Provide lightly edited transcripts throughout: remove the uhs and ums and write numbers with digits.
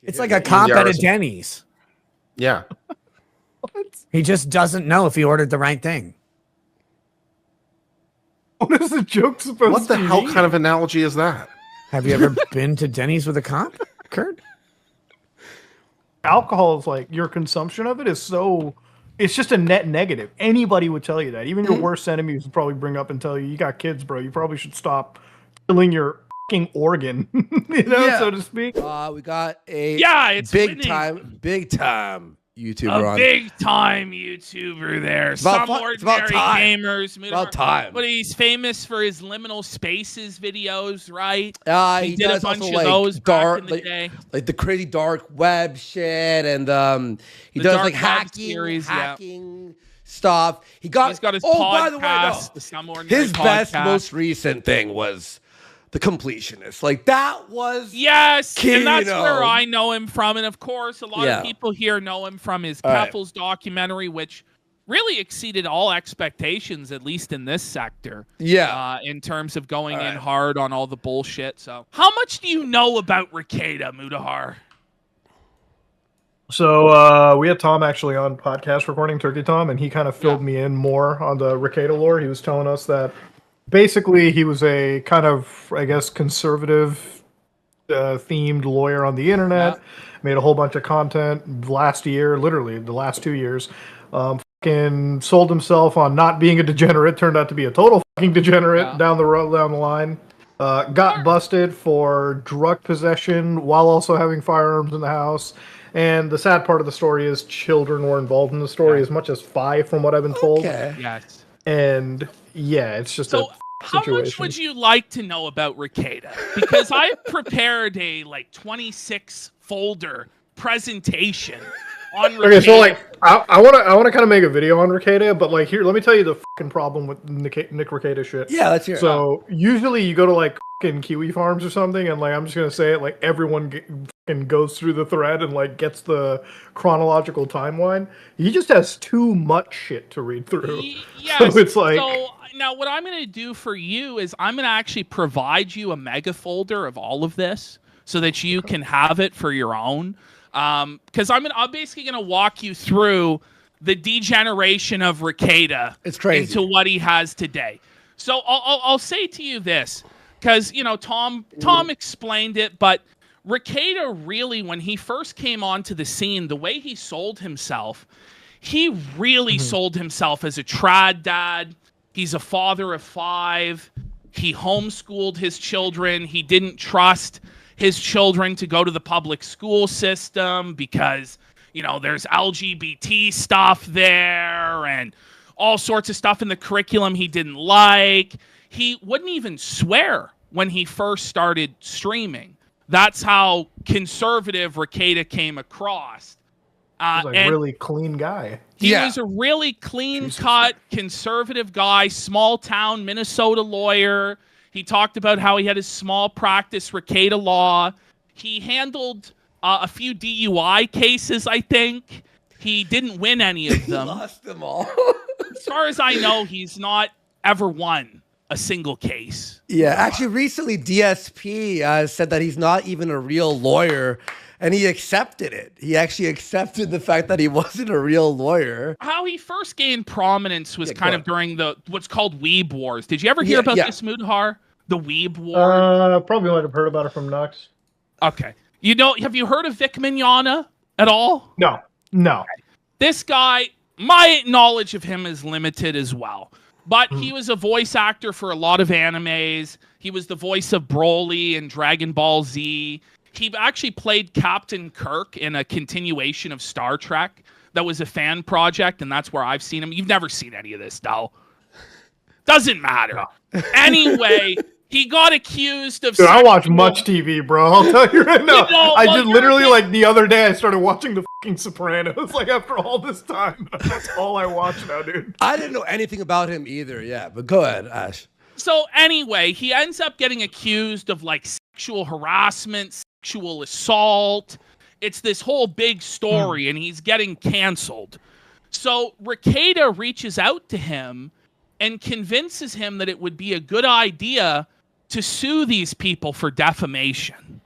It's like a cop at a Denny's. Yeah. What? He just doesn't know if he ordered the right thing. What is the joke supposed to be? What the hell kind of analogy is that? Have you ever been to Denny's with a cop, Kurt? Alcohol is like, your consumption of it is so... It's just a net negative. Anybody would tell you that. Even your worst enemies would probably bring up and tell you, you got kids, bro. You probably should stop killing your fucking organ, so to speak. We got a it's big time YouTuber on. Big time YouTuber there. Someordinarygamers. About time. But he's famous for his liminal spaces videos, right? He did does a bunch also of those dark, back in the day. Like the crazy dark web shit, and he does like hacking stuff. He's got his podcast, by the way, the Someordinary his best, podcast. most recent thing was The Completionist. Like that was Kino. And that's where I know him from. And of course, a lot of people here know him from his Keffel's documentary, which really exceeded all expectations, at least in this sector. In terms of going in hard on all the bullshit. So, how much do you know about Rekieta, Mudahar? So we had Tom actually on podcast recording, Turkey Tom, and he kind of filled me in more on the Rekieta lore. He was telling us that basically he was a kind of, I guess, conservative themed lawyer on the internet, made a whole bunch of content last year, literally the last 2 years, fucking sold himself on not being a degenerate, turned out to be a total fucking degenerate down the line. Got busted for drug possession while also having firearms in the house. And the sad part of the story is children were involved in the story, as much as 5 from what I've been told. Yes. And it's just a how situation. much would you like to know about Rekieta? Because I've prepared a 26 folder presentation on Rekieta. Okay, so I want to kind of make a video on Rekieta, but here, let me tell you the fucking problem with Nick Rekieta shit. Yeah, let's hear it. So usually you go to fucking Kiwi Farms or something, and I'm just gonna say it, everyone fucking goes through the thread and gets the chronological timeline. He just has too much shit to read through. Yes. So it's so now what I'm going to do for you is I'm going to actually provide you a mega folder of all of this so that you can have it for your own. Because I'm basically going to walk you through the degeneration of Rekieta. It's crazy. Into what he has today. So I'll say to you this, because Tom explained it, but Rekieta really, when he first came onto the scene, the way he sold himself, he really sold himself as a trad dad. He's a father of 5. He homeschooled his children. He didn't trust his children to go to the public school system because, there's LGBT stuff there and all sorts of stuff in the curriculum he didn't like. He wouldn't even swear when he first started streaming. That's how conservative Rekieta came across. He's a really clean guy. He was a really clean-cut, conservative guy, small-town Minnesota lawyer. He talked about how he had his small practice Rekieta law. He handled a few DUI cases, I think. He didn't win any of them. He lost them all. As far as I know, he's not ever won a single case. Yeah, actually, recently DSP said that he's not even a real lawyer, and he accepted it. He actually accepted the fact that he wasn't a real lawyer. How he first gained prominence was kind of during what's called Weeb Wars. Did you ever hear about this, Mudhar? The Weeb War? Probably might have heard about it from Nux. Okay. Have you heard of Vic Mignogna at all? No. Okay. This guy, my knowledge of him is limited as well. But he was a voice actor for a lot of animes. He was the voice of Broly in Dragon Ball Z. He actually played Captain Kirk in a continuation of Star Trek that was a fan project, and that's where I've seen him. You've never seen any of this, though. Doesn't matter. Anyway, he got accused of... Dude, I watch much TV, bro. I'll tell you right now. I did literally, the other day, I started watching the fucking Sopranos, after all this time. That's all I watch now, dude. I didn't know anything about him either, but go ahead, Ash. So anyway, he ends up getting accused of, sexual harassment, sexual assault. It's this whole big story, and he's getting canceled. So Rekieta reaches out to him and convinces him that it would be a good idea to sue these people for defamation.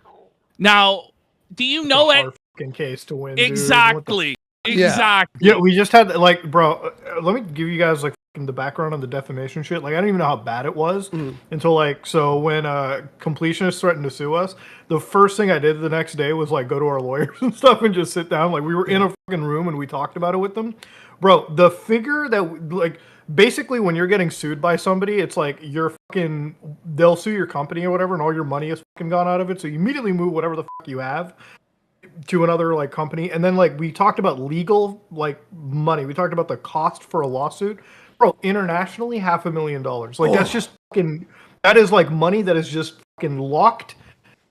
Now, Do you know it? Fucking case to win. Dude. Exactly. Yeah. Exactly. Yeah, we just had like, bro. Let me give you guys like the background on the defamation shit. Like, I don't even know how bad it was until like, so when completionists threatened to sue us, the first thing I did the next day was like go to our lawyers and stuff and just sit down. Like, we were in a fucking room and we talked about it with them, bro. The figure that like. Basically, when you're getting sued by somebody, it's like you're fucking. They'll sue your company or whatever, and all your money is fucking gone out of it. So you immediately move whatever the fuck you have to another like company, and then like we talked about legal like money. We talked about the cost for a lawsuit, bro. Internationally, $500,000. Like that's just fucking. That is like money that is just fucking locked.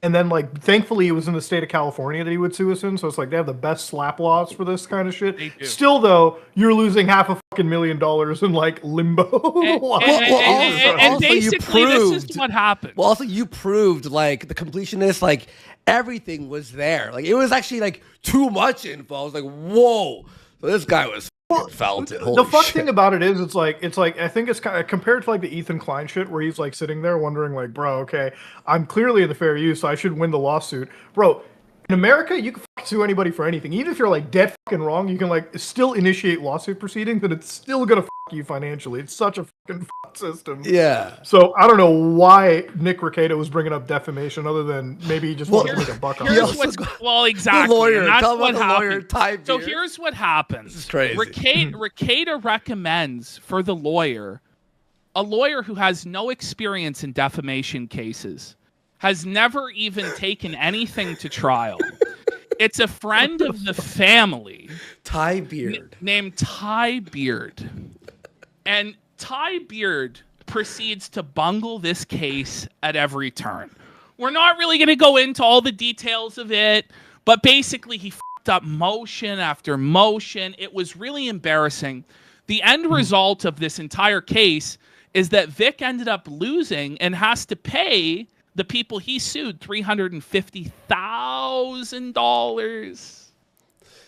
And then, like, thankfully, it was in the state of California that he would sue us in. So it's like they have the best slap laws for this kind of shit. Still, though, you're losing $500,000 in like limbo. And basically, this is what happened. Well, also, you proved like the completionist, like everything was there. Like it was actually like too much info. I was like, whoa. So this guy was. Felt it. The fuck thing about it is, it's like I think it's kind of compared to like the Ethan Klein shit, where he's like sitting there wondering, like, bro, okay, I'm clearly in the fair use, so I should win the lawsuit, bro. In America, you can sue anybody for anything, even if you're like dead fucking wrong. You can like still initiate lawsuit proceedings, and it's still gonna fuck you financially. It's such a fucking system. Yeah. So I don't know why Nick Rekieta was bringing up defamation, other than maybe he just wanted to make a buck on it. Exactly. The lawyer. That's Tell what about the lawyer type. So here's what happens. This is crazy. Rekieta recommends for the lawyer, a lawyer who has no experience in defamation cases, has never even taken anything to trial. It's a friend of the family. Ty Beard. Named Ty Beard. And Ty Beard proceeds to bungle this case at every turn. We're not really going to go into all the details of it, but basically he fucked up motion after motion. It was really embarrassing. The end result of this entire case is that Vic ended up losing and has to pay the people he sued $350,000.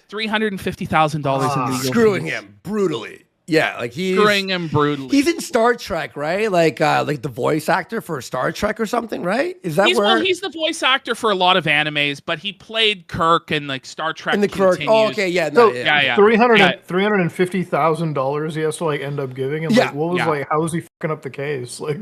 $350,000 in legal Screwing fees. him brutally. Yeah, like he's Screwing him brutally. He's in Star Trek, right? Like the voice actor for Star Trek or something, right? Is that where? Well, he's the voice actor for a lot of animes, but he played Kirk in like Star Trek. In the Kirk. Continues. Oh, okay, yeah, So yeah. $350,000 he has to like end up giving, and like what was like, how was he fucking up the case? Like,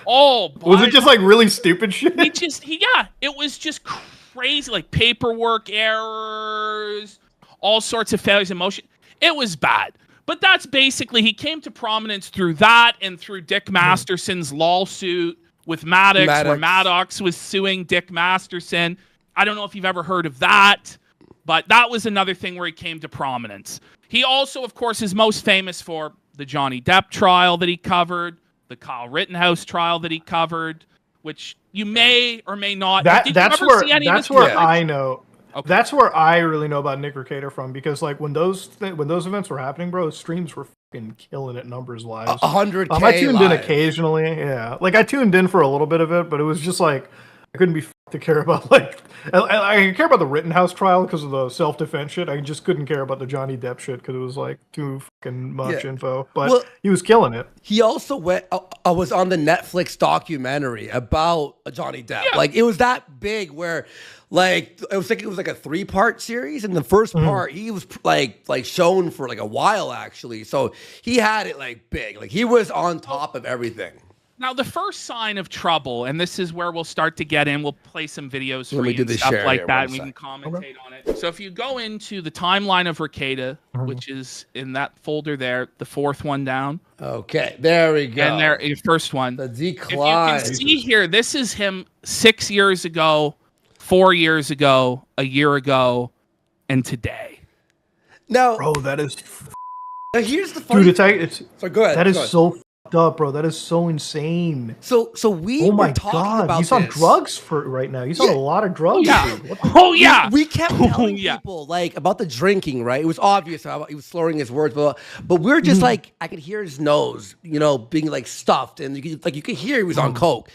was it just like really stupid shit? It was just crazy, like paperwork errors, all sorts of failures in motion. It was bad. But that's basically, he came to prominence through that and through Dick Masterson's lawsuit with Maddox, where Maddox was suing Dick Masterson. I don't know if you've ever heard of that, but that was another thing where he came to prominence. He also, of course, is most famous for the Johnny Depp trial that he covered, the Kyle Rittenhouse trial that he covered, which you may or may not. That's where I know. Okay. That's where I really know about Nick Rekieta from, because like when those events were happening, bro, streams were fucking killing it numbers wise. 100K. I tuned in occasionally, yeah. Like I tuned in for a little bit of it, but it was just like I couldn't be to care about like I care about the Rittenhouse trial because of the self-defense shit. I just couldn't care about the Johnny Depp shit because it was like too fucking much info. But he was killing it. He also was on the Netflix documentary about Johnny Depp. Yeah. Like it was that big where. Like it was like a 3-part series, and the first part he was like shown for like a while actually. So he had it like big, like he was on top of everything. Now the first sign of trouble, and this is where we'll start to get in. We'll play some videos for you and stuff like that, and we can commentate on it. So if you go into the timeline of Rekieta, which is in that folder there, the 4th one down. Okay, there we go. And there, your first one. The decline. If you can see here, this is him 6 years ago. 4 years ago, a year ago, and today. Now, bro, that is. Now here's the funny. Dude, it's so go ahead. That is so fucked up, bro. That is so insane. So we. Oh my god, he's on drugs for right now. He's on a lot of drugs. We kept telling people like about the drinking, right? It was obvious how he was slurring his words, but we're just like I could hear his nose, being like stuffed, and you could hear he was on coke.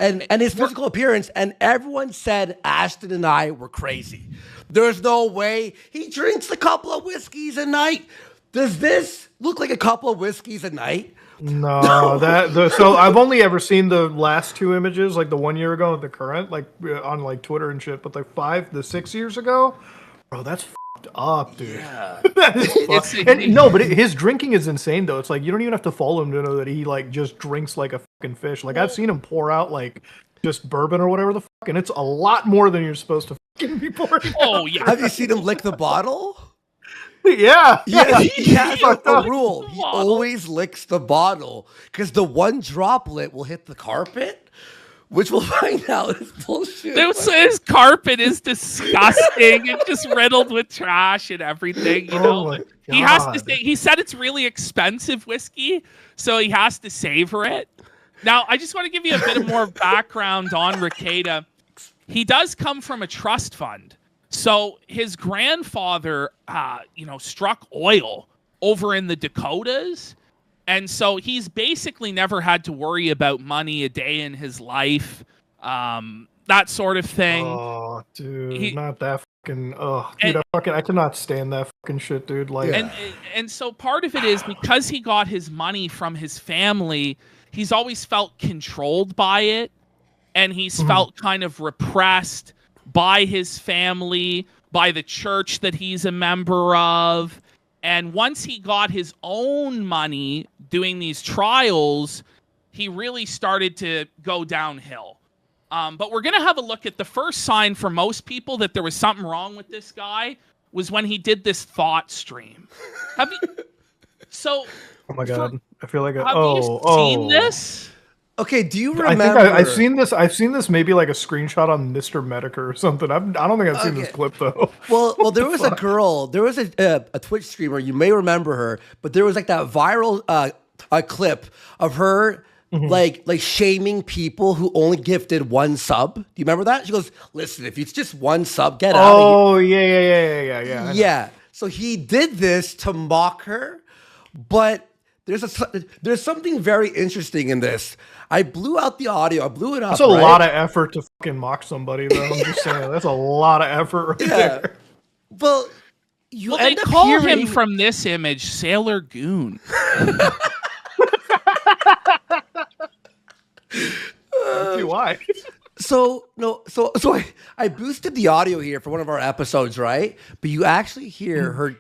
And his physical appearance, and everyone said Ashton and I were crazy. There's no way he drinks a couple of whiskeys a night. Does this look like a couple of whiskeys a night? No, so I've only ever seen the last two images, like the 1 year ago and the current, like on like Twitter and shit. But the 6 years ago, bro, that's fucked up, dude. Yeah. That is but his drinking is insane though. It's like you don't even have to follow him to know that he like just drinks like a fucking fish. Like I've seen him pour out like just bourbon or whatever the fuck, and it's a lot more than you're supposed to fucking be pouring. Oh yeah. Have you seen him lick the bottle? Yeah. He has fucked a up. rule. He always licks the bottle because the one droplet will hit the carpet, which we'll find out is bullshit. His carpet is disgusting and just riddled with trash and everything. You know, my he has to God. say. He said it's really expensive whiskey, so he has to savor it. Now, I just want to give you a bit of more background on Rekieta. He does come from a trust fund. So his grandfather, struck oil over in the Dakotas. And so he's basically never had to worry about money a day in his life, that sort of thing. Oh, dude, not that fucking. Oh, dude, I cannot stand that fucking shit, dude. Like, and so part of it is because he got his money from his family, he's always felt controlled by it, and he's felt kind of repressed by his family, by the church that he's a member of. And once he got his own money doing these trials, he really started to go downhill. But we're going to have a look at the first sign for most people that there was something wrong with this guy was when he did this thought stream. Have you? So. Oh my God! I feel like have you seen this? Okay, do you remember? I think I've seen this. I've seen this maybe like a screenshot on Mr. Medica or something. I don't think I've seen this clip though. Well, there was a girl. There was a Twitch streamer. You may remember her, but there was like that viral a clip of her like shaming people who only gifted one sub. Do you remember that? She goes, "Listen, if it's just one sub, get out of here." Oh yeah. Yeah. So he did this to mock her, but there's something very interesting in this. I blew out the audio. I blew it up. That's a lot of effort to fucking mock somebody, though. I'm just saying. That's a lot of effort right there. Well, they call him from this image Sailor Goon. Why? So I boosted the audio here for one of our episodes, right? But you actually hear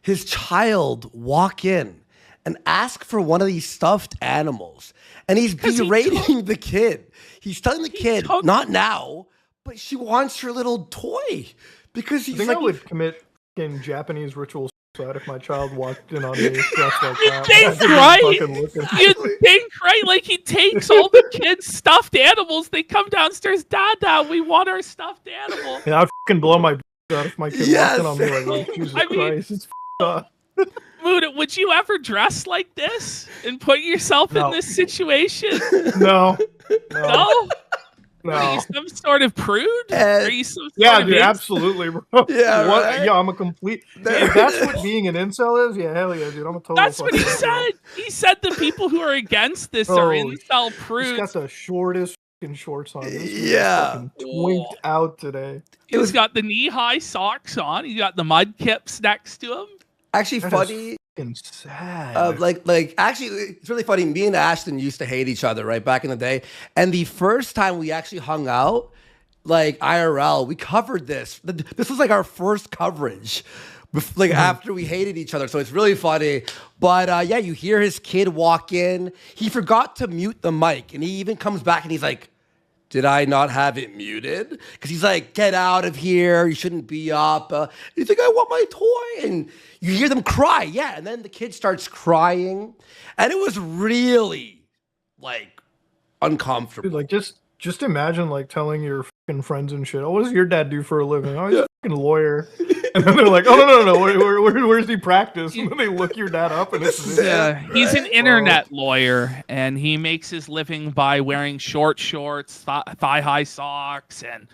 his child walk in and ask for one of these stuffed animals. And he's berating the kid. He's telling the kid, not now, but she wants her little toy. Because he's I would commit in Japanese ritual suicide if my child walked in on me dressed like that. You'd think, right? Like he takes all the kids' stuffed animals. They come downstairs, Dad, we want our stuffed animal. Yeah, I'd fucking blow my out if my kid walked in on me like, Jesus Christ, it's up. Muda, would you ever dress like this and put yourself in this situation? No. Are you some sort of prude? Are you some sort of dude, absolutely, bro. Right? Yeah, I'm a complete. If that's what being an incel is, yeah, hell yeah, dude. I'm a total. That's what he said. He said the people who are against this are incel prudes. He's got the shortest fucking shorts on. Yeah, twinked out today. He's got the knee-high socks on. He's got the mud kips next to him. Actually, funny. Sad. Actually, it's really funny. Me and Ashton used to hate each other, right, back in the day. And the first time we actually hung out, like IRL, we covered this. This was like our first coverage, like after we hated each other. So it's really funny. But you hear his kid walk in. He forgot to mute the mic, and he even comes back and he's like, "Did I not have it muted?" Because he's like, "Get out of here. You shouldn't be up." He's like, "I want my toy." And you hear them cry. Yeah. And then the kid starts crying. And it was really, like, uncomfortable. Dude, like, just imagine, like, telling your fucking friends and shit, "Oh, what does your dad do for a living?" "Oh, he's a fucking lawyer." And then they're like, "Oh, no. Where's he practice?" And then they look your dad up and it's he's an internet lawyer, and he makes his living by wearing short shorts, thigh-high socks, and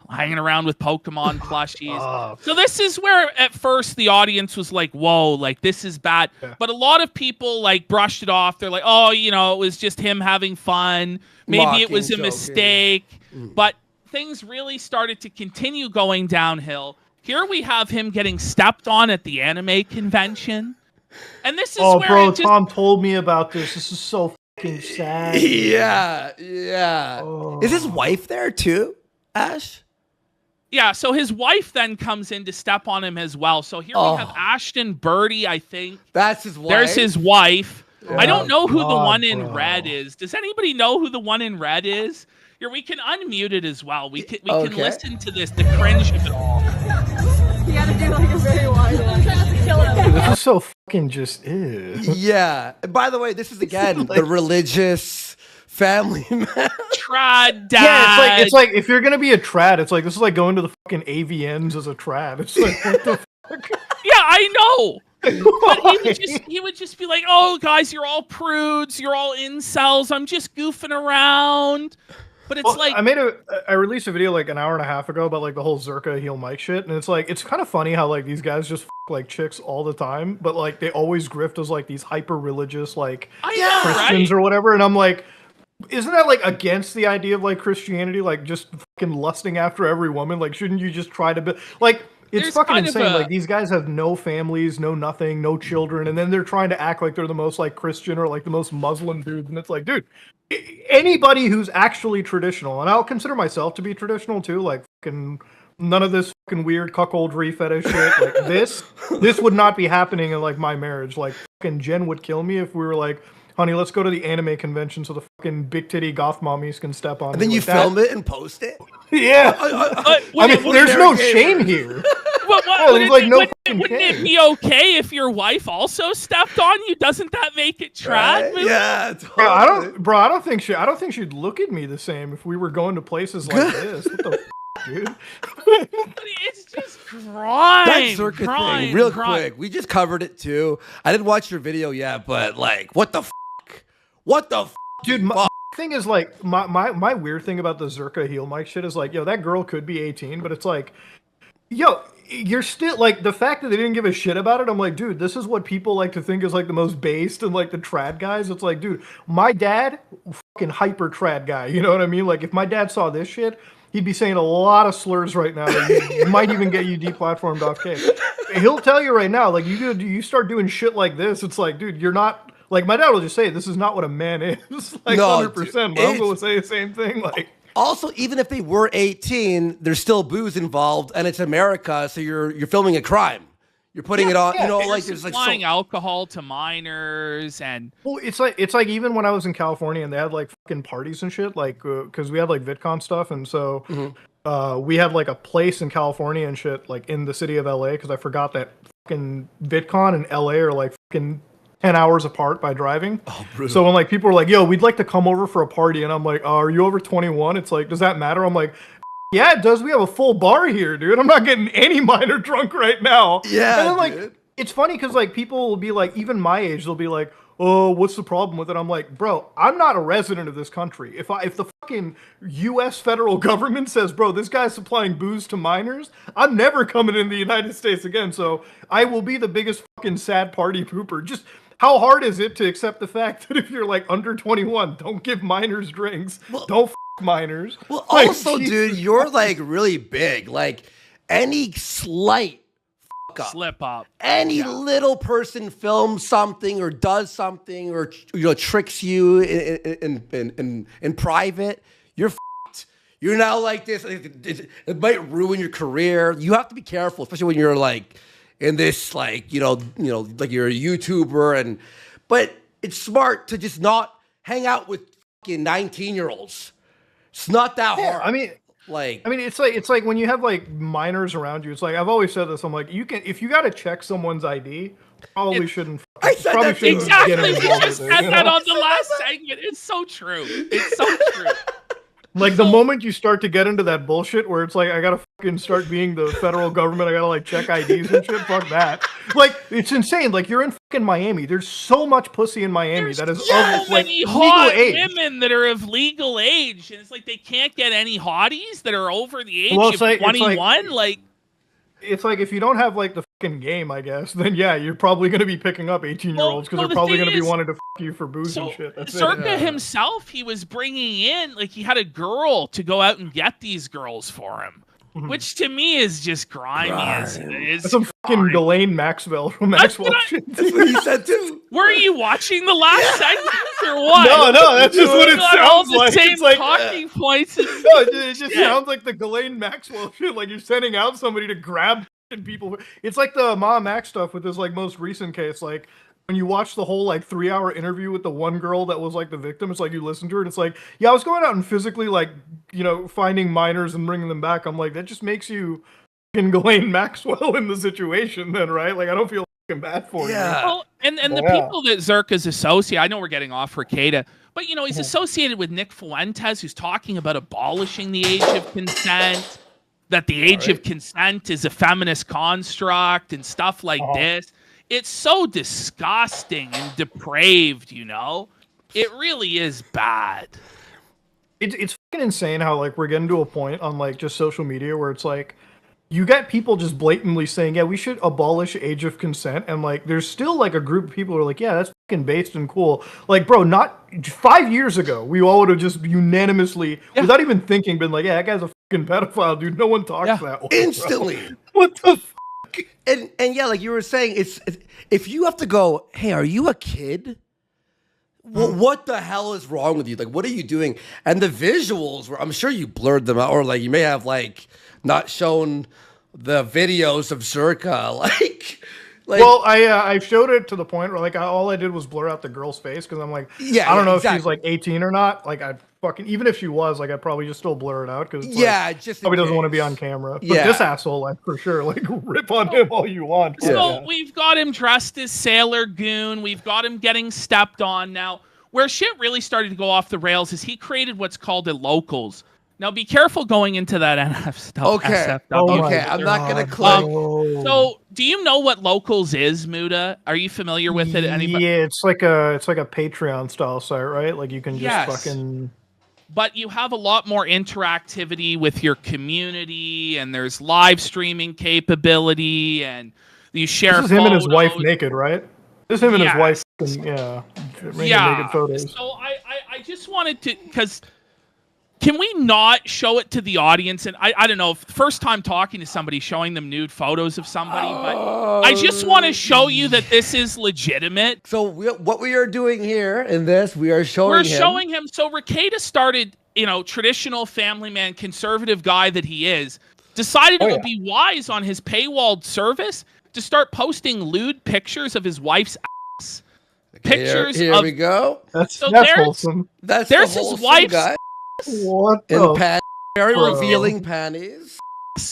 hanging around with Pokemon plushies. So this is where at first the audience was like, whoa, like this is bad. Yeah. But a lot of people like brushed it off. They're like, oh, it was just him having fun. Maybe it was a mistake. But things really started to continue going downhill. Here we have him getting stepped on at the anime convention. And this is Oh, where bro, it just, Tom told me about this. This is so fucking sad. Yeah. Is his wife there too, Ash? yeah, so his wife then comes in to step on him as well. So here we have Ashton Birdie, I think. That's his wife. There's his wife. Oh, I don't know who the one God, in bro. red is. Does anybody know who the one in red is? Here, we can unmute it as well. We can Okay. listen to this, the cringe of it all. You gotta do like a very wide one. This is so fucking just Yeah. And by the way, this is again the religious family man. Trad dad. Yeah, it's like if you're gonna be a trad, it's like this is like going to the fucking AVNs as a trad. It's like what the fuck? Yeah, I know. But he would just be like, "Oh, guys, you're all prudes. You're all incels. I'm just goofing around." But it's like I released a video like an hour and a half ago about like the whole Zerka heel mic shit, and it's like it's kind of funny how like these guys just like chicks all the time, but like they always grift as like these hyper religious like Christians or whatever, and I'm like, isn't that like against the idea of like Christianity, like just fucking lusting after every woman? Like, shouldn't you just try to be like? It's There's fucking kind of insane. a- Like these guys have no families, no nothing, no children, and then they're trying to act like they're the most like Christian or like the most Muslim dudes, and it's like, dude, anybody who's actually traditional, and I'll consider myself to be traditional too, like fucking none of this fucking weird cuckoldry fetish shit. Like this would not be happening in like my marriage. Like fucking Jen would kill me if we were like, honey, let's go to the anime convention so the fucking big titty goth mommies can step on. And then me you like that. film it and post it. Yeah. But I mean, there's no shame here. There's like no fucking wouldn't it shame. be okay if your wife also stepped on you? Doesn't that make it trad? Right? Movie? Yeah. Totally. I don't think she'd look at me the same if we were going to places like this. What the dude? But it's just grind. That Zerka grind, thing, real grind. quick. We just covered it too. I didn't watch your video yet, but like, what the fuck? What the fuck? Dude, my thing is like my weird thing about the Zerka heel mic shit is like, yo, that girl could be 18, but it's like, yo, you're still like the fact that they didn't give a shit about it. I'm like, dude, this is what people like to think is like the most based and like the trad guys. It's like, dude, my dad, fucking hyper trad guy. You know what I mean? Like if my dad saw this shit, he'd be saying a lot of slurs right now that might even get you deplatformed off cake. He'll tell you right now, like you start doing shit like this, it's like, dude, you're not. Like, my dad will just say, this is not what a man is. Like, No, 100%. dude, My uncle will say the same thing. Like, Also, even if they were 18, there's still booze involved, and it's America, so you're filming a crime. You're putting it on, you know, like there's like supplying alcohol to minors and well, it's like even when I was in California and they had like fucking parties and shit, like, because we had like VidCon stuff, and so we had like a place in California and shit, like in the city of LA, because I forgot that fucking VidCon and LA are like fucking 10 hours apart by driving. Oh, brutal. So when like people are like, yo, we'd like to come over for a party, and I'm like, are you over 21? It's like, does that matter? I'm like, yeah, it does. We have a full bar here, dude. I'm not getting any minor drunk right now. Yeah, and then like dude. it's funny because like people will be like, even my age, they'll be like, oh, what's the problem with it? I'm like, bro, I'm not a resident of this country. If the fucking U.S. federal government says, bro, this guy's supplying booze to minors, I'm never coming in the United States again. So I will be the biggest fucking sad party pooper. Just how hard is it to accept the fact that if you're like under 21, don't give minors drinks, don't minors. Well, Like, also, Jesus dude, you're like really big. Like any slight fuck up, slip up. any little person films something or does something or tricks you in private, you're fucked. You're now like this. It might ruin your career. You have to be careful, especially when you're like in this like like you're a YouTuber but it's smart to just not hang out with fucking 19-year-olds. It's not that hard. I mean, it's like when you have like minors around you. It's like I've always said this. I'm like, if you got to check someone's ID, probably shouldn't. I said probably that shouldn't Exactly. get We involved just with it, said you that know? on the last segment. It's so true. It's so true. Like the moment you start to get into that bullshit where it's like I gotta fucking start being the federal government, I gotta like check IDs and shit. Fuck that. Like it's insane. Like you're in fucking Miami. There's so much pussy in Miami There's that is so of like many legal hot age. women that are of legal age, and it's like they can't get any hotties that are over the age Well, of it's like- 21. Like It's like if you don't have like the fucking game, I guess, then yeah, you're probably gonna be picking up 18-year-olds because well, they're the probably thing gonna be is- wanting to fuck you for booze so and shit. That's it. Zerka himself, he was bringing in like he had a girl to go out and get these girls for him. which to me is just grimy. That's some fucking Ghislaine Maxwell from Maxwell. That's what he said too. Were you watching the last segment or what? No, that's just what it Got all sounds the like. same It's like talking points. no, it just sounds like the Ghislaine Maxwell shit. Like you're sending out somebody to grab people. It's like the Ma Max stuff with this like most recent case. Like when you watch the whole like 3-hour interview with the one girl that was like the victim, it's like you listen to her and it's like, yeah, I was going out and physically like, finding minors and bringing them back. I'm like, that just makes you fucking Ghislaine Maxwell in the situation then, right? Like I don't feel fucking bad for you. Well, and the people that Zerk is associated, I know we're getting off Rekieta, but he's associated with Nick Fuentes, who's talking about abolishing the age of consent, that the age of consent is a feminist construct and stuff like this. It's so disgusting and depraved, It really is bad. It's fucking insane how like we're getting to a point on like just social media where it's like you get people just blatantly saying, yeah, we should abolish age of consent, and like there's still like a group of people who are like, yeah, that's fucking based and cool. Like, bro, not 5 years ago, we all would have just unanimously, without even thinking, been like, yeah, that guy's a fucking pedophile, dude. No one talks that way. Instantly. Bro. What the fuck? And yeah, like you were saying, it's if you have to go, hey, are you a kid? Well, what the hell is wrong with you? Like, what are you doing? And the visuals, I'm sure you blurred them out, or like you may have like not shown the videos of Zerka. Well, I showed it to the point where like all I did was blur out the girl's face because I'm like, I don't know if she's like 18 or not. Like I fucking, even if she was, like I'd probably just still blur it out because just probably doesn't want to be on camera. But this asshole, like for sure, like rip on him all you want. So we've got him dressed as Sailor Goon. We've got him getting stepped on. Now, where shit really started to go off the rails is he created what's called a locals. Now, be careful going into that NF stuff. Okay, I'm not going to click. So, do you know what locals is, Muda? Are you familiar with it? Anybody? Yeah, it's like a Patreon style site, right? Like you can just fucking. But you have a lot more interactivity with your community, and there's live streaming capability, and you share. This is him and his wife naked, right? This is him and his wife, naked photos. So I just wanted to, because. Can we not show it to the audience? And I don't know, first time talking to somebody, showing them nude photos of somebody, but I just want to show you that this is legitimate. So what we are doing here in this, we're showing him. So Rekieta started, traditional family man, conservative guy that he is, decided it would be wise on his paywalled service to start posting lewd pictures of his wife's ass. Pictures here we go. That's wholesome. There's his wife's guy. What the very revealing panties.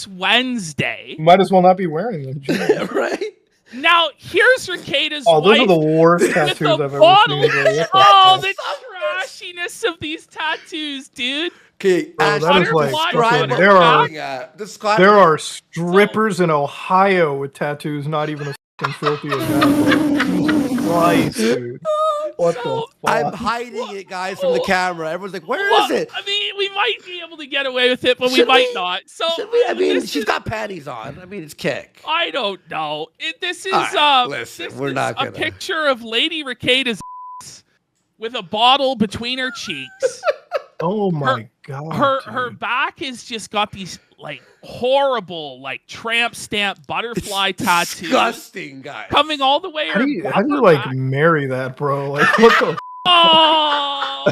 Wednesday. Might as well not be wearing them. Right? Now, here's Rekieta's wife. Those are the worst tattoos I've ever seen. The trashiness of these tattoos, dude. Okay, that is like there are strippers in Ohio with tattoos not even as filthy as that. Christ, dude. What the fuck? I'm hiding it, guys, from the camera. Everyone's like, where is it? I mean, we might be able to get away with it, but we might not. So, I mean, she's got panties on. I mean, it's kick. I don't know. This is a picture of Lady Rekieta's ass with a bottle between her cheeks. Oh my god. Her back has just got these like horrible like tramp stamp butterfly tattoos. Disgusting, guys. Coming all the way. How do you like marry that, bro? Like what the how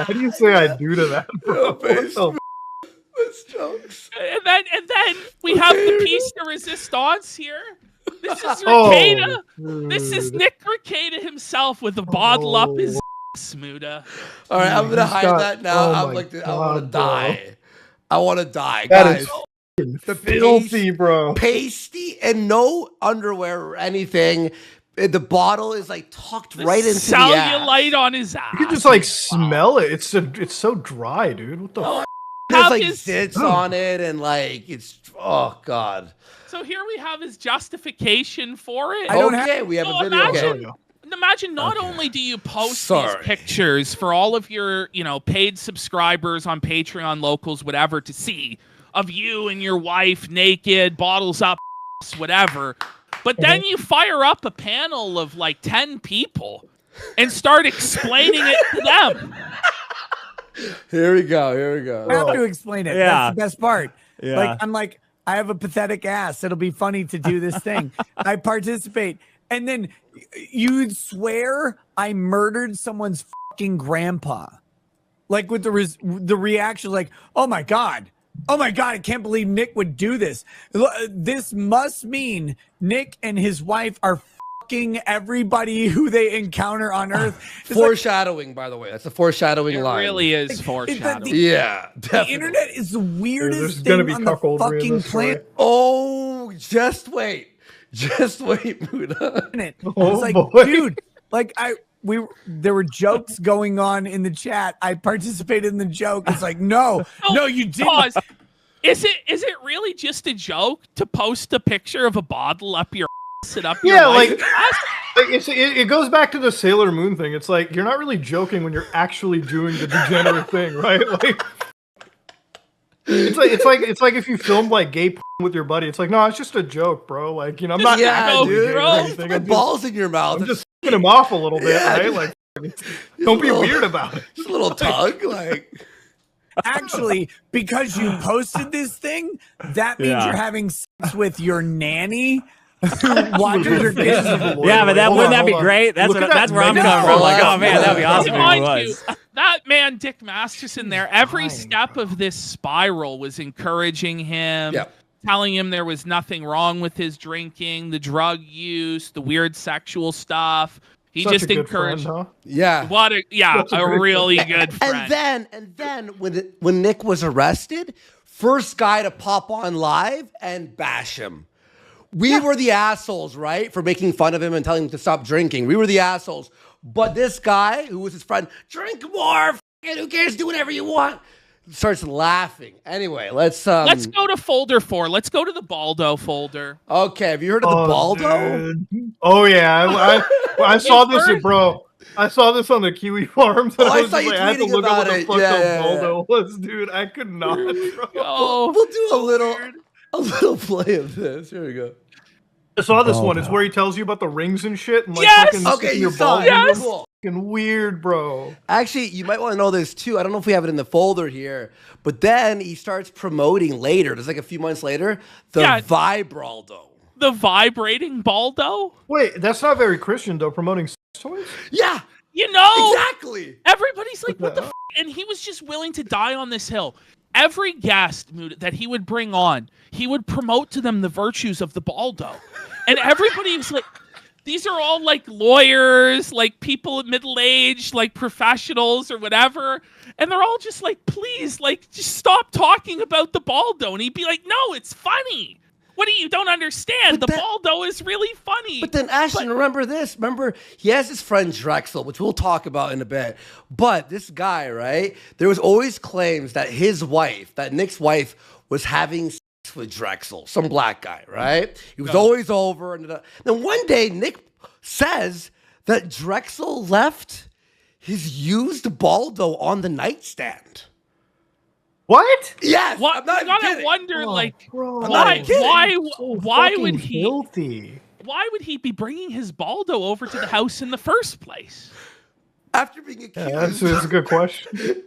do you say I do to that, bro? That's jokes. And then we have the piece de resistance here. This is Rekieta. This is Nick Rekieta himself with a bottle up his Muda. All right, I'm gonna hide that now. I want to die. I want to die, that guys. The filthy, bro. Pasty and no underwear or anything. The bottle is like tucked right into the cellulite on his ass. You can just like smell it. It's so dry, dude. What the? There's like zits on it, and like it's god. So here we have his justification for it. We have a video. Imagine not only do you post these pictures for all of your, paid subscribers on Patreon, locals, whatever, to see of you and your wife naked, bottles up, whatever, but then you fire up a panel of like 10 people and start explaining it to them. Here we go. I have to explain it. That's the best part. Yeah. Like, I'm like, I have a pathetic ass. It'll be funny to do this thing. I participate. And then you'd swear I murdered someone's fucking grandpa. Like with the reaction, like, oh my God, I can't believe Nick would do this. This must mean Nick and his wife are fucking everybody who they encounter on Earth. It's Foreshadowing, by the way. That's a foreshadowing It line. really is foreshadowing. Yeah, the definitely. internet is the weirdest there's gonna thing be on the cuckoldry in fucking this story. planet. Oh, just wait. Just wait, Muda. Oh, It's like, boy. dude, like there were jokes going on in the chat. I participated in the joke. It's like, no, you didn't. Pause. Is it really just a joke to post a picture of a bottle up your ass and up your Yeah, wife's like it goes back to the Sailor Moon thing. It's like you're not really joking when you're actually doing the degenerate thing, right? Like it's like if you filmed like gay with your buddy. It's like, no, it's just a joke, bro. Like, I'm not Yeah, actually dude. gay or Bro, anything. put balls in your mouth. I'm just fucking him off a little bit, Yeah, right? Like, don't be little- weird about it. Just a little tug, like. Actually, because you posted this thing, that means you're having sex with your nanny who watches your kids. Yeah, but wouldn't that be great? That's where I'm coming from. Like, oh man, that'd be awesome if it Mind you, was. that man, Dick Masterson, there, every step of this spiral was encouraging him, telling him there was nothing wrong with his drinking, the drug use, the weird sexual stuff. He Such just a good encouraged. friend, huh? Yeah. What a really good friend. And then when Nick was arrested, first guy to pop on live and bash him. We were the assholes, right? For making fun of him and telling him to stop drinking. We were the assholes. But this guy, who was his friend, drink more, who cares, do whatever you want, starts laughing. Anyway, let's go to folder 4. Let's go to the Baldo folder. Okay, have you heard of the Baldo? Dude. Oh yeah, I saw this, bro. I saw this on the Kiwi Farms, and I was just like, I had to look up what the fuck the Baldo was, dude. I could not. Bro. Oh, We'll do a little play of this. Here we go. I saw this one. It's where he tells you about the rings and shit, and like Yes! fucking Okay, sticking you your saw balls it. in your Yes! Cool. fucking weird, bro. Actually, you might want to know this too. I don't know if we have it in the folder here, but then he starts promoting later. There's like a few months later, the Vibraldo. the vibrating Baldo? Wait, that's not very Christian though. Promoting sex toys. Yeah, You know, exactly. everybody's like, what the f-? And he was just willing to die on this hill. Every guest that he would bring on, he would promote to them the virtues of the Baldo. And everybody was like, these are all like lawyers, like people middle-aged, like professionals or whatever. And they're all just like, please, like, just stop talking about the Baldo. And he'd be like, no, it's funny. What do you don't understand? The Baldo is really funny. But then, Ashton, remember this. Remember, he has his friend Drexel, which we'll talk about in a bit. But this guy, right, there was always claims that his wife, that Nick's wife, was having sex with Drexel, some black guy, right? He was always over. And then one day, Nick says that Drexel left his used Baldo on the nightstand. What? Yes, what? I'm not You gotta kidding. wonder, like, bro. why So would fucking he? Filthy. Why would he be bringing his Baldo over to the house in the first place? After being accused. Yeah, that's a good question.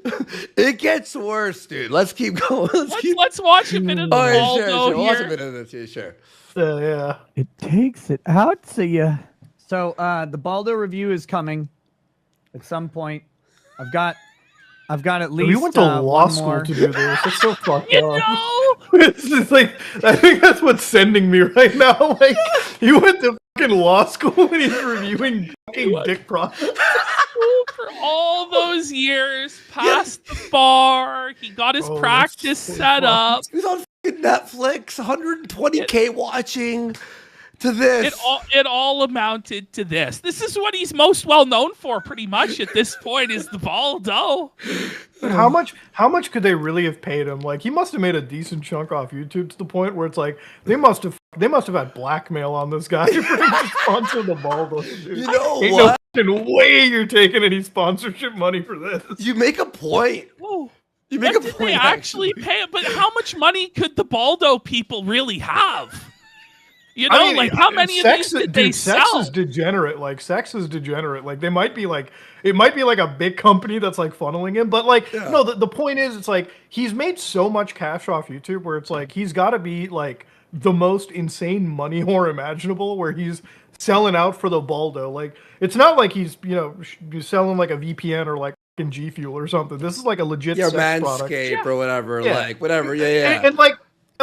It gets worse, dude. Let's keep going. Let's watch a bit of the Baldo sure. Watch a here. bit of this here, sure. Yeah. It takes it out to you. So the Baldo review is coming at some point. I've got at least. We went to law one school more. to do this. It's so fucked You up. know, It's just like, I think that's what's sending me right now. Like, you went to fucking law school and he's reviewing fucking dick products. for all those years, past the bar, he got his practice so set up. He was on fucking Netflix, 120K watching to this. It all amounted to this. This is what he's most well known for, pretty much at this point, is the Baldo. But how much could they really have paid him? Like, he must have made a decent chunk off YouTube to the point where it's like they must have had blackmail on this guy for him to sponsor the Baldo. Dude. You know Ain't what? no fucking way you're taking any sponsorship money for this. You make a point. Whoa. You make And a did point. they actually pay him? But how much money could the Baldo people really have? You know, like how many of these did they sex sell? is degenerate. Like sex is degenerate. Like they might be like it might be like a big company that's like funneling him, but like no, the point is it's like he's made so much cash off YouTube where it's like he's got to be like the most insane money whore imaginable where he's selling out for the baldo. Like it's not like he's selling like a VPN or like G Fuel or something. This is like a legit sex product. Manscaped or whatever, like whatever. Yeah. And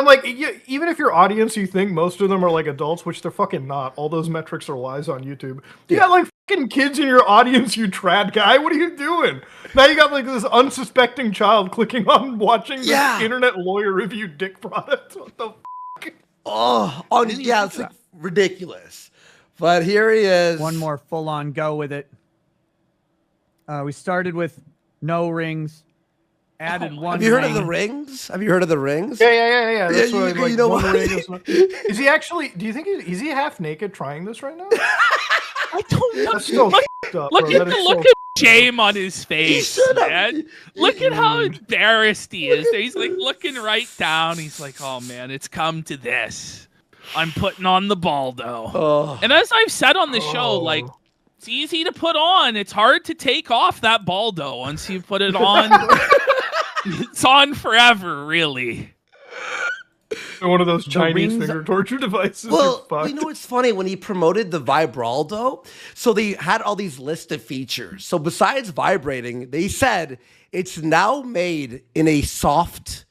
like, even if your audience, you think most of them are like adults, which they're fucking not. All those metrics are lies on YouTube. You got like fucking kids in your audience, you trad guy. What are you doing? Now you got like this unsuspecting child clicking on watching this internet lawyer review dick product. What the fuck? It's like ridiculous. But here he is. One more full on go with it. We started with no rings. Added one. Have you heard of the rings? Have you heard of the rings? Yeah. That's what, like, you know one what? ring is he actually? Do you think is he half naked trying this right now? I don't know. That's so fucked up, Look bro. at the look of shame on his face, man. Look at how embarrassed he is. He's like looking right down. He's like, "Oh man, it's come to this. I'm putting on the baldo." Oh. And as I've said on the show, like it's easy to put on. It's hard to take off that baldo once you put it on. It's on forever, really. One of those Chinese finger torture devices. Well, you know what's funny? When he promoted the Vibraldo, so they had all these list of features. So besides vibrating, they said it's now made in a soft,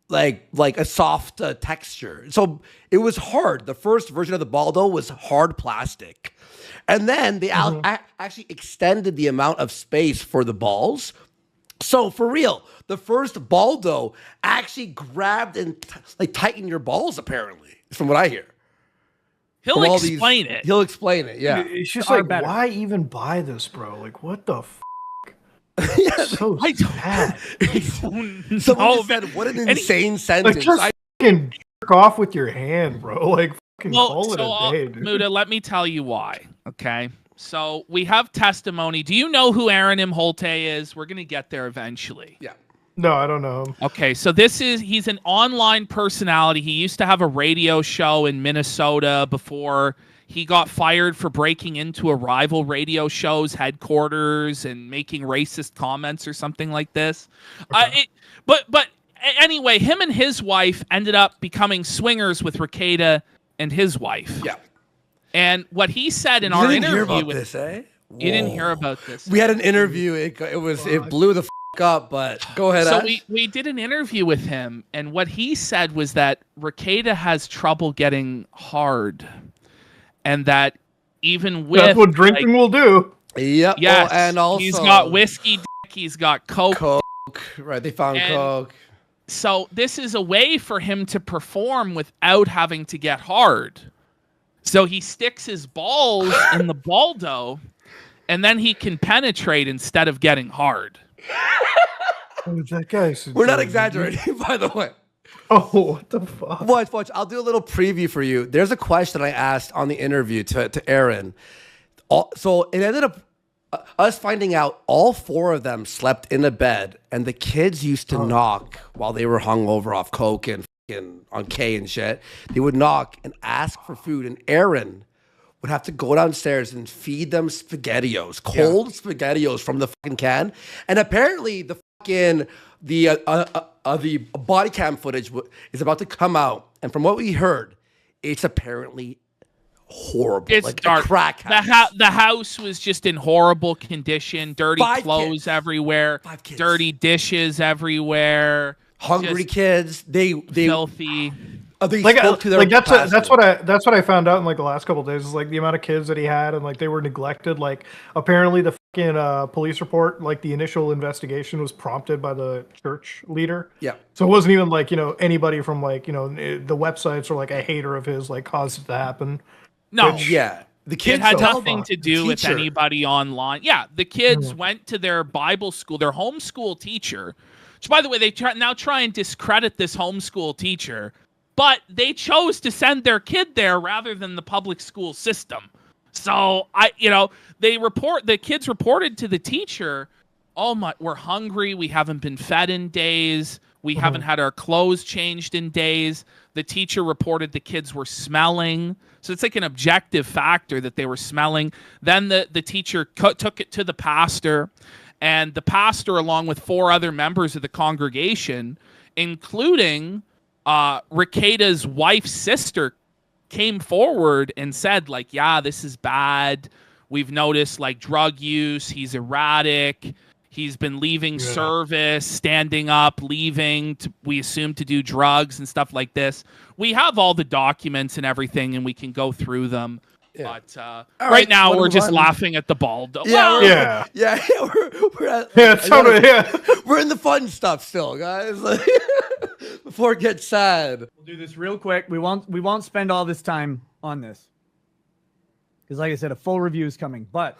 like a soft texture. So it was hard. The first version of the Baldo was hard plastic. And then they actually extended the amount of space for the balls. So for real, the first Baldo actually grabbed and tightened your balls, apparently, from what I hear. He'll explain it. He'll explain it, yeah. It's just like, why even buy this, bro? Like, what the so sad. Someone just said, what an insane sentence. Like, just fucking jerk off with your hand, bro. Like, fucking call it a day, dude. Muda, let me tell you why, okay? So we have testimony. Do you know who Aaron Imholte is? We're going to get there eventually. Yeah. No, I don't know. Okay, so he's an online personality. He used to have a radio show in Minnesota before he got fired for breaking into a rival radio show's headquarters and making racist comments or something like this. Okay. But anyway, him and his wife ended up becoming swingers with Rekieta and his wife. Yeah. And what he said in our interview hear about this, eh? You didn't hear about this. We had an interview. It blew the f up, but go ahead. So we did an interview with him, and what he said was that Rekieta has trouble getting hard, and that even with that's what drinking will do. Yep. Yes, and also he's got whiskey dick, he's got coke. Right, they found coke. So this is a way for him to perform without having to get hard. So he sticks his balls in the baldo, and then he can penetrate instead of getting hard. That guy's We're not exaggerating, by the way. Oh, what the fuck? Watch. I'll do a little preview for you. There's a question I asked on the interview to Aaron. So it ended up us finding out all four of them slept in a bed, and the kids used to knock while they were hungover off coke and on K and shit. They would knock and ask for food, and Aaron would have to go downstairs and feed them SpaghettiOs, cold SpaghettiOs from the fucking can. And apparently the fucking the body cam footage is about to come out, and from what we heard, it's apparently horrible. It's like dark. A crack house. The house was just in horrible condition. Dirty clothes everywhere. Dirty dishes everywhere. Hungry kids. They filthy. They spoke to their that's what I found out in like the last couple of days is like the amount of kids that he had and like they were neglected. Like apparently the fucking police report, like the initial investigation was prompted by the church leader. Yeah. So it wasn't even like, anybody from like, the websites or like a hater of his like caused it to happen. No. The kids had nothing to do with anybody online. Yeah. The kids went to their Bible school, their homeschool teacher, which by the way, they now try and discredit this homeschool teacher. But they chose to send their kid there rather than the public school system. So the kids reported to the teacher, "Oh my, we're hungry. We haven't been fed in days. We haven't had our clothes changed in days. The teacher reported the kids were smelling. So it's like an objective factor that they were smelling. Then the teacher took it to the pastor, and the pastor, along with 4 other members of the congregation, including Rekieta's wife's sister, came forward and said, like, yeah, this is bad. We've noticed like drug use. He's erratic. He's been leaving service, standing up, leaving, we assume to do drugs and stuff like this. We have all the documents and everything, and we can go through them. Yeah. But right now, we're just laughing at the Baldo. Yeah, we're in the fun stuff still, guys. Before it gets sad. We'll do this real quick. We won't spend all this time on this. Because like I said, a full review is coming. But,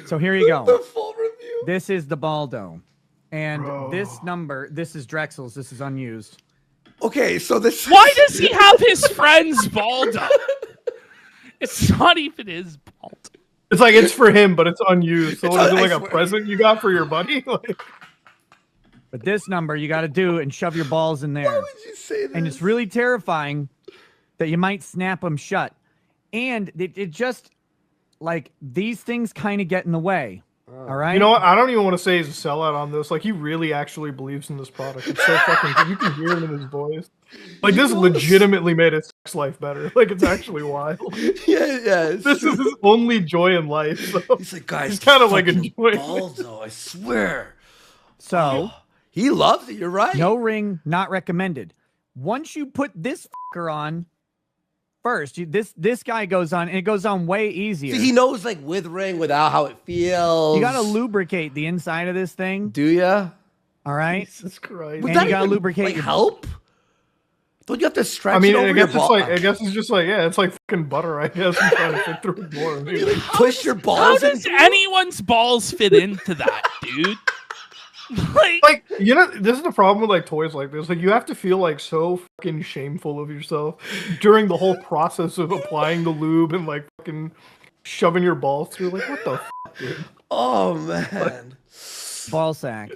so here you go. The full review. This is the Baldo. And this number, this is Drexel's. This is unused. Okay, so this... Why does he have his friend's Baldo? It's not even his Baldo. It's like it's for him, but it's unused. So is it like a present you got for your buddy? But this number you got to do and shove your balls in there. Why would you say this? And it's really terrifying that you might snap them shut. And it just, like, these things kind of get in the way. All right? You know what? I don't even want to say he's a sellout on this. Like, he really actually believes in this product. It's so fucking good. You can hear it in his voice. Like, this legitimately made his sex life better. Like, it's actually wild. Yeah. This is his only joy in life. So he's like, guys, he's kind of like enjoying Baldo, I swear. So... He loves it. You're right. No ring, not recommended. Once you put this fucker on, first, this guy goes on, and it goes on way easier. See, he knows, like, with ring, without how it feels. You got to lubricate the inside of this thing. Do ya? All right. Jesus Christ. And you got to lubricate. Like, help? Don't you have to stretch I mean, it over I guess your it's ball? like, I guess it's just like, yeah, it's like fucking butter, I guess. I'm trying to fit through it more. You like push your How balls does in? anyone's balls fit into that, dude? Like, you know, this is the problem with like toys like this. Like, you have to feel like so fucking shameful of yourself during the whole process of applying the lube and like fucking shoving your balls through. Like, what the fuck, dude? Oh man, ball sack.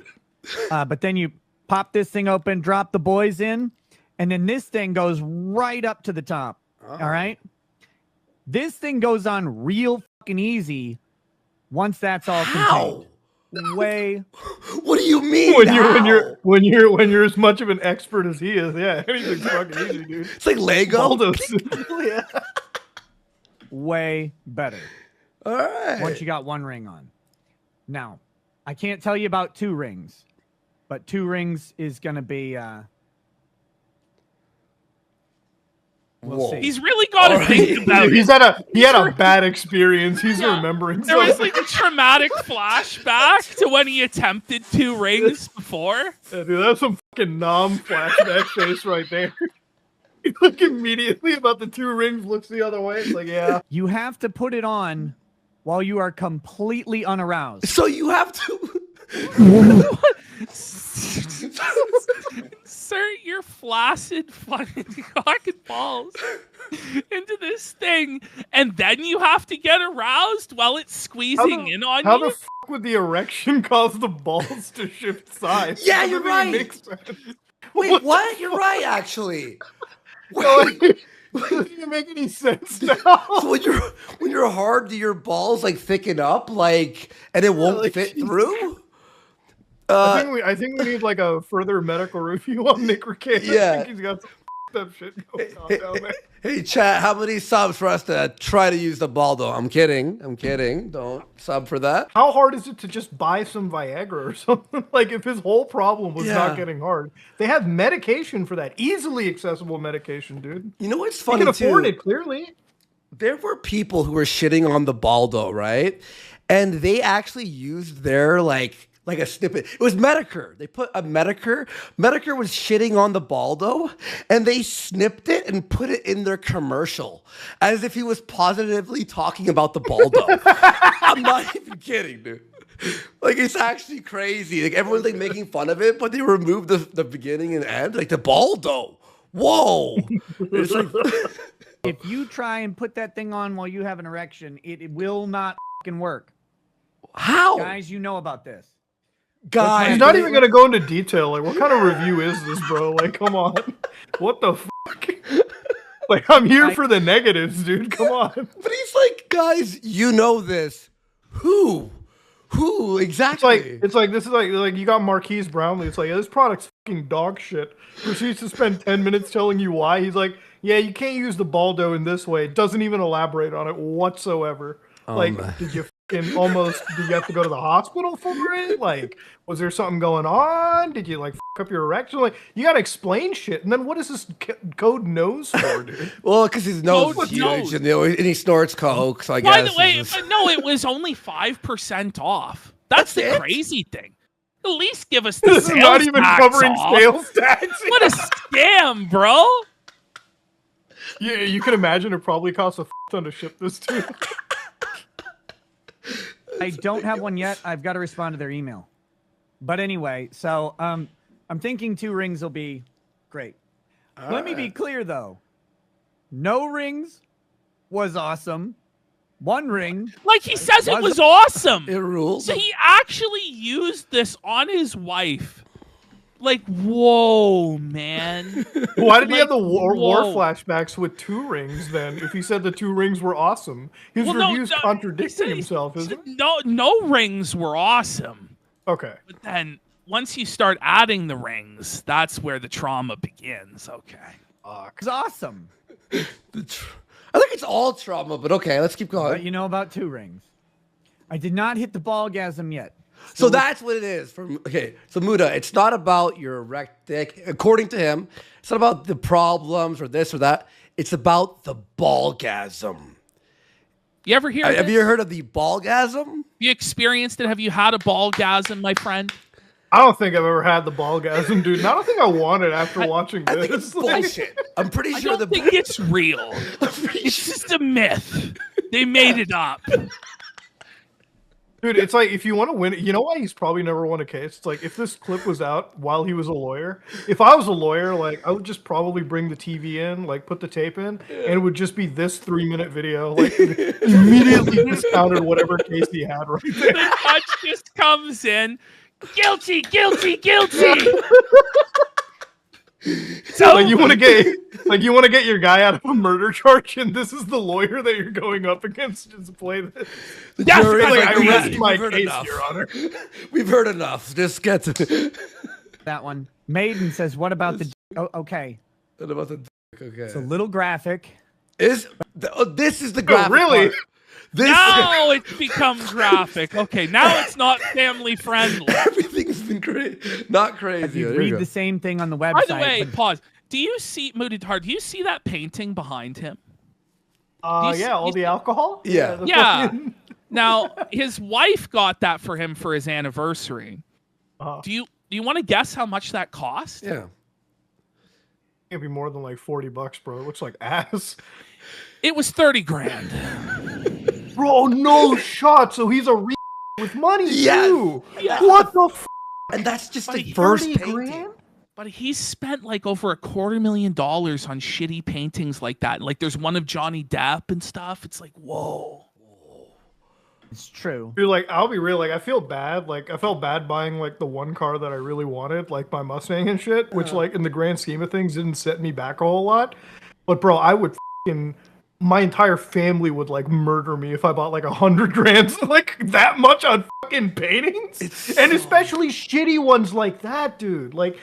But then you pop this thing open, drop the boys in, and then this thing goes right up to the top. All right. This thing goes on real fucking easy once that's all contained. Way. What do you mean? When you're as much of an expert as he is, yeah, anything's fucking easy, dude. It's like Lego. Yeah. Way better. All right. Once you got 1 ring on. Now, I can't tell you about 2 rings, but 2 rings is gonna be. We'll see. He's really got to think about it. He had a bad experience. He's remembering. There was like a traumatic flashback to when he attempted 2 rings before. Yeah, dude, that's some fucking flashback face right there. He like immediately about the 2 rings looks the other way. It's like, yeah. You have to put it on while you are completely unaroused. So you have to insert your flaccid fucking cock and balls into this thing, and then you have to get aroused while it's squeezing in on How you? the fuck would the erection cause the balls to shift sides? Yeah, That you're doesn't even right. make sense. Wait, what? You're right, actually. It doesn't even make any sense now. So when you're hard, do your balls like thicken up, like, and it won't like, fit Jesus. through? I think we need like a further medical review on Nick Rekieta. Yeah. I think he's got some up shit going on down there. Hey, chat, how many subs for us to try to use the Baldo? I'm kidding. Don't sub for that. How hard is it to just buy some Viagra or something? Like, if his whole problem was not getting hard. They have medication for that. Easily accessible medication, dude. You know what's You funny, can afford too? it, clearly. There were people who were shitting on the Baldo, right? And they actually used their, like a snippet. It was Medicare. They put a Medicare. Medicare was shitting on the Baldo, and they snipped it and put it in their commercial as if he was positively talking about the Baldo. I'm not even kidding, dude. Like, it's actually crazy. Like, everyone's like making fun of it, but they removed the beginning and end. Like, the Baldo. Whoa. It's like... If you try and put that thing on while you have an erection, it will not fucking work. How? Guys, you know about this. Guys, He's not even gonna go into detail. Like, what kind of review is this, bro? Like, come on. What the fuck? Like, I'm here for the negatives, dude. Come on. But he's like, guys, you know this. Who exactly? It's like this is like you got Marquise Brownlee. It's like, yeah, this product's fucking dog shit. Proceeds to spend 10 minutes telling you why. He's like, yeah, you can't use the Baldo in this way. It doesn't even elaborate on it whatsoever. Like, did you have to go to the hospital for it? Like, was there something going on? Did you like fuck up your erection? Like, you gotta explain shit. And then what is this code nose for, dude? Well, because his nose is huge and he snorts coke. So I guess. By the way, but no, it was only 5% off. That's the crazy thing. At least give us the This sales is not even tax covering off. sales tax. What a scam, bro! Yeah, you can imagine it probably costs a ton to ship this too. I don't have one yet. I've got to respond to their email. But anyway, so I'm thinking 2 rings will be great. Let me be clear though. No rings was awesome. 1 ring. Like he says it was awesome. It rules. So he actually used this on his wife. Like, whoa, man. Why did he have the war flashbacks with 2 rings then? If he said the 2 rings were awesome, his review's contradicting himself, isn't it? No rings were awesome. Okay. But then once you start adding the rings, that's where the trauma begins. Okay. It's awesome. I think it's all trauma, but okay, let's keep going. But you know about 2 rings. I did not hit the ballgasm yet. So that's what it is. So Muda, it's not about your erect dick. According to him, it's not about the problems or this or that. It's about the ballgasm. You ever hear Have you heard of the ballgasm? You experienced it? Have you had a ballgasm, my friend? I don't think I've ever had the ballgasm, dude. And I don't think I want it after watching this. I think it's bullshit. I'm pretty sure I don't think it's real. It's just a myth. They made it up. Dude, it's like, if you want to win it, you know why he's probably never won a case? It's like, if this clip was out while he was a lawyer, if I was a lawyer, like, I would just probably bring the TV in, like, put the tape in, and it would just be this 3-minute video, like, immediately discounted whatever case he had right there. The judge just comes in, guilty, guilty, guilty. So like you want to get your guy out of a murder charge, and this is the lawyer that you're going up against. Just play this. The jury is like, I rest my case, Your Honor. We've heard enough. Just get to that one. Maiden says, "What about the?" Oh, okay. What about the? Okay. It's a little graphic. This is the graphic. Really? Part. Now it's become graphic. Okay, now it's not family friendly. Everything's been great. Not crazy. If you read the same thing on the website. By the way, pause. Do you see Moody Tar? Do you see that painting behind him? Yeah, all the alcohol. Yeah. Yeah. Now his wife got that for him for his anniversary. Do you want to guess how much that cost? Yeah. It'd be more than like $40, bro. It looks like ass. It was 30 grand. Bro, no shot. So he's a with money too. Yeah. What the f? And that's just the first painting. Grand? But he's spent like over $250,000 on shitty paintings like that. Like there's one of Johnny Depp and stuff. It's like, whoa. It's true. Dude, like, I'll be real. Like, I feel bad. Like, I felt bad buying like the one car that I really wanted, like my Mustang and shit, which like in the grand scheme of things didn't set me back a whole lot. But bro, I would my entire family would like murder me if I bought like 100 grand, like that much on fucking paintings, and especially shitty ones like that, dude. Like,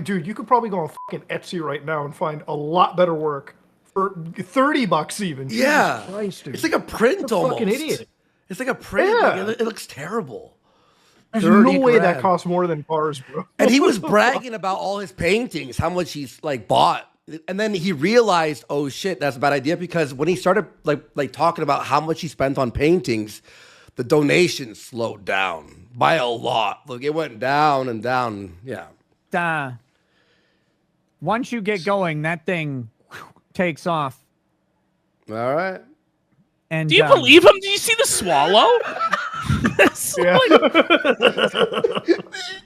dude, you could probably go on fucking Etsy right now and find a lot better work for $30 even. Yeah, Jesus Christ, dude. It's like a print almost. Fucking idiot. It's like a print. Yeah. Like, it looks terrible. There's no way that costs more than cars, bro. And he was bragging about all his paintings, how much he's like bought. And then he realized, oh shit, that's a bad idea, because when he started like talking about how much he spent on paintings, the donations slowed down by a lot. Look, it went down and down. Yeah. Once you get going, that thing takes off. All right. And do you believe him? Do you see the swallow?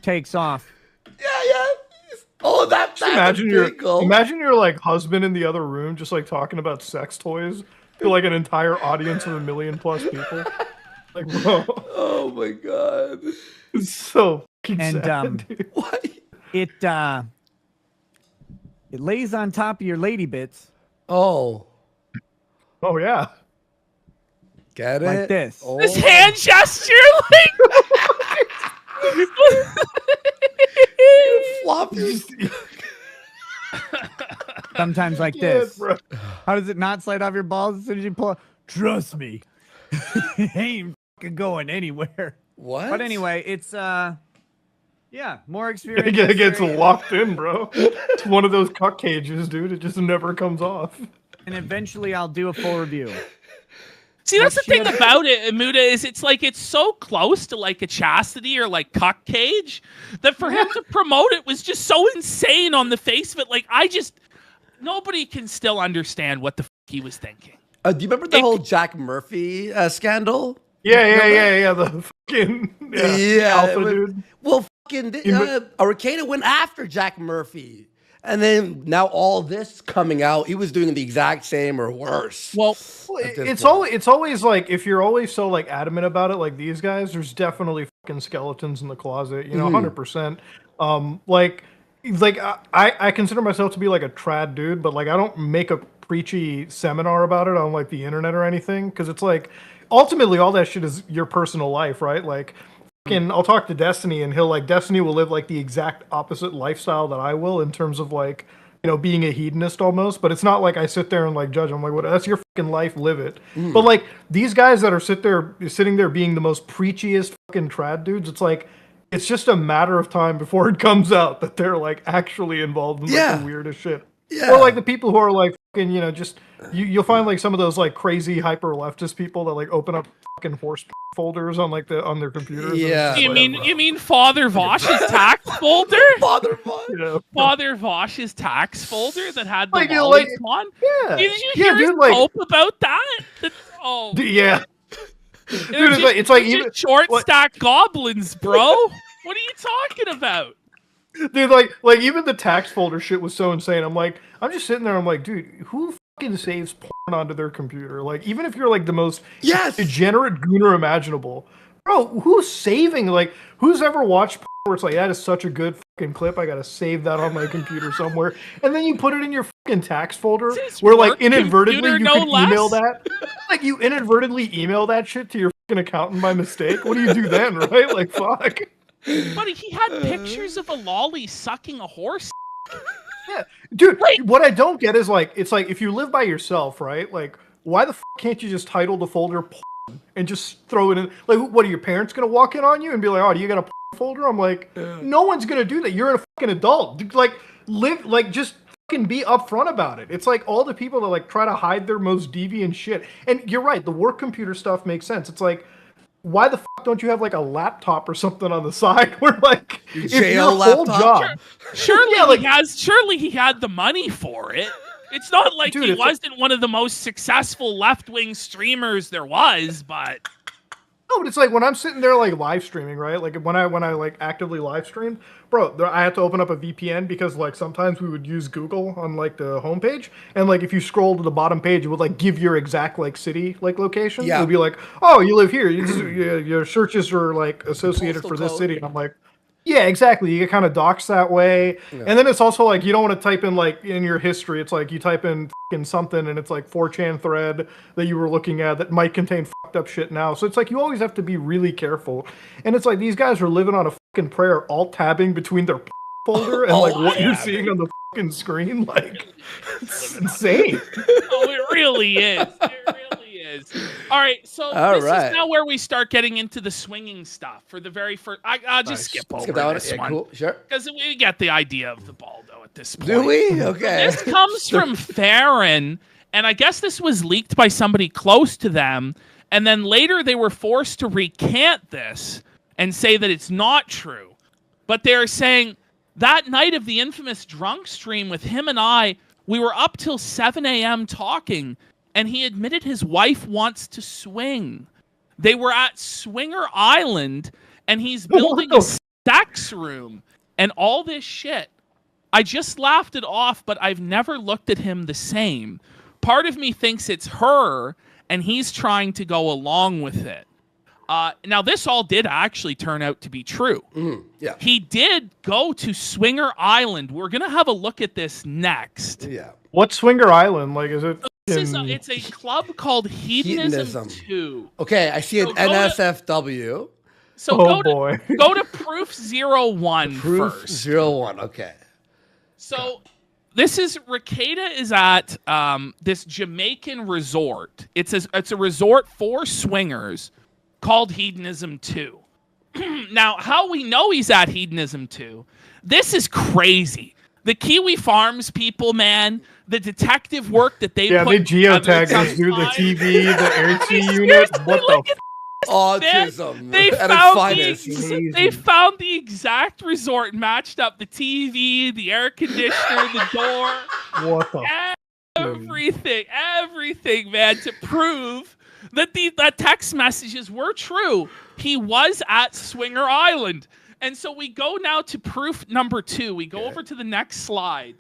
Takes off. Yeah. Oh, that. Imagine your like husband in the other room, just like talking about sex toys to like an entire audience of 1 million+ people. Like, bro. Oh my god. It's so fucking And sad, dude. What? it lays on top of your lady bits Oh, Oh yeah. get it? like this. Oh. This hand gesture, like floppy. Sometimes like Yeah, this. bro. How does it not slide off your balls as soon as you pull? Trust me, it ain't fucking going anywhere. What? But anyway, it's yeah, more experience. It gets necessary. locked in, bro. It's one of those cuck cages, dude. It just never comes off. And eventually I'll do a full review. See, that's the Like, thing about it, Muda, is it's like it's so close to like a chastity or like cuck cage that for him to promote it was just so insane on the face of it. Like, nobody can still understand what the fuck he was thinking. Do you remember the whole Jack Murphy scandal? Yeah. The fucking alpha but- dude. Well, fucking Rekieta went after Jack Murphy. And then now all this coming out, he was doing the exact same or worse. Well, It's always like, if you're always so like adamant about it, like these guys, there's definitely fucking skeletons in the closet, you know, 100%. I consider myself to be like a trad dude, but like I don't make a preachy seminar about it on like the internet or anything, because it's like ultimately all that shit is your personal life, right? Like I'll talk to Destiny and Destiny will live like the exact opposite lifestyle that I will in terms of like, you know, being a hedonist almost, but it's not like I sit there and like judge. I'm like, what? That's your fucking life, live it. But like these guys that are sitting there being the most preachiest fucking trad dudes, it's like, it's just a matter of time before it comes out that they're like actually involved in like the weirdest shit. Yeah. Or like the people who are like fucking, you know, just you'll find like some of those like crazy hyper leftist people that like open up fucking horse folders on like on their computers. Yeah. you mean Father Vosh's tax folder? Father Vosh. You know? Father Vosh's tax folder that had the Like, you know, lollies like- on? Yeah. Did you Yeah, hear his dude, like- hope about that? Oh, Yeah. they're Dude, just- it's like they're even just short what- stack goblins, bro. What are you talking about? Dude, like even the tax folder shit was so insane. I'm just sitting there. I'm like, dude, who fucking saves porn onto their computer? Like, even if you're like the most degenerate gooner imaginable, bro, who's saving? Like, who's ever watched porn where it's like, that is such a good fucking clip. I gotta save that on my computer somewhere, and then you put it in your fucking tax folder It's where work like inadvertently computer, you no can email less. that. Like, you inadvertently email that shit to your fucking accountant by mistake. What do you do then, right? Like, fuck. Buddy, he had pictures of a lolly sucking a horse. Yeah, dude. Like- What I don't get is like, it's like if you live by yourself, right? Like, why the can't you just title the folder porn and just throw it in? Like, what are your parents gonna walk in on you and be like, "Oh, do you got a porn folder?" I'm like, no one's gonna do that. You're a fucking adult. Dude, like, just fucking be upfront about it. It's like all the people that like try to hide their most deviant shit. And you're right. The work computer stuff makes sense. It's like, why the fuck don't you have like a laptop or something on the side where like if your whole job? Surely Yeah, like- surely he had the money for it. It's not like Dude, he it's like- wasn't one of the most successful left-wing streamers there was, but No, but it's like when I'm sitting there like live streaming, right? Like when I like actively live streamed, bro, I had to open up a VPN because like sometimes we would use Google on like the homepage, and like if you scroll to the bottom page, it would like give your exact like city like location. Yeah. It would be like, oh, you live here. Your searches are like associated Postal for this code. city. And I'm like, yeah, exactly. You get kind of doxed that way. And then it's also like you don't want to type in like in your history. It's like you type in fucking something and it's like 4chan thread that you were looking at that might contain fucked up shit now. So it's like you always have to be really careful. And it's like these guys are living on a fucking prayer, alt tabbing between their folder and like what you're seeing on the fucking screen. Like, it's insane. oh, it really is. It really is. All right, so this right. is now where we start getting into the swinging stuff for the very first. I'll just skip over Skip that one. this Yeah, one cool. Sure. because we get the idea of the Baldo at this point. Do we? Okay. This comes from Farron, and I guess this was leaked by somebody close to them, and then later they were forced to recant this and say that it's not true. But they're saying that night of the infamous drunk stream with him and I, we were up till 7 a.m. talking, and he admitted his wife wants to swing. They were at Swinger Island, and he's building a sex room and all this shit. I just laughed it off, but I've never looked at him the same. Part of me thinks it's her, and he's trying to go along with it. Now, this all did actually turn out to be true. Yeah. He did go to Swinger Island. We're going to have a look at this next. Yeah. What's Swinger Island? Like, is it? It's a club called Hedonism 2. Okay, I see an So go to- NSFW. So Oh, boy. go to Proof 01 Proof first. 01, okay. So this is Rekieta is at this Jamaican resort. It's a resort for swingers called Hedonism 2. Now, how we know he's at Hedonism 2, this is crazy. The Kiwi Farms people, man, the detective work that they Yeah, put they geotagged together us, dude. The sometimes. TV, the air I mean, unit. seriously, What look the? at Autism They at its found, finest. they found the exact resort, matched up the TV, the air conditioner, the door, What the? everything, man, to prove that that text messages were true. He was at Swinger Island. And so we go now to proof number 2. We go over to the next slide.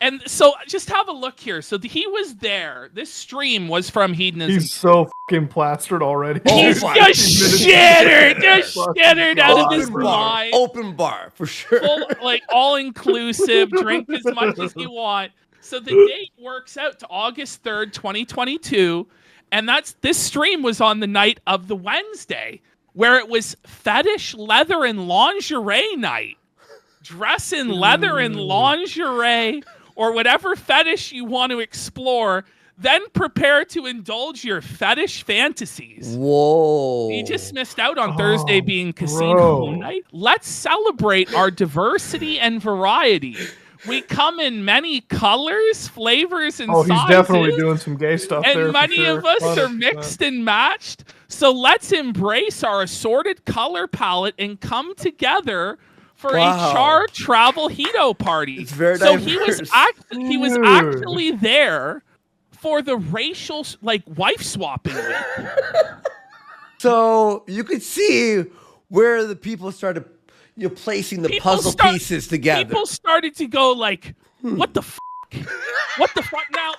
And so just have a look here. So he was there. This stream was from Hedonism. He's so fucking plastered already. He's just shattered out of his mind. Open bar, for sure. Full, like all-inclusive, drink as much as you want. So the date works out to August 3rd, 2022. And this stream was on the night of the Wednesday, where it was fetish leather and lingerie night. Dress in leather and lingerie, or whatever fetish you want to explore, then prepare to indulge your fetish fantasies. Whoa. You just missed out on Thursday being casino night. Let's celebrate our diversity and variety. We come in many colors, flavors, and sizes. He's definitely doing some gay stuff there. And many of us are mixed and matched. So let's embrace our assorted color palette and come together for a Char Travel Hedo party. It's very so diverse. he was actually there for the racial wife swapping week. So you could see where the people started placing the puzzle pieces together. People started to go like, what the f***? What the fuck? Now,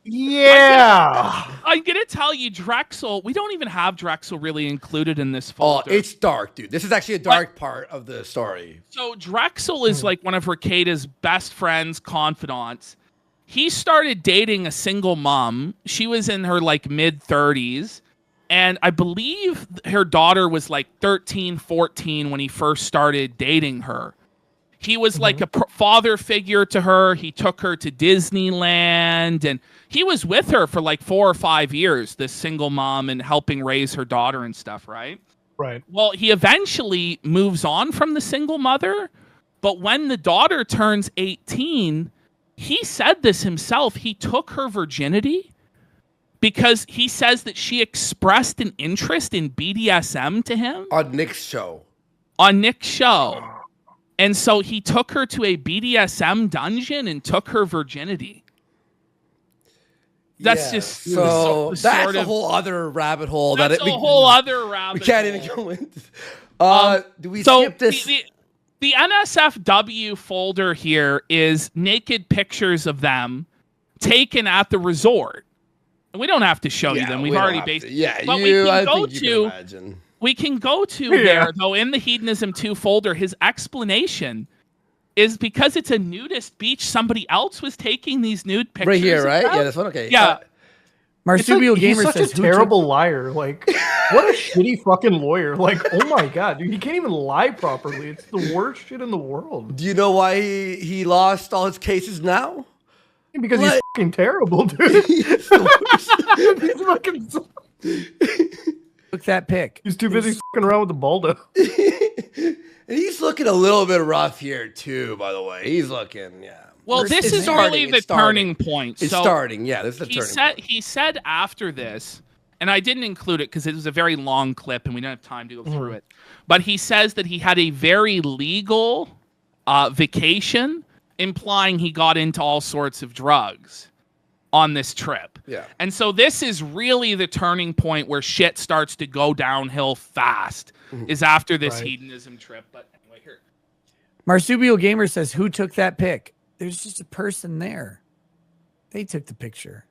yeah. I'm going to tell you, Drexel, we don't even have Drexel really included in this folder. Oh, it's dark, dude. This is actually a dark part of the story. So Drexel is like one of Rekieta's best friends, confidants. He started dating a single mom. She was in her mid-30s. And I believe her daughter was 13, 14 when he first started dating her. He was like a father figure to her. He took her to Disneyland, and he was with her for 4 or 5 years, this single mom, and helping raise her daughter and stuff, right? Right. Well, he eventually moves on from the single mother, but when the daughter turns 18, he said this himself. He took her virginity because he says that she expressed an interest in BDSM to him. On Nick's show. And so he took her to a BDSM dungeon and took her virginity. That's just so that's a whole other rabbit hole. We can't even go into. Do we skip this? The NSFW folder here is naked pictures of them taken at the resort. And we don't have to show you them. We've already basically. But we can go to there, though, in the Hedonism 2 folder. His explanation is because it's a nudist beach, somebody else was taking these nude pictures. Right here, right? Yeah, that's one. Okay. Yeah. Marsupial Gamer says, he's such a terrible liar. What a shitty fucking lawyer. Oh my god, dude, he can't even lie properly. It's the worst shit in the world. Do you know why he lost all his cases now? Because he's fucking terrible, dude. He's fucking. Look that pic. He's too busy fucking around with the Baldo. And he's looking a little bit rough here too, by the way. He's looking, Well, this is really the turning point. It's starting, yeah. This is the turning point. He said after this, and I didn't include it because it was a very long clip and we didn't have time to go through it. But he says that he had a very legal vacation, implying he got into all sorts of drugs on this trip. Yeah. And so this is really the turning point where shit starts to go downhill fast, is after this hedonism trip. But anyway, here. Marsupial Gamer says, who took that pic? There's just a person there. They took the picture.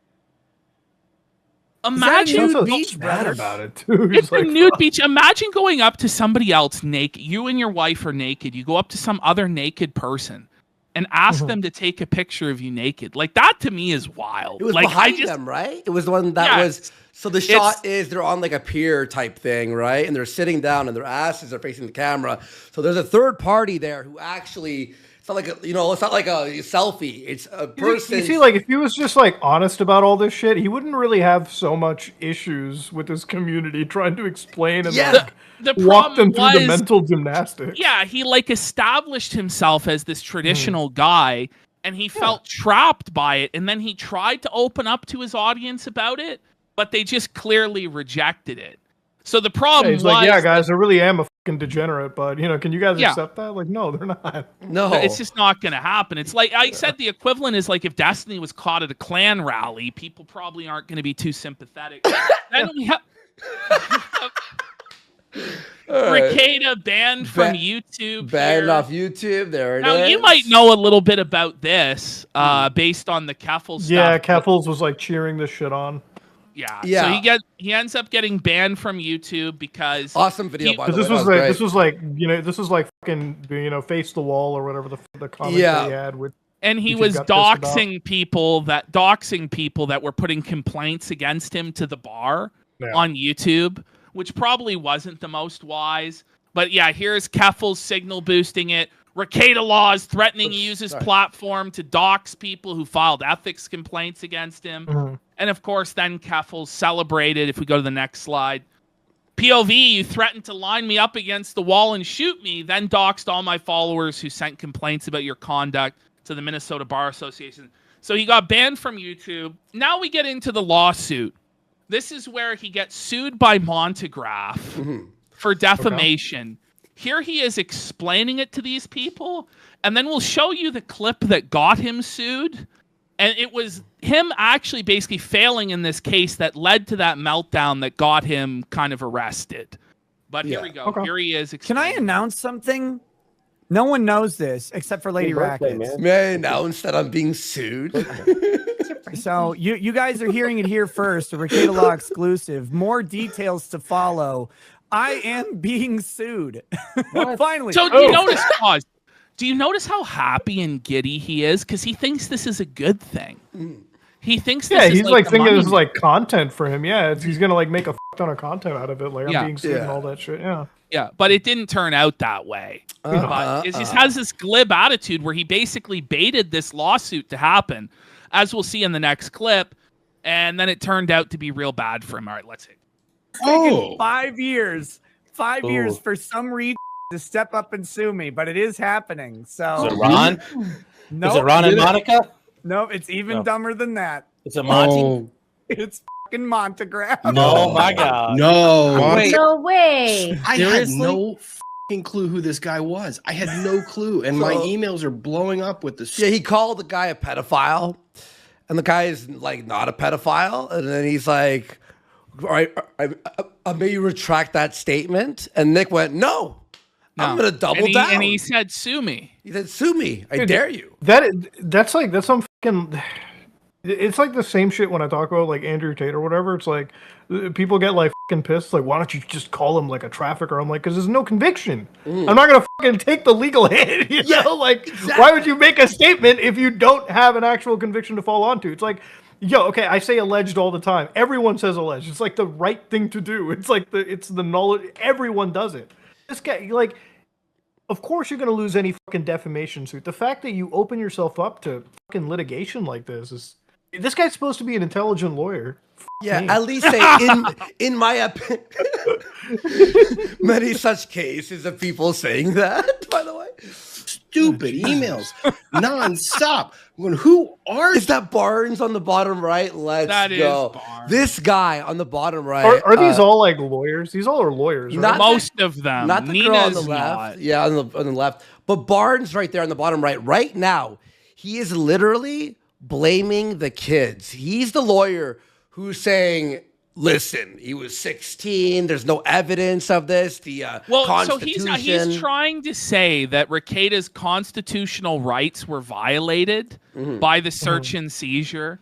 Imagine Nude Beach bad Brothers? about it too. it's He's a nude beach. Imagine going up to somebody else naked. You and your wife are naked. You go up to some other naked person and ask them to take a picture of you naked. Like that to me is wild. It was like behind them, right? It was the one that was. So the shot is they're on like a pier type thing, right? And they're sitting down and their asses are facing the camera. So there's a third party there who actually. It's not like it's not like a selfie. It's a person. You see, like if he was just like honest about all this shit, he wouldn't really have so much issues with his community trying to explain and like the walk them problem through the was- mental gymnastics. Yeah, he like established himself as this traditional guy and he felt trapped by it. And then he tried to open up to his audience about it, but they just clearly rejected it. So the problem he's was like, yeah, guys, I really am a fucking degenerate, but can you guys accept that? Like, no, they're not. No, it's just not going to happen. It's like I said, the equivalent is like if Destiny was caught at a Klan rally, people probably aren't going to be too sympathetic. Then we have Rekieta banned from YouTube. Banned off YouTube. There it is. Now you might know a little bit about this, based on the Keffel stuff. Yeah, Keffels was like cheering this shit on. Yeah. Yeah. So he ends up getting banned from YouTube because Awesome video, by the way. This That was great. this was like fucking face the wall or whatever the comment Yeah. that he had with. and he YouTube was got pissed doxing people that were putting complaints against him to the bar on YouTube, which probably wasn't the most wise. But yeah, here's Keffel signal boosting it. Rekieta laws threatening to use his platform to dox people who filed ethics complaints against him. And of course, then Keffel celebrated. If we go to the next slide, POV, you threatened to line me up against the wall and shoot me, then doxed all my followers who sent complaints about your conduct to the Minnesota Bar Association. So he got banned from YouTube. Now we get into the lawsuit. This is where he gets sued by Montegraph for defamation. Here he is explaining it to these people, and then we'll show you the clip that got him sued. And it was him actually basically failing in this case that led to that meltdown that got him kind of arrested. But here we go. Okay. Here he is. Can I announce something? No one knows this except for Lady Rackets. May I announce that I'm being sued? So you guys are hearing it here first. A Rekieta Law exclusive. More details to follow. I am being sued. Finally. So do you notice, pause? Do you notice how happy and giddy he is? Because he thinks this is a good thing. He thinks this is he's like the thinking money this is like content for him. Yeah, he's gonna like make a ton of content out of it. Like Yeah. I'm being sued and all that shit. Yeah. Yeah, but it didn't turn out that way. But he just has this glib attitude where he basically baited this lawsuit to happen, as we'll see in the next clip, and then it turned out to be real bad for him. All right, let's see. Taken 5 years. 5 years for some reason to step up and sue me, but it is happening. So Is it Ron? nope, Is it Ron and Monica? Nope, it's even dumber than that. Is it Monty? Oh, It's fucking Montegraph. Oh my God. no. Wait. No way. I Seriously? had no fucking clue who this guy was. I had no clue. And my emails are blowing up with this. Yeah, he called the guy a pedophile, and the guy is like not a pedophile, and then he's like, "All right, I may you retract that statement." And Nick went, "No, I'm gonna double down." And he said, "Sue me." He said, "Sue me, I dare you." That's some fucking. It's like the same shit when I talk about like Andrew Tate or whatever. It's like people get like fucking pissed. Like, why don't you just call him like a trafficker? I'm like, because there's no conviction. I'm not gonna fucking take the legal hit. You know, like why would you make a statement if you don't have an actual conviction to fall onto? It's like, yo, okay, I say alleged all the time. Everyone says alleged. It's like the right thing to do. It's like it's the knowledge. Everyone does it. This guy, like, of course you're gonna lose any fucking defamation suit. The fact that you open yourself up to fucking litigation like this is. This guy's supposed to be an intelligent lawyer. Yeah, at least say in my opinion, many such cases of people saying that. By the way, Stupid emails, nonstop. When who are is that Barnes on the bottom right? Let's That is go. Barnes. This guy on the bottom right. Are these all like lawyers? These all are lawyers, right? Not Most of them. Not the girl on the Nina's left. not. Yeah, on the left. But Barnes right there on the bottom right. Right now, he is literally blaming the kids. He's the lawyer who's saying, listen, he was 16. There's no evidence of this. The Well, so Constitution. he's trying to say that Rekieta's constitutional rights were violated by the search and seizure.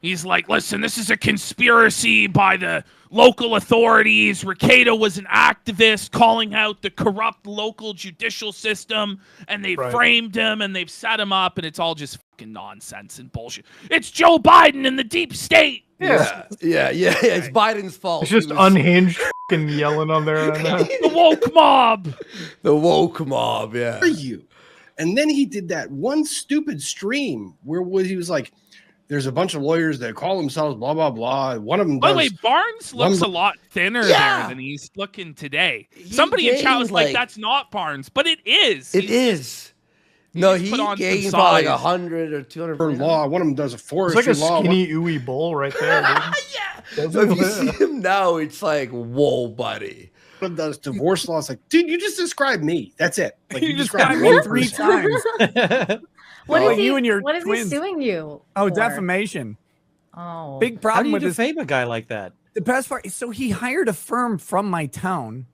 He's like, listen, this is a conspiracy by the local authorities. Rekieta was an activist calling out the corrupt local judicial system, and they framed him and they've set him up, and it's all just fucking nonsense and bullshit. It's Joe Biden and the deep state. Yeah. It's Biden's fault. It's just unhinged fucking yelling on there. The woke mob. The woke mob, yeah. Are you? And then he did that one stupid stream where he was like, there's a bunch of lawyers that call themselves blah, blah, blah. One of them By the way, Barnes looks a lot thinner there than he's looking today. Somebody in chat was like, that's not Barnes, but it is. It is. No, he gained probably like 100 or 200 for law. One of them does a forestry it's like a law. skinny ooey bull right there. Dude. So if you see him now, it's like, whoa, buddy. One of them does divorce law. It's like, dude, you just described me. That's it. Like you described me 3 times. What is he, you and your what is twins. he suing you? Oh, for? defamation. Oh, big How problem do you with this. defame a guy like that? The best part, so he hired a firm from my town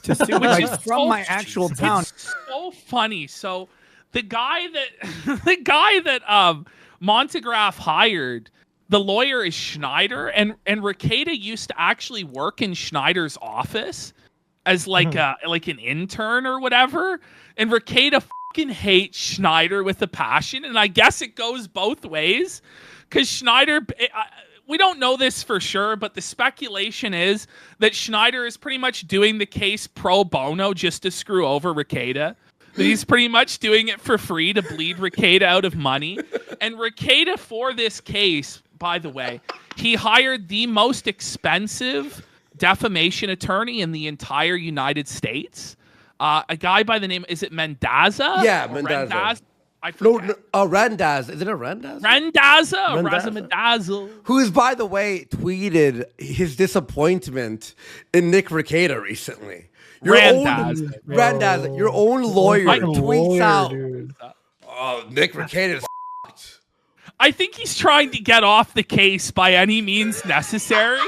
to sue, Which like, is from my actual town. It's so funny. So the guy that Montegraph hired, the lawyer is Schneider, and Rekieta used to actually work in Schneider's office as like an intern or whatever. And Rekieta fucking hates Schneider with a passion, and I guess it goes both ways, because Schneider. We don't know this for sure, but the speculation is that Schneider is pretty much doing the case pro bono just to screw over Rekieta. That he's pretty much doing it for free to bleed Rekieta out of money. And Rekieta, for this case, by the way, he hired the most expensive defamation attorney in the entire United States. A guy by the name, is it Mendaza? Yeah, Mendaza. I forget. Randaz. Is it a Randaz? Mendaza. Who is, by the way, tweeted his disappointment in Nick Rekieta recently. Randaz, your own lawyer tweets out, "Oh, Nick Rekieta is f***ed." I think he's trying to get off the case by any means necessary.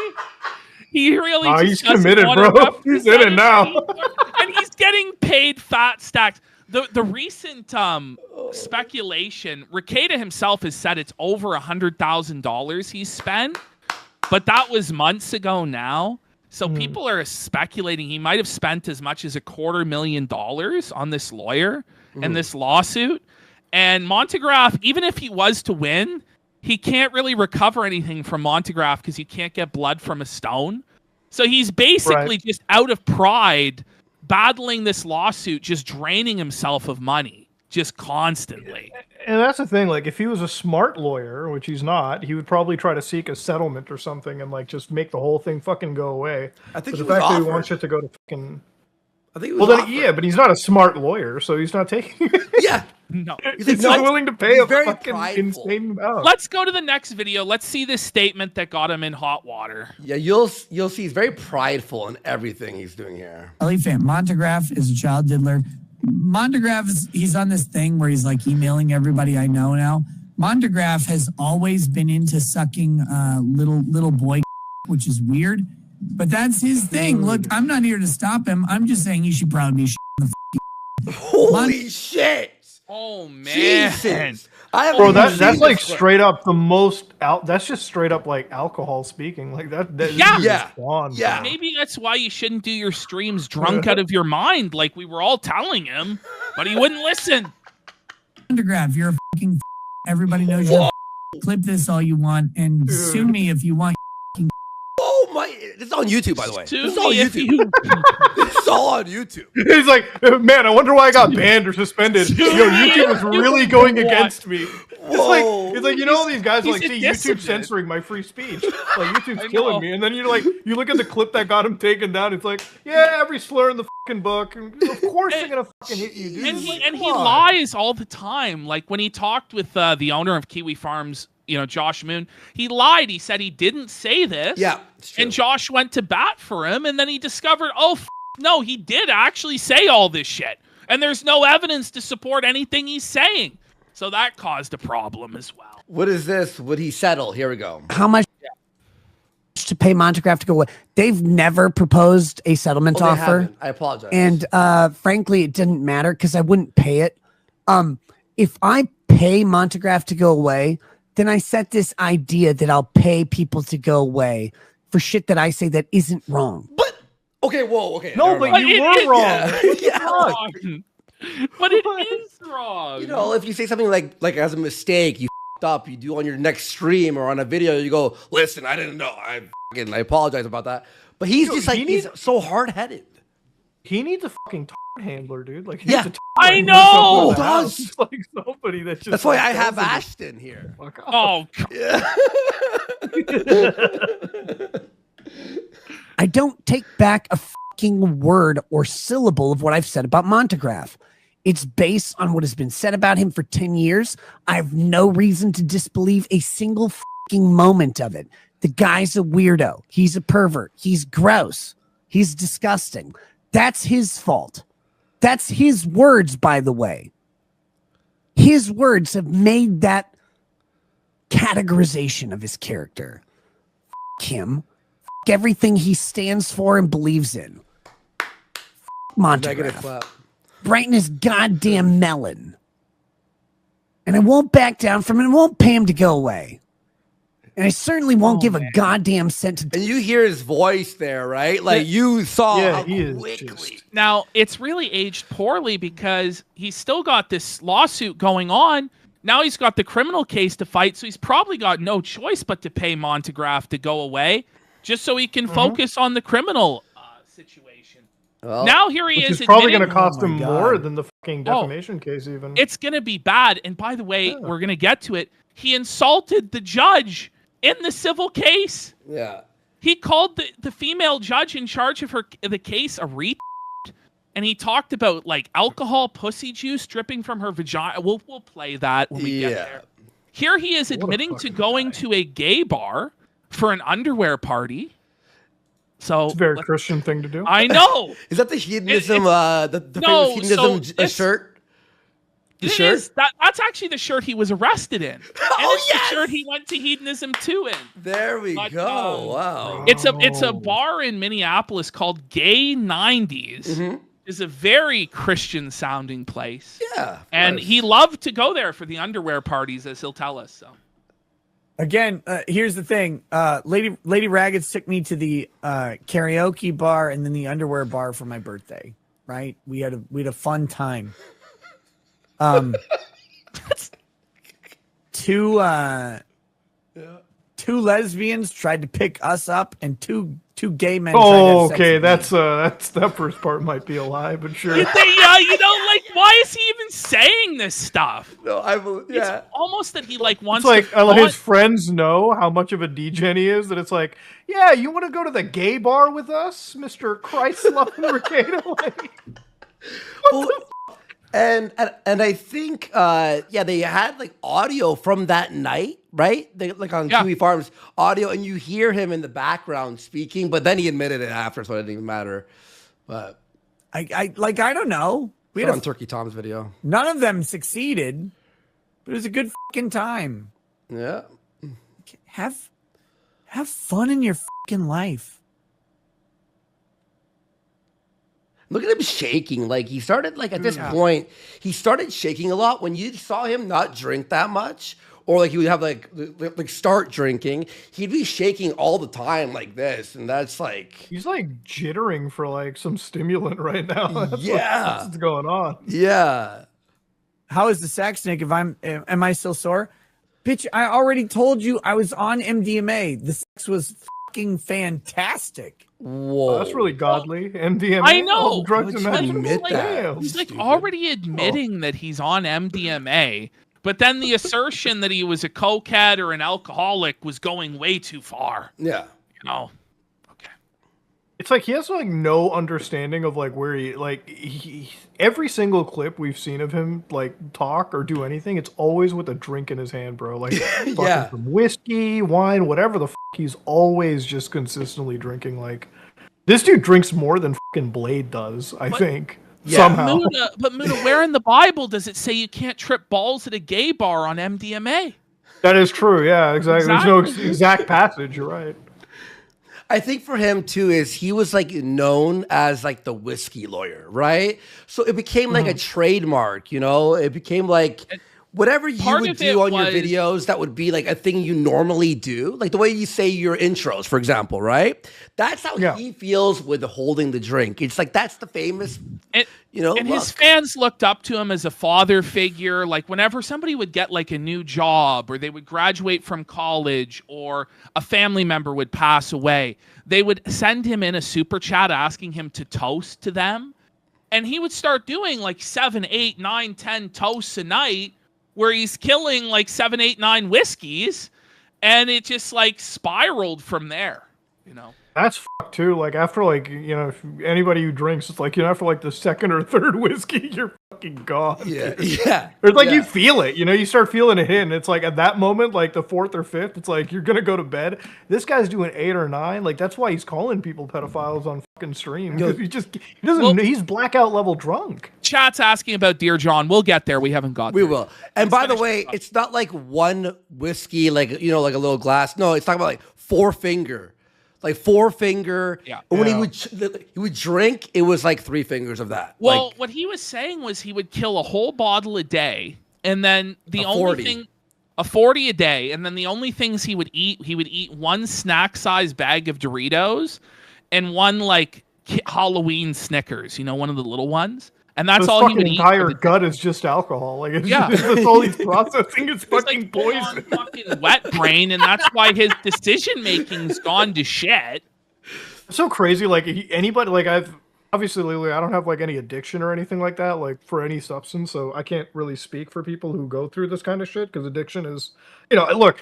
He really he's committed, bro. He's in it now. And he's getting paid fat stacks. The recent speculation, Rekieta himself has said it's over $100,000 he's spent, but that was months ago now. So people are speculating he might have spent as much as $250,000 on this lawyer and this lawsuit. And Montegraph, even if he was to win, he can't really recover anything from Montegraph because you can't get blood from a stone. So he's basically just out of pride battling this lawsuit, just draining himself of money, just constantly. And that's the thing, like, if he was a smart lawyer, which he's not, he would probably try to seek a settlement or something and, like, just make the whole thing fucking go away. I think but the fact that he wants it to go to fucking... I think it was but he's not a smart lawyer, so he's not taking it. Yeah. No. He's not willing to pay a very fucking prideful. insane amount. Let's go to the next video. Let's see this statement that got him in hot water. Yeah, you'll see he's very prideful in everything he's doing here. Fan. Montegraph is a child diddler. Montegraph he's on this thing where he's like emailing everybody I know now. Montegraph has always been into sucking little boy, which is weird, but that's his thing. Look, I'm not here to stop him. I'm just saying he should probably be in the Holy shit! Oh man, Jesus. Bro, that's like straight up the most out. That's just straight up like alcohol speaking. Like that yeah. Maybe that's why you shouldn't do your streams drunk out of your mind, like we were all telling him, but he wouldn't listen. Montegraph, you're a fucking. Everybody knows you're. Clip this all you want and sue me if you want. Oh my! It's on YouTube, by the way. It's all YouTube. It's all on YouTube. He's like, man, I wonder why I got banned or suspended. YouTube is really going against me. It's like you know, these guys are like, see, YouTube censoring my free speech. Like YouTube's killing me. And then you look at the clip that got him taken down. It's like, yeah, every slur in the fucking book. And of course they're gonna fucking hit you, dude. And he lies all the time. Like when he talked with the owner of Kiwi Farms, Josh Moon, he lied. He said he didn't say this. Yeah, it's true. And Josh went to bat for him, and then he discovered, no, he did actually say all this shit. And there's no evidence to support anything he's saying. So that caused a problem as well. What is this? Would he settle? Here we go. How much to pay Montegraph to go away? They've never proposed a settlement offer. Haven't. I apologize. And frankly, it didn't matter because I wouldn't pay it. If I pay Montegraph to go away, then I set this idea that I'll pay people to go away for shit that I say that isn't wrong. But okay, whoa, okay. No, but you were wrong. But it is wrong. You know, if you say something like as a mistake, you f***ed up, you do on your next stream or on a video, you go, listen, I didn't know. I apologize about that. But he's just like, he's so hard-headed. He needs a fucking handler, dude. Like, yeah, I know. Does like somebody that just. That's why I have Ashton here. Oh, yeah. I don't take back a fucking word or syllable of what I've said about Montegraph. It's based on what has been said about him for 10 years. I have no reason to disbelieve a single fucking moment of it. The guy's a weirdo. He's a pervert. He's gross. He's disgusting. That's his fault. That's his words, by the way. His words have made that categorization of his character. F*** him. F*** everything he stands for and believes in. F*** Montegraph. Right in his goddamn melon. And I won't back down from it. I won't pay him to go away. And I certainly won't give a goddamn cent to... And you hear his voice there, right? Like, you saw how quickly... Now, it's really aged poorly because he's still got this lawsuit going on. Now he's got the criminal case to fight, so he's probably got no choice but to pay Montegraph to go away just so he can focus on the criminal situation. Well, now here he is. It's probably going to cost him more than the fucking defamation case even. It's going to be bad. And by the way, we're going to get to it. He insulted the judge in the civil case. Yeah. He called the female judge in charge of the case a retard. And he talked about like alcohol pussy juice dripping from her vagina. We'll play that when we get there. Here he is admitting to going to a gay bar for an underwear party. So it's a very Christian thing to do. I know. Is that the hedonism? The famous hedonism shirt. The shirt? That's actually the shirt he was arrested in. And it's the shirt he went to hedonism too in. There we go. Wow. It's a bar in Minneapolis called Gay 90s. Mm-hmm. It's a very Christian sounding place. Yeah. And he loved to go there for the underwear parties, as he'll tell us. So again, here's the thing. Lady Raggeds took me to the karaoke bar and then the underwear bar for my birthday. Right? We had a fun time. Two lesbians tried to pick us up, and two gay men. Oh, okay, that's that first part might be a lie, but sure. Yeah, you know, like, why is he even saying this stuff? No, It's almost that he wants. It's like his friends know how much of a degen he is. That it's like, yeah, you want to go to the gay bar with us, Mr. Christ-loving Rekieta? And I think they had like audio from that night, right? They like on Kiwi Farms audio, and you hear him in the background speaking, but then he admitted it after, so it didn't even matter. But I don't know. We had on Turkey Tom's video. None of them succeeded, but it was a good fucking time. Yeah. Have fun in your fucking life. Look at him shaking. Like, he started, like, at this point, he started shaking a lot. When you saw him not drink that much, or, like, he would have, like start drinking, he'd be shaking all the time like this. And that's, like... He's, like, jittering for, like, some stimulant right now. That's what's going on. Yeah. How is the sax, Nick? Am I still sore? Bitch, I already told you I was on MDMA. The sex was fucking fantastic. Whoa, that's really godly. MDMA. I know. Drugs and he's like already admitting that he's on MDMA, but then the assertion that he was a cokehead or an alcoholic was going way too far. Yeah, you know. Okay. It's like he has like no understanding of like where every single clip we've seen of him like talk or do anything, it's always with a drink in his hand, bro. Like fucking from whiskey, wine, whatever the fuck. He's always just consistently drinking. Like, this dude drinks more than fucking Blade does, I think. Somehow. Muda, where in the Bible does it say you can't trip balls at a gay bar on MDMA? That is true, yeah, exactly. There's no exact passage, you're right. I think for him, too, is he was, like, known as, like, the whiskey lawyer, right? So it became, like, a trademark, you know? It became, like... whatever you Part would of do it on your was- videos, that would be like a thing you normally do, like the way you say your intros, for example, right? That's how he feels with holding the drink. It's like that's the famous, And look. his fans looked up to him as a father figure. Like whenever somebody would get like a new job or they would graduate from college or a family member would pass away, they would send him in a super chat asking him to toast to them. And he would start doing like 7, 8, 9, 10 toasts a night where he's killing like 7, 8, 9 whiskeys. And it just like spiraled from there, That's fucked too. Like after if anybody who drinks, it's like after like the second or third whiskey, you're fucking gone. Yeah, dude. yeah. It's like you feel it. You start feeling it hit, and it's like at that moment, like the fourth or fifth, it's like you're gonna go to bed. This guy's doing 8 or 9. Like that's why he's calling people pedophiles on fucking stream because he doesn't. He's blackout level drunk. Chat's asking about Dear John. We'll get there. We haven't got there. We will. And by the way, it's not like one whiskey, like like a little glass. No, it's talking about like 4-finger. Like 4-finger. Yeah. And when he would drink, it was like 3 fingers of that. Well, like, what he was saying was he would kill a whole bottle a day, and then the only 40. thing, a 40 a day, and then the only things he would eat one snack-sized bag of Doritos, and one like Halloween Snickers, one of the little ones. And that's His all he would fucking eat. entire gut is just alcohol. Like it's Yeah. that's all he's processing is It's fucking like full on poison. fucking wet brain, and that's why his decision making's gone to shit. It's so crazy. Like anybody, like I've obviously lately, I don't have like any addiction or anything like that, like for any substance. So I can't really speak for people who go through this kind of shit because addiction is, look,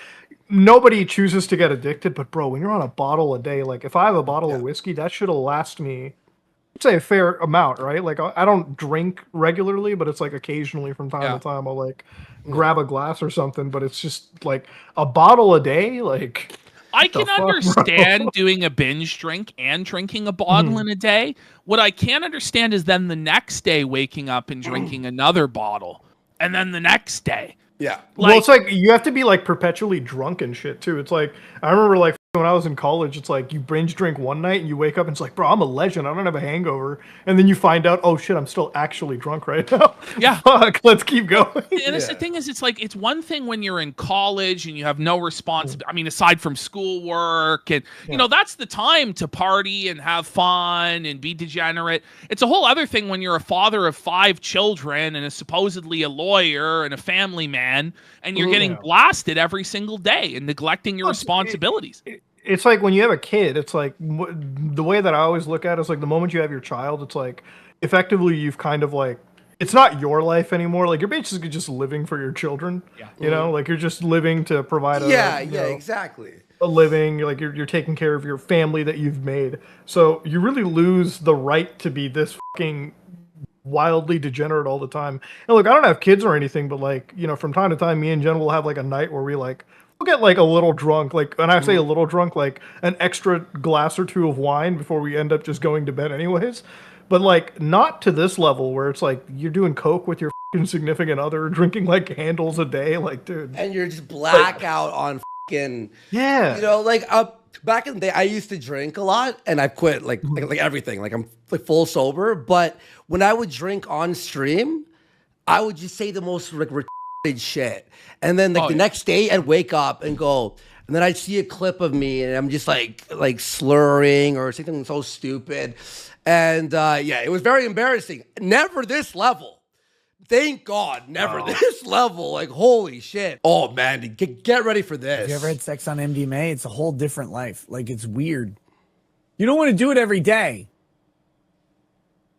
nobody chooses to get addicted, but bro, when you're on a bottle a day, like if I have a bottle of whiskey, that shit'll last me, I'd say a fair amount, right? Like I don't drink regularly, but it's like occasionally from time to time I'll like grab a glass or something, but it's just like a bottle a day, like. I can understand doing a binge drink and drinking a bottle in a day. What I can't understand is then the next day waking up and drinking another bottle. And then the next day. Yeah. Well, it's like you have to be like perpetually drunk and shit too. It's like I remember like when I was in college, it's like you binge drink one night and you wake up and it's like, bro, I'm a legend. I don't have a hangover. And then you find out, oh shit, I'm still actually drunk right now. Yeah. Fuck, let's keep going. And the thing is, it's like, it's one thing when you're in college and you have no responsibility. I mean, aside from schoolwork and, that's the time to party and have fun and be degenerate. It's a whole other thing when you're a father of 5 children and is supposedly a lawyer and a family man and you're getting blasted every single day and neglecting your responsibilities. It's like when you have a kid, it's like the way that I always look at it is like the moment you have your child, it's like effectively you've kind of like, it's not your life anymore. Like you're basically just living for your children, like you're just living to provide exactly. a living, like you're taking care of your family that you've made. So you really lose the right to be this fucking wildly degenerate all the time. And look, I don't have kids or anything, but like, from time to time, me and Jen will have like a night where we'll get like a little drunk, like, and I say a little drunk, like an extra glass or 2 of wine before we end up just going to bed anyways. But like not to this level where it's like you're doing coke with your fucking significant other, drinking like handles a day, like dude. And you're just blackout on fucking back in the day I used to drink a lot and I quit like everything. Like I'm like full sober, but when I would drink on stream, I would just say the most like shit. And then the next day I'd wake up and go, and then I'd see a clip of me and I'm just like slurring or something so stupid. And it was very embarrassing. Never this level. Thank God, never this level. Like, holy shit. Oh man, get ready for this. Have you ever had sex on MDMA? It's a whole different life. Like, it's weird. You don't want to do it every day.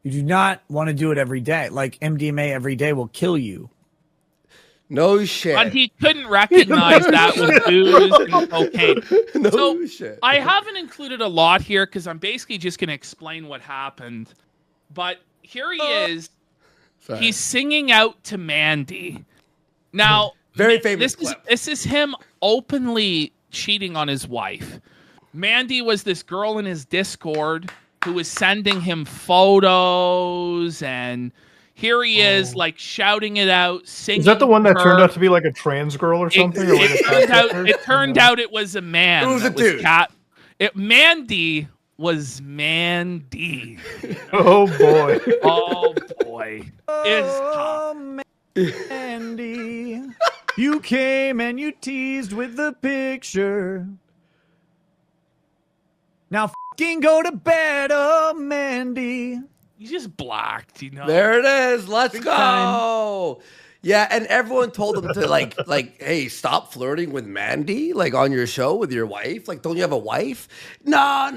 You do not want to do it every day. Like, MDMA every day will kill you. No shit. But he couldn't recognize that with booze and cocaine. Shit. I haven't included a lot here because I'm basically just going to explain what happened. But here he is. Sorry. He's singing out to Mandy. Now, very famous clip. This is him openly cheating on his wife. Mandy was this girl in his Discord who was sending him photos, and here he is, like, shouting it out, singing. Is that the one that turned out to be like a trans girl or something? It turned out it was a man. It was a dude. Mandy was Mandy. Oh boy. Oh boy. It's tough. Mandy, you came and you teased with the picture. Now fucking go to bed, oh Mandy. You just blacked, you know. There it is. Let's Big go. time. Yeah, and everyone told him to like, hey, stop flirting with Mandy, like on your show with your wife. Like, don't you have a wife? No.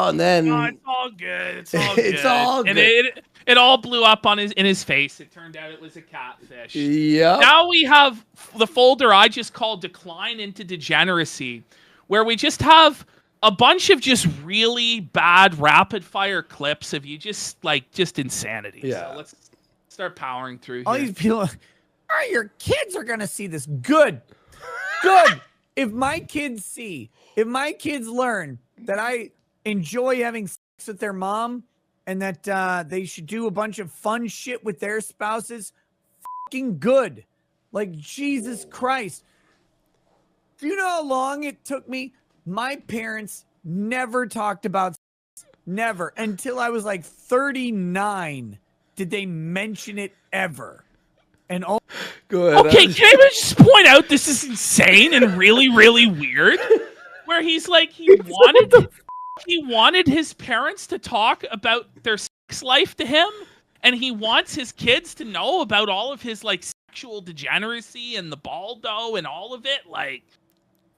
And then No, it's all good. It's all good. It's all And good. it all blew up on in his face. It turned out it was a catfish. Yeah. Now we have the folder I just called Decline into Degeneracy, where we just have a bunch of just really bad rapid fire clips of you just insanity. Yeah. So let's start powering through All here. these people, all right, your kids are gonna see this. Good. If my kids learn that I enjoy having sex with their mom and that they should do a bunch of fun shit with their spouses, fucking good. Like, Jesus Christ. Do you know how long it took me? My parents never talked about sex. Never. Until I was like 39 did they mention it ever. And all Good. Okay, can I just point out this is insane and really, really weird? Where he's like, he wanted his parents to talk about their sex life to him, and he wants his kids to know about all of his like sexual degeneracy and the baldo and all of it. Like,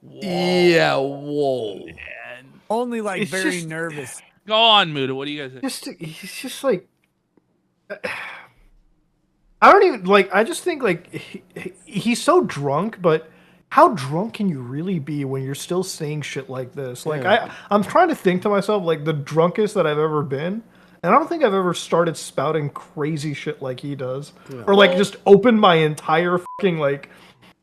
whoa, Yeah, whoa. man. only like It's very just- nervous. Go on, Muda. What do you guys think? He's just like, I don't even like. I just think like he's so drunk, but how drunk can you really be when you're still saying shit like this? Like I'm trying to think to myself like the drunkest that I've ever been, and I don't think I've ever started spouting crazy shit like he does, or like just opened my entire fucking like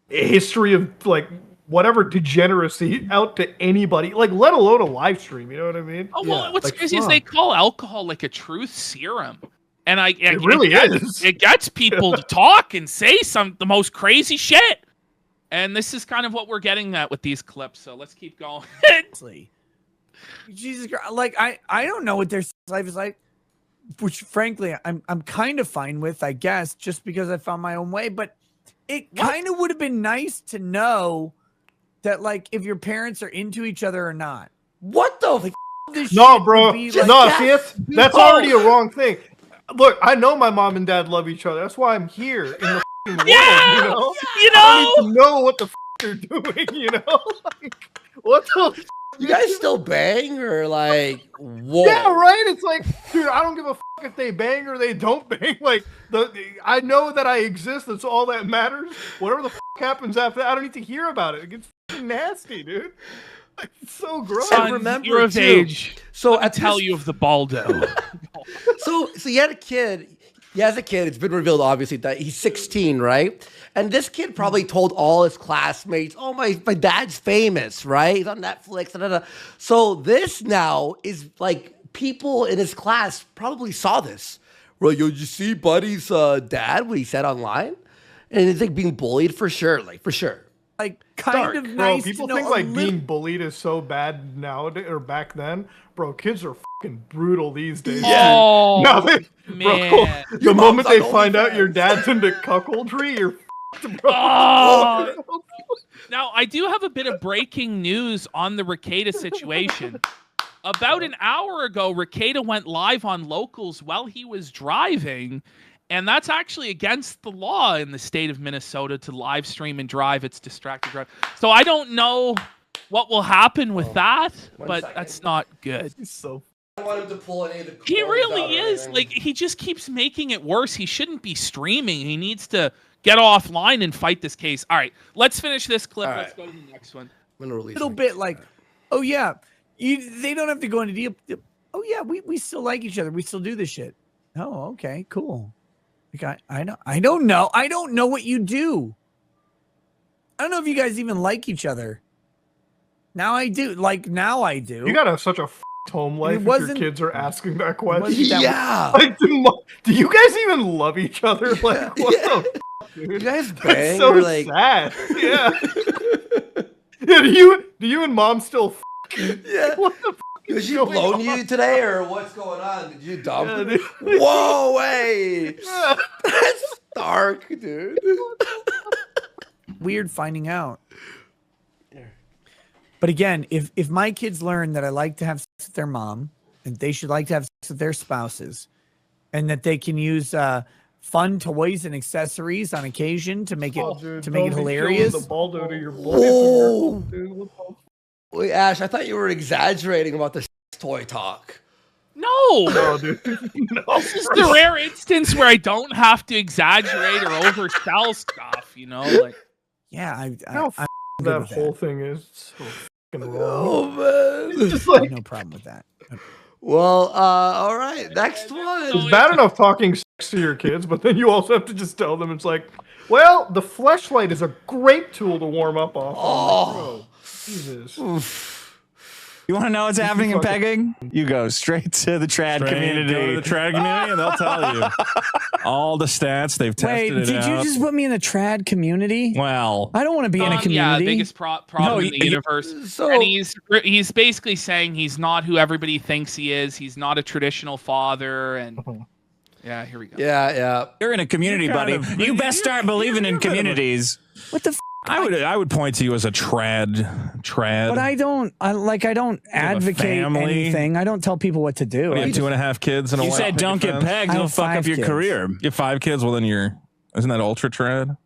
history of like whatever degeneracy out to anybody, like let alone a live stream. You know what I mean? Oh well, what's Like, crazy is fuck. they call alcohol like a truth serum, and It really is. It gets people to talk and say the most crazy shit, and this is kind of what we're getting at with these clips. So let's keep going. Jesus Christ. Like, I don't know what their sex life is like, which frankly I'm kind of fine with, I guess, just because I found my own way. But it kind of would have been nice to know that, like, if your parents are into each other or not. What the Like, this No, shit bro. would be like- No, see, that's already a wrong thing. Look, I know my mom and dad love each other. That's why I'm here in the fucking world, Yeah! you know? You I know? need to know what the they're doing, you know? Like, what the You guys still bang or like whoa? Yeah, right? It's like, dude, I don't give a if they bang or they don't bang. Like, I know that I exist. That's all that matters. Whatever the happens after that, I don't need to hear about it. It gets nasty, dude. Like, it's so gross. And remember, you're of too, age. So I tell you of the baldo. So he had a kid. He has a kid. It's been revealed, obviously, that he's 16, right? And this kid probably told all his classmates, "Oh, my dad's famous, right? He's on Netflix." Da, da, da. So this now is like people in his class probably saw this. Well, yo, did you see Buddy's dad? What he said online, and it's like being bullied for sure, like for sure. Like, kind of Bro, nice people to know think a like little- being bullied is so bad nowadays or back then. Bro, kids are fucking brutal these days. Oh, Now they, man. bro, the moment mom's they on find out OnlyFans. your dad's into cuckoldry, you're fucked, bro. Oh. Now, I do have a bit of breaking news on the Rekieta situation. About an hour ago, Rekieta went live on Locals while he was driving, and that's actually against the law in the state of Minnesota to live stream and drive. It's distracted drive. So I don't know what will happen with that, but second. that's not good. He's so I want him to pull any of the. He cords really out or is. anything. Like, he just keeps making it worse. He shouldn't be streaming. He needs to get offline and fight this case. All right, let's finish this clip. All Let's right. go to the next one. I'm gonna release little it. bit like, oh yeah, they don't have to go into deal. Oh yeah, we still like each other. We still do this shit. Oh, okay, cool. Like, I don't know what you do. I don't know if you guys even like each other. Now I do. Like, now I do. You got such a home life if your wasn't- kids are asking that question. wasn't that- Yeah. Like, do you guys even love each other? Like, what the f- dude? You guys That's bang so or like? sad. Yeah. Yeah, do you and mom still f- Yeah. What the f- Was is she going blowing on? you today, or what's going on? Did you dump? Yeah, her? dude. Whoa, way! Yeah. Stop dark, dude. Weird finding out. But again, if my kids learn that I like to have sex with their mom, and they should like to have sex with their spouses, and that they can use fun toys and accessories on occasion to make it hilarious. The Baldo to your Whoa. Wait, Ash, I thought you were exaggerating about the toy talk. No, dude. No, this is the rare instance where I don't have to exaggerate or oversell stuff. You know, like I'm good that with whole thing is so fucking wrong. Oh man, It's just like no problem with that. well, all right, next one. it's bad enough talking sex to your kids, but then you also have to just tell them it's like, well, the fleshlight is a great tool to warm up off. Oh, Jesus. You want to know what's happening in pegging? You go straight to the trad community. Go to the trad community, and they'll tell you all the stats. They've tested it did out. you just put me in the trad community? Well, I don't want to be in a community. Yeah, biggest problem in the universe. And he's basically saying he's not who everybody thinks he is. He's not a traditional father, and yeah, here we go. Yeah. You're in a community, buddy. You best start believing in communities. What the f? I would point to you as a trad. But I don't advocate anything. I don't tell people what to do. You have 2.5 kids and a You wife. said don't get pegged. I It'll have fuck up 5 your kids. career. You have 5 kids. Well, then isn't that ultra trad?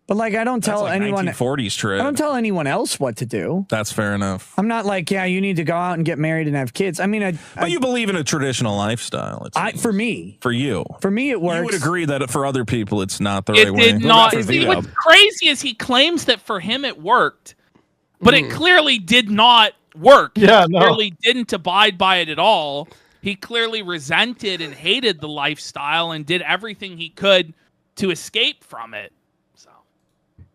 But like, I don't tell That's like anyone. 1940s trad. I don't tell anyone else what to do. That's fair enough. I'm not like, you need to go out and get married and have kids. I mean, But you believe in a traditional lifestyle. for me, for you, it works. You would agree that for other people, it's not the It right way. did not. See, what's crazy is he claims that for him it worked, but it clearly did not work. Yeah, He clearly didn't abide by it at all. He clearly resented and hated the lifestyle and did everything he could to escape from it.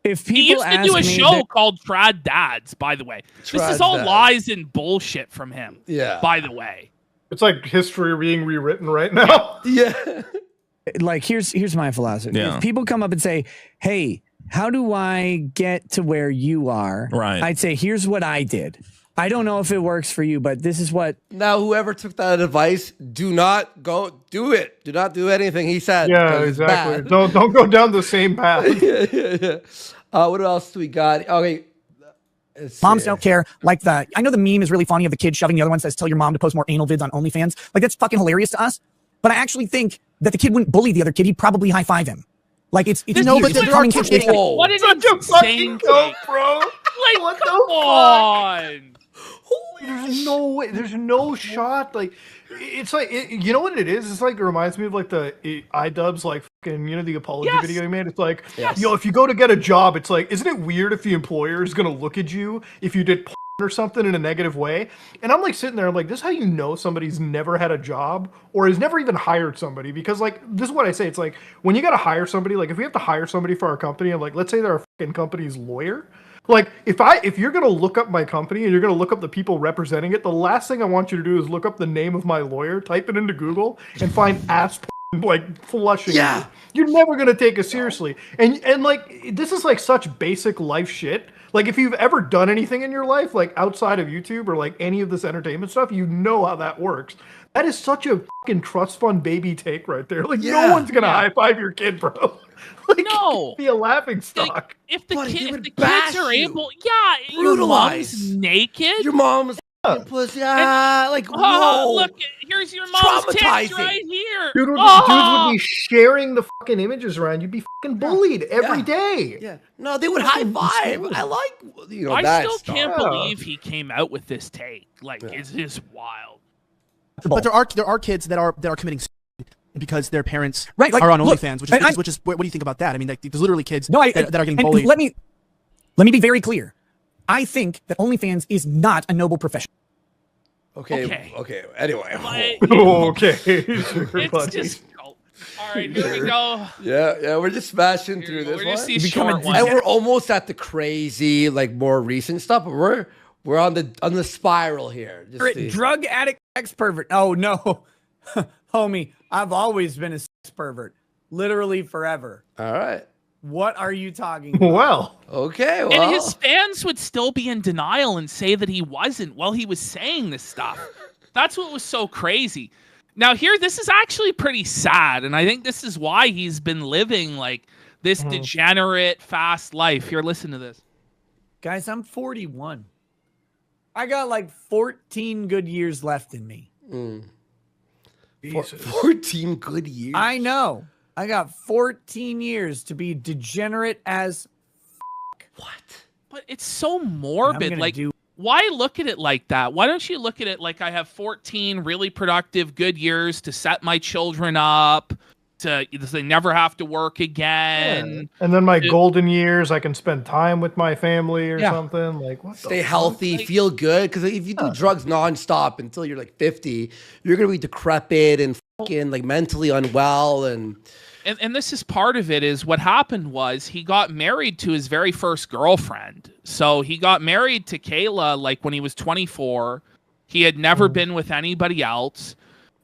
If people he used to do a ask me show called Trad Dads, by the way. This is all lies and bullshit from him. Yeah. By the way. It's like history being rewritten right now. Yeah. Like, here's my philosophy. Yeah. If people come up and say, hey, how do I get to where you are? Right. I'd say, here's what I did. I don't know if it works for you, but this is what. Now, whoever took that advice, do not go do it. Do not do anything he said. Yeah, 'cause it's exactly. bad. Don't go down the same path. yeah. What else do we got? Okay. Moms don't care. Like I know the meme is really funny of the kid shoving the other one, says, tell your mom to post more anal vids on OnlyFans. Like, that's fucking hilarious to us. But I actually think that the kid wouldn't bully the other kid. He'd probably high five him. Like, it's No, but there are kids. What an insane joke, bro. Like, What come the on. There's no way. There's no shot. Like, it's like, you know what it is? It's like, it reminds me of like the iDubbbz, like fucking, the apology video he made. It's like, if you go to get a job, it's like, isn't it weird if the employer is going to look at you if you did or something in a negative way? And I'm like sitting there, I'm like, this is how you know somebody's never had a job or has never even hired somebody. Because like, this is what I say. It's like, when you got to hire somebody, like if we have to hire somebody for our company, and like, let's say they're our fucking company's lawyer. Like, if you're gonna look up my company and you're gonna look up the people representing it, the last thing I want you to do is look up the name of my lawyer, type it into Google, and find ass like flushing. Yeah. You're never gonna take it seriously. And like, this is like such basic life shit. Like, if you've ever done anything in your life, like outside of YouTube or like any of this entertainment stuff, you know how that works. That is such a fucking trust fund baby take right there. Like, no one's gonna high five your kid, bro. Like, No. be a laughing stock. Like, if the kids bash are you. able, your Brutalize. mom's naked. Your mom's pussy. Like, whoa. Look, here's your mom's tits Traumatizing. right here. Dudes would be sharing the fucking images around. You'd be fucking bullied every day. Yeah. No, they would high five. I like, I that still stuff. can't believe he came out with this take. Like, it's just wild. But there are kids that are committing suicide because their parents Right, like, are on look, OnlyFans, and which is what do you think about that? I mean, like, there's literally kids No, that are getting and bullied. Let me be very clear. I think that OnlyFans is not a noble profession. Okay. Anyway. Okay. It's just. All right, here we go. Yeah, we're just smashing through this We're one. just these short ones. And we're almost at the crazy, like, more recent stuff, but we're on the spiral here. Just the- Drug addict, sex pervert. Oh no, homie, I've always been a sex pervert, literally forever. All right. What are you talking about? Well, okay. Well, And his fans would still be in denial and say that he wasn't while he was saying this stuff. That's what was so crazy. Now here, this is actually pretty sad, and I think this is why he's been living like this degenerate, fast life. Here, listen to this. Guys, I'm 41. I got like 14 good years left in me. 14 good years? I know. I got 14 years to be degenerate as What? But it's so morbid. Like, why look at it like that? Why don't you look at it like I have 14 really productive, good years to set my children up, to they never have to work again. Yeah. And then my golden years, I can spend time with my family or something. Like, what? Stay healthy, feel good. Because if you do drugs nonstop until you're like 50, you're gonna be decrepit and fucking like mentally unwell. And this is part of it. Is what happened was he got married to his very first girlfriend. So he got married to Kayla like when he was 24. He had never been with anybody else.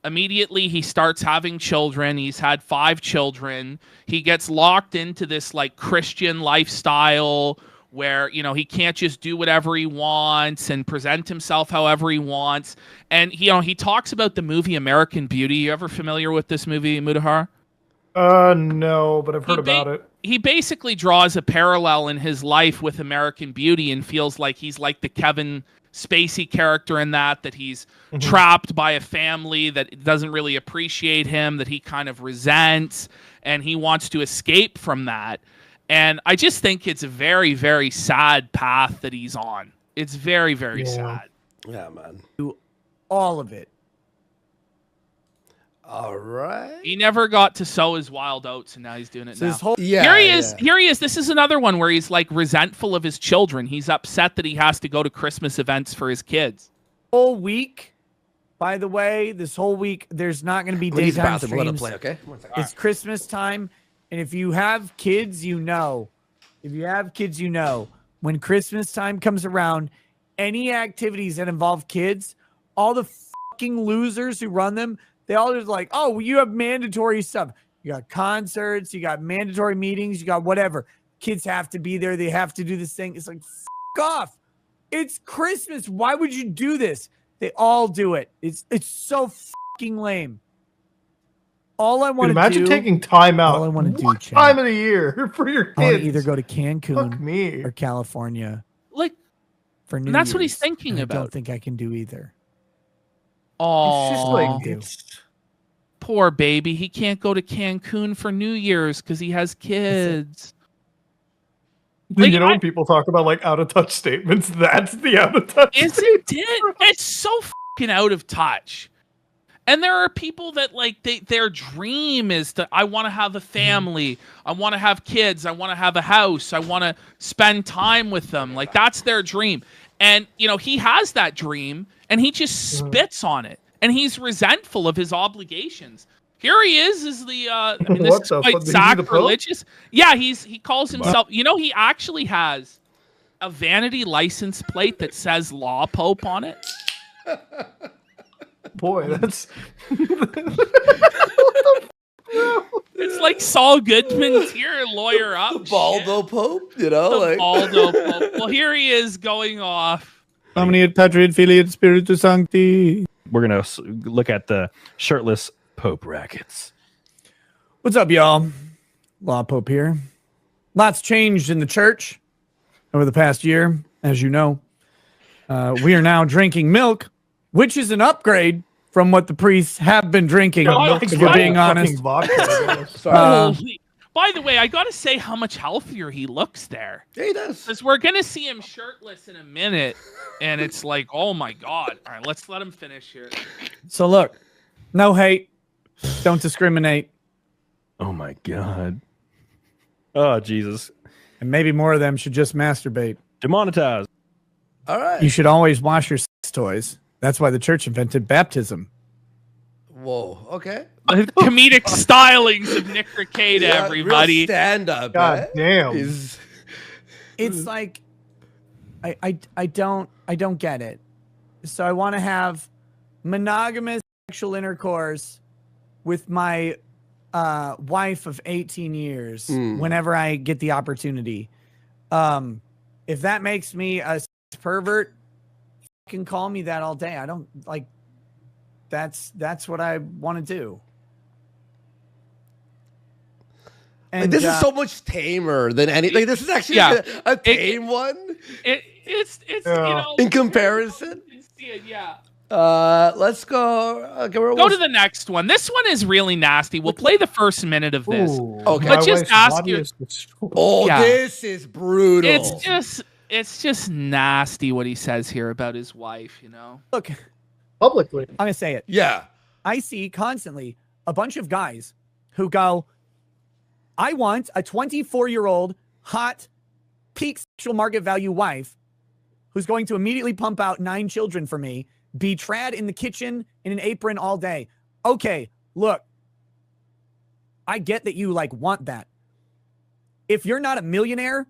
Immediately he starts having children. He's had 5 children. He gets locked into this like Christian lifestyle where, you know, he can't just do whatever he wants and present himself however he wants. And he talks about the movie American Beauty. You ever familiar with this movie, Mudahar? No, but I've heard about it. He basically draws a parallel in his life with American Beauty and feels like he's like the Kevin Spacey character in that he's trapped by a family that doesn't really appreciate him, that he kind of resents, and he wants to escape from that. And I just think it's a very, very sad path that he's on. It's very, very sad. Yeah, man. Do all of it. All right. He never got to sow his wild oats, and now he's doing it So now. this whole- Here he is. Here he is. This is another one where he's like resentful of his children. He's upset that he has to go to Christmas events for his kids. Whole week, by the way, this whole week, there's not going to be daytime streams. Let him play, okay? One second. It's Christmas time, and if you have kids, you know. If you have kids, you know. When Christmas time comes around, any activities that involve kids, all the fucking losers who run them, they all just like, oh, well, you have mandatory stuff. You got concerts, you got mandatory meetings, you got whatever. Kids have to be there. They have to do this thing. It's like, fuck off. It's Christmas. Why would you do this? They all do it. It's so fucking lame. All I want to do. Imagine taking time out. All I want to do, Chad, time of the year for your kids. I want to either go to Cancun or California. Like, for New that's what Year's, he's thinking and about. I don't think I can do either. Oh, It's just like poor baby. He can't go to Cancun for New Year's because he has kids. You know when people talk about like out of touch statements, that's the out of touch. It's so fucking out of touch. And there are people that like their dream is to, I want to have a family, I want to have kids, I want to have a house, I want to spend time with them. Like that's their dream. And you know, he has that dream and he just spits on it. And he's resentful of his obligations. Here he is the I mean, this is quite sacrilegious. Yeah, he calls himself, you know, he actually has a vanity license plate that says Law Pope on it. Boy, that's it's like Saul Goodman's here, lawyer up. Baldo Pope, you know, The like Baldo Pope. Well, here he is going off. Omni et Patri et Filii et Spiritus Sancti. We're gonna look at the shirtless Pope rackets. What's up, y'all? Law Pope here. Lots changed in the church over the past year, as you know. We are now drinking milk, which is an upgrade from what the priests have been drinking, if we're being honest. By the way, I got to say how much healthier he looks there. Yeah, he does. Because we're going to see him shirtless in a minute, and it's like, oh my God. All right, let's let him finish here. So look, no hate. Don't discriminate. Oh my God. Oh, Jesus. And maybe more of them should just masturbate. Demonetized. All right. You should always wash your sex toys. That's why the church invented baptism. Whoa. Okay. Comedic stylings of Nick Rekieta, everybody. Stand up. God damn. It's like I don't get it. So I want to have monogamous sexual intercourse with my wife of 18 years whenever I get the opportunity. If that makes me a pervert, can call me that all day. I don't like that's what I want to do. And this is so much tamer than any. Like, this is actually a tame one. It's you know, in comparison. Yeah. Let's go. Go to the next one. This one is really nasty. We'll play the first minute of this. Okay. But just ask you. This is brutal. It's just nasty what he says here about his wife, you know? Look, publicly. I'm going to say it. Yeah. I see constantly a bunch of guys who go, I want a 24-year-old, hot, peak sexual market value wife who's going to immediately pump out 9 children for me, be trad in the kitchen in an apron all day. Okay, look, I get that you like want that. If you're not a millionaire,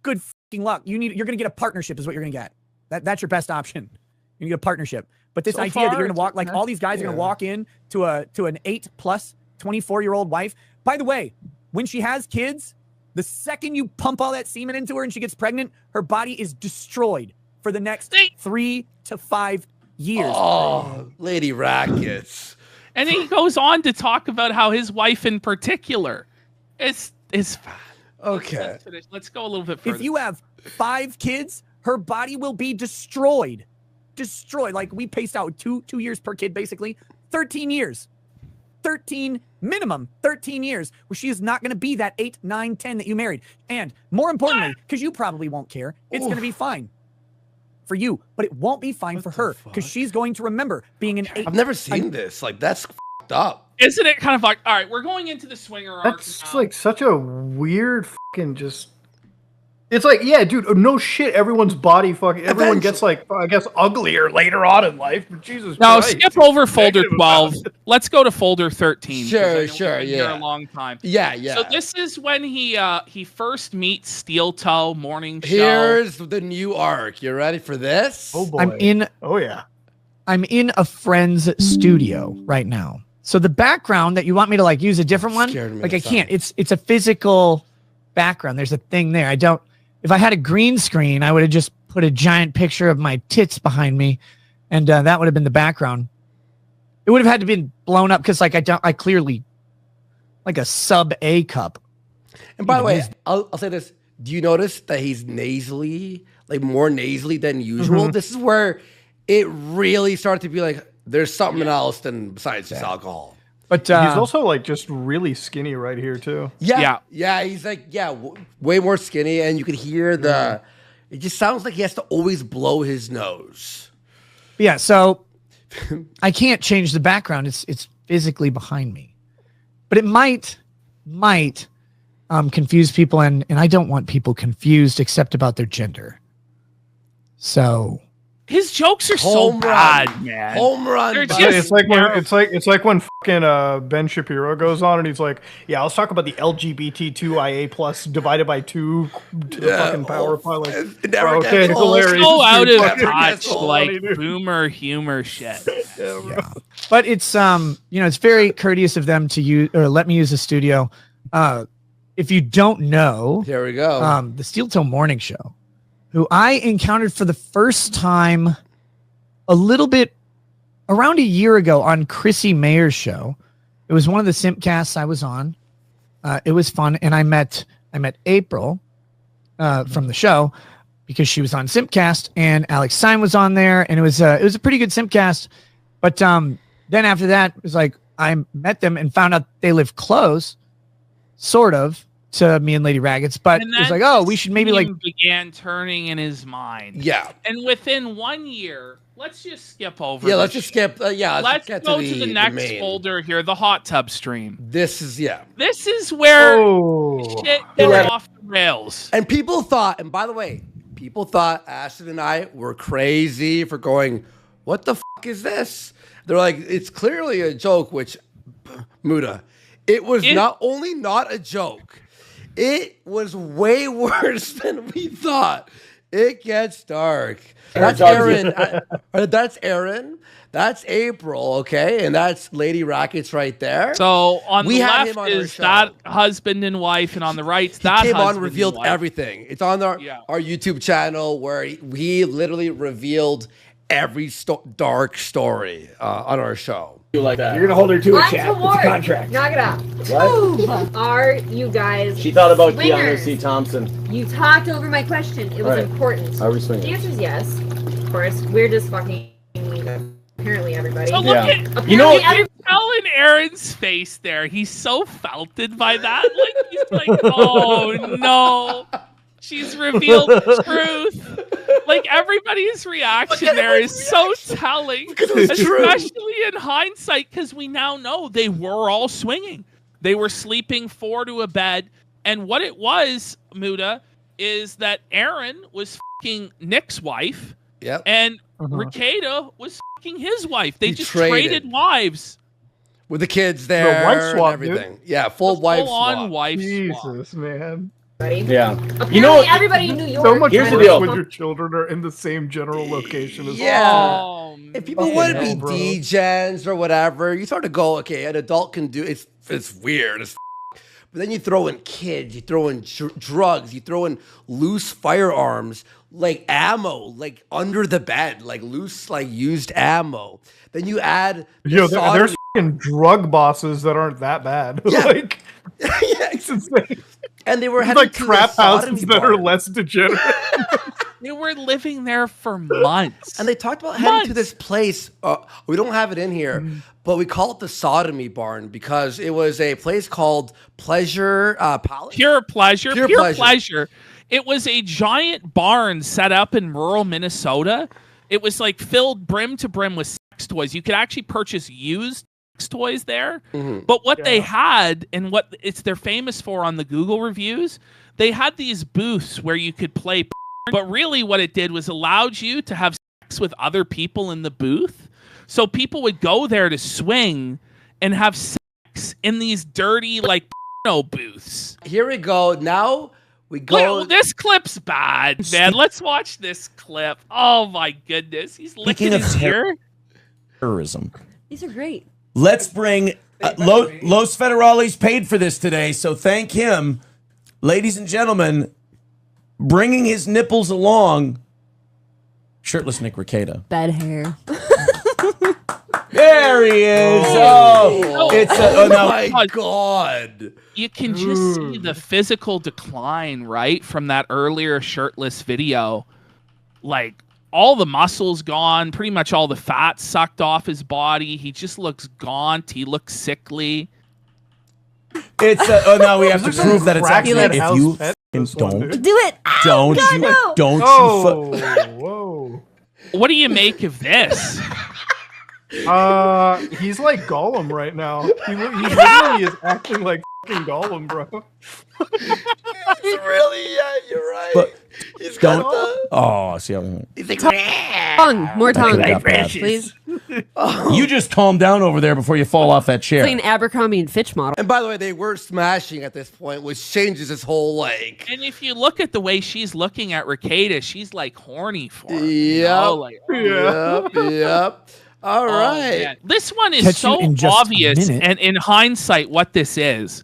good fucking luck. You're going to get a partnership is what you're going to get. That's your best option. You get a partnership. But this idea that you're going to walk, like all these guys are going to walk in to an 8+ 24-year-old wife. By the way, when she has kids, the second you pump all that semen into her and she gets pregnant, her body is destroyed for the next 3 to 5 years. Oh, Lady Rackets. And he goes on to talk about how his wife in particular is fat. Okay. Let's go a little bit further. If you have 5 kids, her body will be destroyed. Destroyed. Like we paced out 2 years per kid, basically. 13 years. 13 minimum 13 years where she is not going to be that 8, 9, 10 that you married. And more importantly, because you probably won't care, it's going to be fine for you, but it won't be fine for her because she's going to remember being an 8. I've never seen this. Like, that's fucked up. Isn't it kind of like, all right, we're going into the swinger arc. That's like such a weird fucking just. It's like, yeah, dude, no shit. Everyone's body fucking. Everyone gets like, I guess, uglier later on in life. But Jesus Now Christ. skip over folder 12. Let's go to folder 13. Sure, Here a long time. Yeah. So this is when he first meets Steel Toe morning show. Here's the new arc. You ready for this? Oh boy. I'm in a friend's studio right now. So the background that you want me to like use a different one, like I can't. It's a physical background. There's a thing there. I don't. If I had a green screen, I would have just put a giant picture of my tits behind me, and that would have been the background. It would have had to be blown up because, like, I clearly like a sub A cup. And by the way, I'll say this: do you notice that he's nasally, like more nasally than usual? Mm-hmm. This is where it really started to be like there's something else than besides just alcohol. But he's also like just really skinny right here too. Yeah. He's like way more skinny, and you can hear the. It just sounds like he has to always blow his nose. Yeah, so I can't change the background. It's physically behind me, but it might confuse people, and I don't want people confused except about their gender. So. His jokes are so bad, man. Home run. It's like when fucking Ben Shapiro goes on and he's like, "Yeah, let's talk about the LGBTQIA plus divided by 2 to the fucking power pile." Like, Okay, hilarious. So out of touch, like boomer humor shit. But it's it's very courteous of them to use or let me use the studio. If you don't know, here we go. The Steel Toe Morning Show, who I encountered for the first time a little bit around a year ago on Chrissy Mayer's show. It was one of the Simpcasts I was on. It was fun, and I met April from the show because she was on Simpcast, and Alex Stein was on there, and it was a pretty good Simpcast. But then after that, it was like I met them and found out they live close, sort of, to me and Lady Raggets, but it was like, oh, we should maybe like began turning in his mind. Yeah. And within 1 year, let's just skip over. Yeah, let's just skip. Let's go to the next folder here, the hot tub stream. This is This is where shit goes off the rails. And people thought, and by the way, people thought Ashton and I were crazy for going, what the fuck is this? They're like, it's clearly a joke, which, Muda, it was not only not a joke, it was way worse than we thought. It gets dark. That's Aaron. That's Aaron. That's April, okay? And that's Lady Rackets right there. So on the left is that husband and wife, and on the right, that came husband on, revealed everything. It's on our YouTube channel where he literally revealed every dark story on our show. You like that? You're gonna hold her to a I'm chat. It's a Tawari. contract. Knock it out. What? Are you guys She thought about Keanu swingers? C. Thompson. You talked over my question. It was Right. important. Are we swingers? The answer is yes. Of course. We're just fucking apparently everybody. So look at Apparently everybody. Ellen Aaron's face there. He's so felted by that. Like he's like, oh no. She's revealed the truth. Like everybody's reaction there is so telling, especially in hindsight, because we now know they were all swinging. They were sleeping 4 to a bed, and what it was, Muda, is that Aaron was fucking Nick's wife, and Rekieta was fucking his wife. They just traded wives with the kids there, wife swap, and everything. Dude. Yeah, full wife on swap. wife Jesus, man. Yeah. Apparently, You know, everybody in New York. So much Here's the worse deal. when your children are in the same general location as Yeah. If people Fucking want to hell, be bro. degens or whatever, you sort of go, okay, an adult can do it's weird as but then you throw in kids, you throw in drugs, you throw in loose firearms, like ammo, like under the bed, like loose, like used ammo. Then you add Yo, there's fucking drug bosses that aren't that bad. Yeah. Like, yeah, it's insane. And they were There's heading like to crap the houses sodomy that are barn. less degenerate. They were living there for months. And they talked about heading to this place. We don't have it in here, but we call it the sodomy barn because it was a place called Pleasure Palace. Pure pleasure. Pure Pure pleasure. pleasure. It was a giant barn set up in rural Minnesota. It was like filled brim to brim with sex toys. You could actually purchase used sex toys there. But what they had and what they're famous for on the Google reviews, they had these booths where you could play porn, but really what it did was allowed you to have sex with other people in the booth. So people would go there to swing and have sex in these dirty like porno booths. Here we go. Now we go. Look, this clip's bad, man. Let's watch this clip. Oh my goodness. He's licking Speaking of his ear. terrorism, These are great. let's bring Los Federales paid for this today, so thank him. Ladies and gentlemen, bringing his nipples along, shirtless Nick Rekieta. Bad hair. There he is. Oh, it's oh no. my God. You can just see the physical decline, right, from that earlier shirtless video. Like, all the muscles gone, pretty much all the fat sucked off his body. He just looks gaunt. He looks sickly. It's oh no, we have to prove that it's actually Crackhead if house you pet, fucking this one, don't dude. Do it. don't God, you no. don't you Whoa. What do you make of this? He's like Gollum right now. He literally is acting like fucking Gollum, bro. Really? Yeah, you're right. But He's got don't the. oh see how He's like, Tongue. More tongue, got bad. please. you just calm down over there before you fall off that chair. It's like an Abercrombie and Fitch model. And by the way, they were smashing at this point, which changes his whole like. And if you look at the way she's looking at Rekieta, she's like horny for him. Yep. Like, Yep. All right. man. This one is Catch so you in just a obvious, minute. and in hindsight, what this is.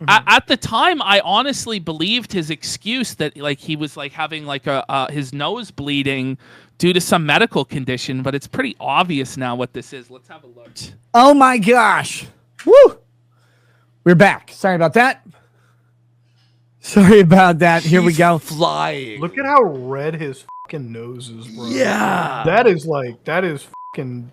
At the time, I honestly believed his excuse that like he was like having like his nose bleeding due to some medical condition, but it's pretty obvious now what this is. Let's have a look. Oh my gosh. Woo. We're back. Sorry about that. Sorry about that. Here we go. Flying. Look at how red his fucking nose is, bro. Yeah. That is fucking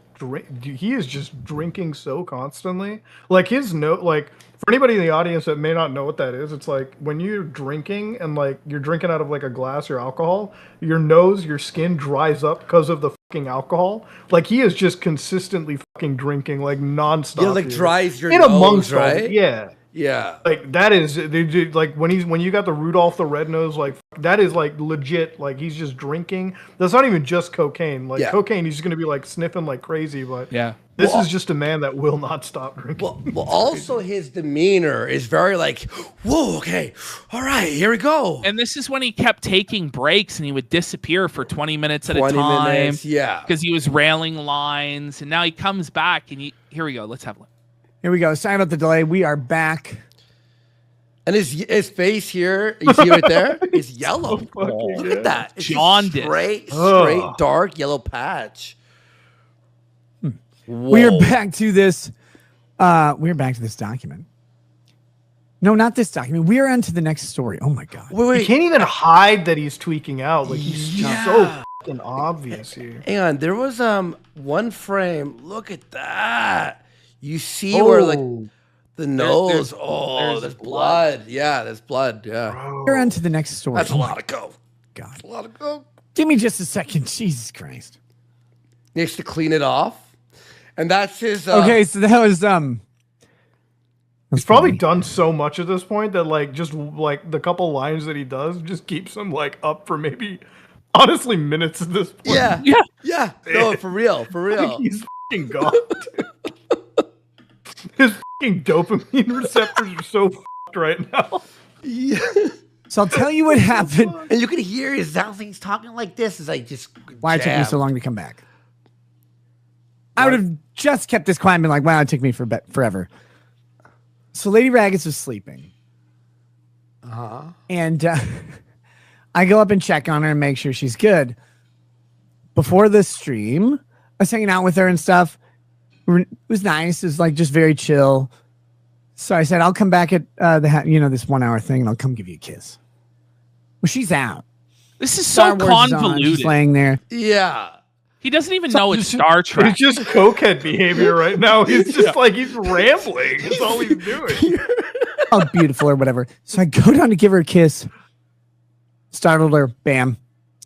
he is just drinking so constantly. Like his like for anybody in the audience that may not know what that is, it's like when you're drinking and like you're drinking out of like a glass or alcohol, your nose, your skin dries up because of the fucking alcohol. Like he is just consistently fucking drinking like nonstop. Yeah, like dude. dries your in nose, amongst all- right? Yeah. Yeah. Like that is dude, like when you got the Rudolph the Red Nose, like that is like legit. Like he's just drinking. That's not even just cocaine. Like Yeah. cocaine, he's gonna be like sniffing like crazy. But Yeah. this is just a man that will not stop drinking. Well, also his demeanor is very like, whoa, okay, all right, here we go. And this is when he kept taking breaks and he would disappear for 20 minutes at a 20 time. minutes, yeah. Because he was railing lines. And now he comes back and here we go. Let's have a look. Here we go. Sorry about the delay. We are back. And his face here, you see right there, is yellow. Look at that. It's Jaundice. straight dark yellow patch. We are back to this. We're back to this document. No, not this document. We are on to the next story. Oh my god! Wait. He can't even hide that he's tweaking out. Like he's just so fucking obvious here. Hang on, there was one frame. Look at that. You see where like the nose. There's blood. Yeah, there's blood. Yeah. We're on to the next story. That's a lot of coke. God, that's a lot of coke. Give me just a second. Jesus Christ. He has to clean it off, and that's his. Okay, so that was He's probably done so much at this point that like just like the couple lines that he does just keeps him like up for maybe honestly minutes at this point. Yeah. No, for real. Like, he's fucking gone. His fucking dopamine receptors are so fucked right now. Yeah. So I'll tell you what happened. And you can hear his sound. He's talking like this. Is like just. Why it took me so long to come back? I would have just kept this quiet and been like, wow, it took me forever. So Lady Raggets was sleeping. And I go up and check on her and make sure she's good. Before the stream, I was hanging out with her and stuff. It was nice. It was like just very chill. So I said, I'll come back at this 1 hour thing and I'll come give you a kiss. Well, she's out. This is so convoluted. She's laying there. Yeah. He doesn't even know it's Star Trek. It's just cokehead behavior right now. He's just like, he's rambling. That's all he's doing. Oh, beautiful or whatever. So I go down to give her a kiss. Startled her. Bam.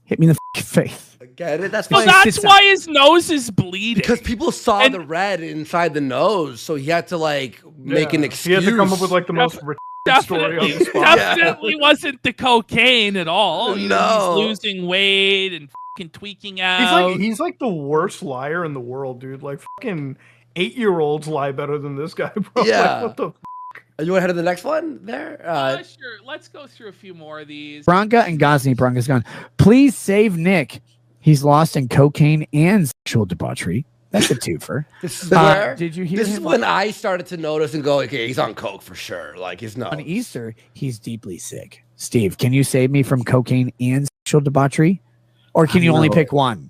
Hit me in the face. I get it. That's So that's why his nose is bleeding. Because people saw the red inside the nose, so he had to like make an excuse. He had to come up with like the most story on the spot. Definitely wasn't the cocaine at all. You know, No. he's losing weight and fucking tweaking out. He's like the worst liar in the world, dude. Like fucking 8-year-olds lie better than this guy, bro. Yeah. Like, what the Are you ahead of the next one there? Sure. Let's go through a few more of these. Bronca and Ghazni. Bronca's gone. Please save Nick. He's lost in cocaine and sexual debauchery. That's a twofer. This is where did you hear this him is when I started to notice and go, okay, he's on coke for sure. Like he's not on Easter? He's deeply sick. Steve, can you save me from cocaine and sexual debauchery, or can you only pick one?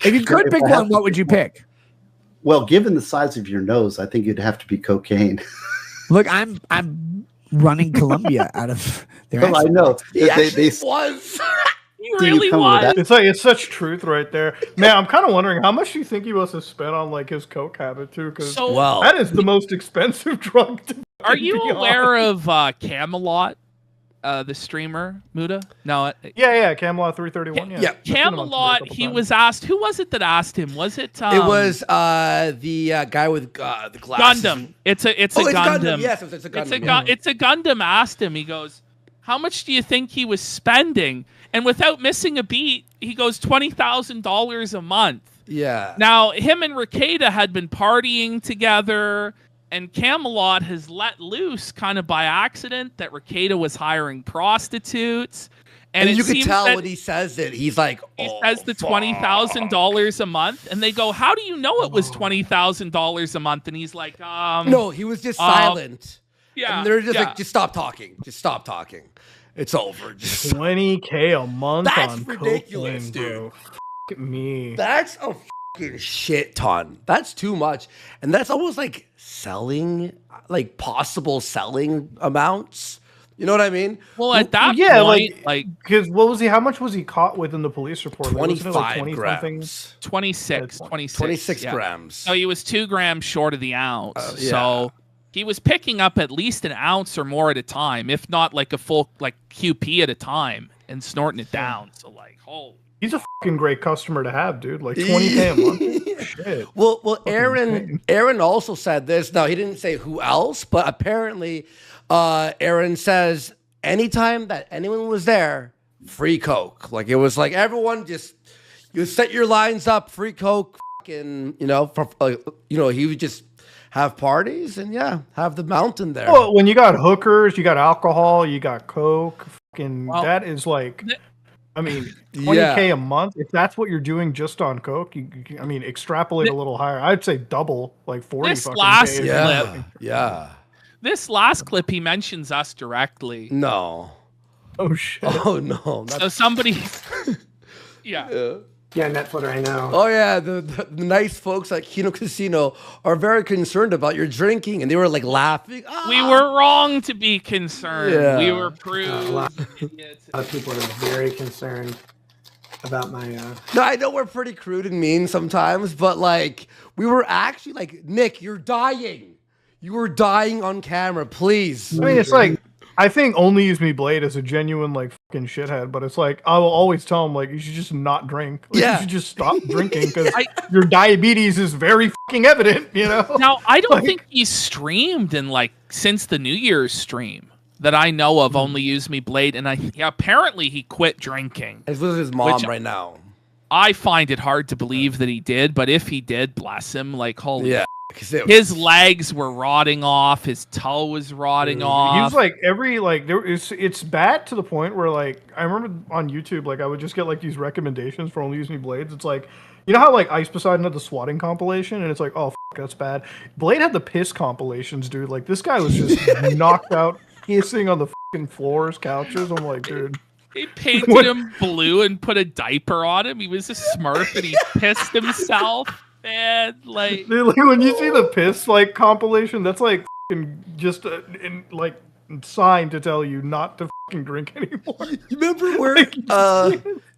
If you could pick one, what would you pick? Well, given the size of your nose, I think it'd have to be cocaine. Look, I'm running Colombia out of their. Well, I know. He They was. He really come with was. that? It's like it's such truth right there, man. I'm kind of wondering how much do you think he must have spent on like his coke habit too, because So- Well- that is the most expensive drug. To Are you be aware honest. of Camelot, the streamer Muda? No. Yeah, Camelot 331. Yeah, Yeah. I've seen him on Twitter a Camelot. couple He times. was asked. Who was it that asked him? Was it? It was the guy with the glasses. Gundam. It's a Oh, it's Gundam. Gundam. Yes, it's a Gundam. It's it's a Gundam asked him. He goes, "How much do you think he was spending?" And without missing a beat, he goes $20,000 a month. Yeah. Now, him and Rekieta had been partying together, and Camelot has let loose kind of by accident that Rekieta was hiring prostitutes. And it you can seems tell that when he says it, he's like, he says the $20,000 a month, and they go, "How do you know it was $20,000 a month?" And he's like, no, he was just silent. Yeah, And they're just yeah. like, just stop talking. Just stop talking. It's over. Just 20K a month That's on ridiculous, cocaine, dude. bro. F- me. That's a fucking shit ton. That's too much. And that's almost like selling, like possible selling amounts. You know what I mean? Well, at that Yeah, point, like because what was he? How much was he caught with in the police report? Like, wasn't it 25 20 grams. something? 26 26 yeah. grams. So he was 2 grams short of the ounce. Yeah. So he was picking up at least an ounce or more at a time, if not like a full like QP at a time, and snorting it down. So like, holy. He's a fucking great customer to have, dude. Like 20K a month. Shit. Well, Aaron also said this. Now, he didn't say who else, but apparently Aaron says anytime that anyone was there, free Coke. Like it was like everyone just, you set your lines up, free Coke, fucking, he would just have parties and have the mountain there. Well, when you got hookers, you got alcohol, you got Coke. Fucking, that is like, I mean, 20K a month. If that's what you're doing just on Coke, I mean, extrapolate a little higher. I'd say double, like 40 This fucking last K. clip, This last clip, he mentions us directly. No. Oh shit. Oh no. So somebody. Yeah. Yeah, Netflix, I know. Oh yeah, the nice folks at Kino Casino are very concerned about your drinking, and they were like laughing. Ah! We were wrong to be concerned. Yeah. We were proved. A lot of people are very concerned about my. No, I know we're pretty crude and mean sometimes, but like we were actually like, Nick, you're dying. You were dying on camera. Please. I mean, it's like I think Only Use Me Blade is a genuine like fucking shithead, but it's like I will always tell him like you should just not drink. Like, you should just stop drinking because your diabetes is very fucking evident. You know. Now I don't think he's streamed in like since the New Year's stream that I know of. Only Use Me Blade, and apparently he quit drinking. He's with his mom right now. I find it hard to believe that he did, but if he did, bless him. Like holy. Yeah. His legs were rotting off. His toe was rotting off. He was like it's bad to the point where like I remember on YouTube like I would just get like these recommendations for Only Use Me Blades. It's like you know how like Ice Poseidon had the swatting compilation and it's like oh that's bad. Blade had the piss compilations, dude. Like this guy was just knocked out pissing on the fucking floors, couches. I'm like, dude. They painted him blue and put a diaper on him. He was a Smurf and he pissed himself. Man, like when you see the piss like compilation, that's like just a sign to tell you not to drink anymore. You remember where it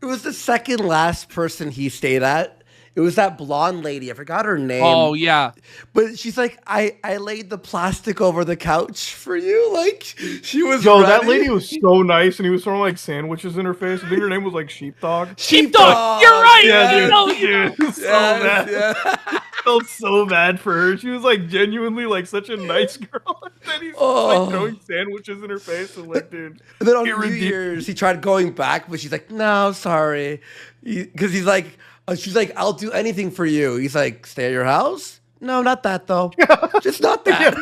was the second last person he stayed at? It was that blonde lady. I forgot her name. Oh yeah, but she's like, I laid the plastic over the couch for you. Like she was. Yo, ready. that lady was so nice, and he was throwing like sandwiches in her face. I think her name was like Sheepdog. Sheepdog. You're right. Yeah, dude. So bad. Felt so bad for her. She was like genuinely like such a nice girl. And then he's like throwing sandwiches in her face and like, dude. And then on New Year's, he tried going back, but she's like, no, sorry, because he's like. She's like, I'll do anything for you. He's like, stay at your house? No, not that though. Just not that.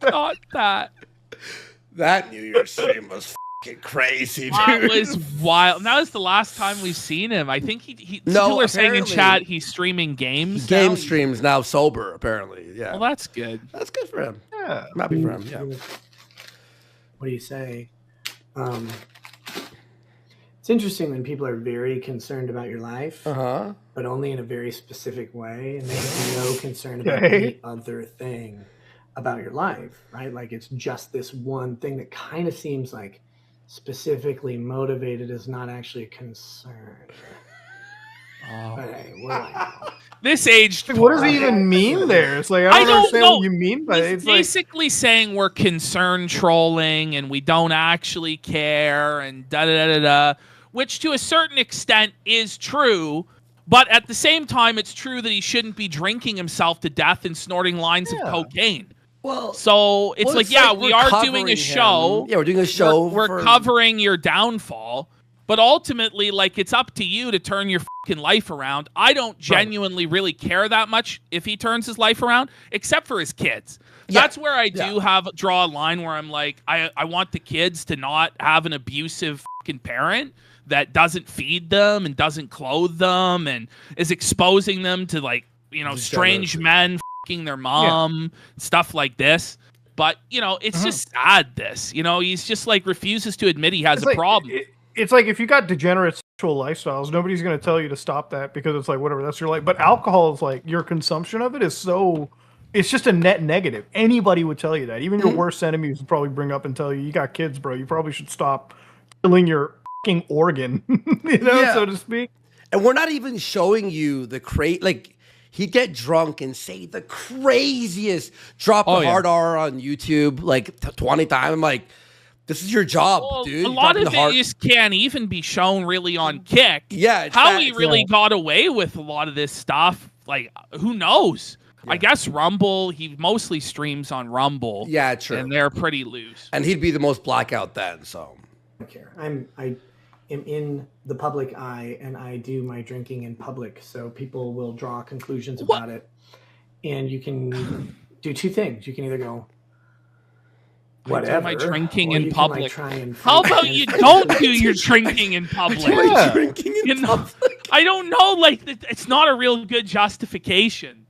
Not that. That New Year's stream was fucking crazy, dude. That was wild. That was the last time we've seen him. I think people are saying in chat he's streaming games. Game streams now sober, apparently. Yeah. Well, that's good. That's good for him. Yeah. I'm happy for him. Yeah. What do you say? It's interesting when people are very concerned about your life, but only in a very specific way, and they have no concern about any other thing about your life, right? Like it's just this one thing that kind of seems like specifically motivated is not actually a concern. But hey, what do I know? This age. What does he even mean there? It's like I don't understand what you mean by it. It's basically saying we're concern trolling and we don't actually care and da da da da, which to a certain extent is true. But at the same time, it's true that he shouldn't be drinking himself to death and snorting lines of cocaine. Well, so it's like, yeah, we are doing a show. Yeah, we're doing a show. We're covering your downfall. But ultimately, like, it's up to you to turn your fucking life around. I don't genuinely really care that much if he turns his life around, except for his kids. Yeah. That's where I do draw a line where I'm like, I want the kids to not have an abusive fucking parent that doesn't feed them and doesn't clothe them and is exposing them to, like, you know, strange men fucking their mom, stuff like this. But, you know, it's just sad, this. You know, he's just, like, refuses to admit he has a problem. It's like if you got degenerate sexual lifestyles, nobody's going to tell you to stop that because it's like, whatever, that's your life. But alcohol is like, your consumption of it is so, it's just a net negative. Anybody would tell you that. Even your worst enemies would probably bring up and tell you got kids, bro. You probably should stop killing your fucking organ, you know, so to speak. And we're not even showing you the like, he'd get drunk and say the craziest, drop the hard R on YouTube like 20 times. I'm like, this is your job, dude. A lot of it just can't even be shown really on Kick. Yeah. How he really got away with a lot of this stuff, like, who knows? Yeah. I guess Rumble, he mostly streams on Rumble. Yeah, true. And they're pretty loose. And he'd be the most blackout then, so. I don't care. I am in the public eye, and I do my drinking in public, so people will draw conclusions about it. And you can do two things. You can either go, whatever. I do my drinking in public. How about you don't do your drinking in public? Drinking in public. I don't know. Like, it's not a real good justification.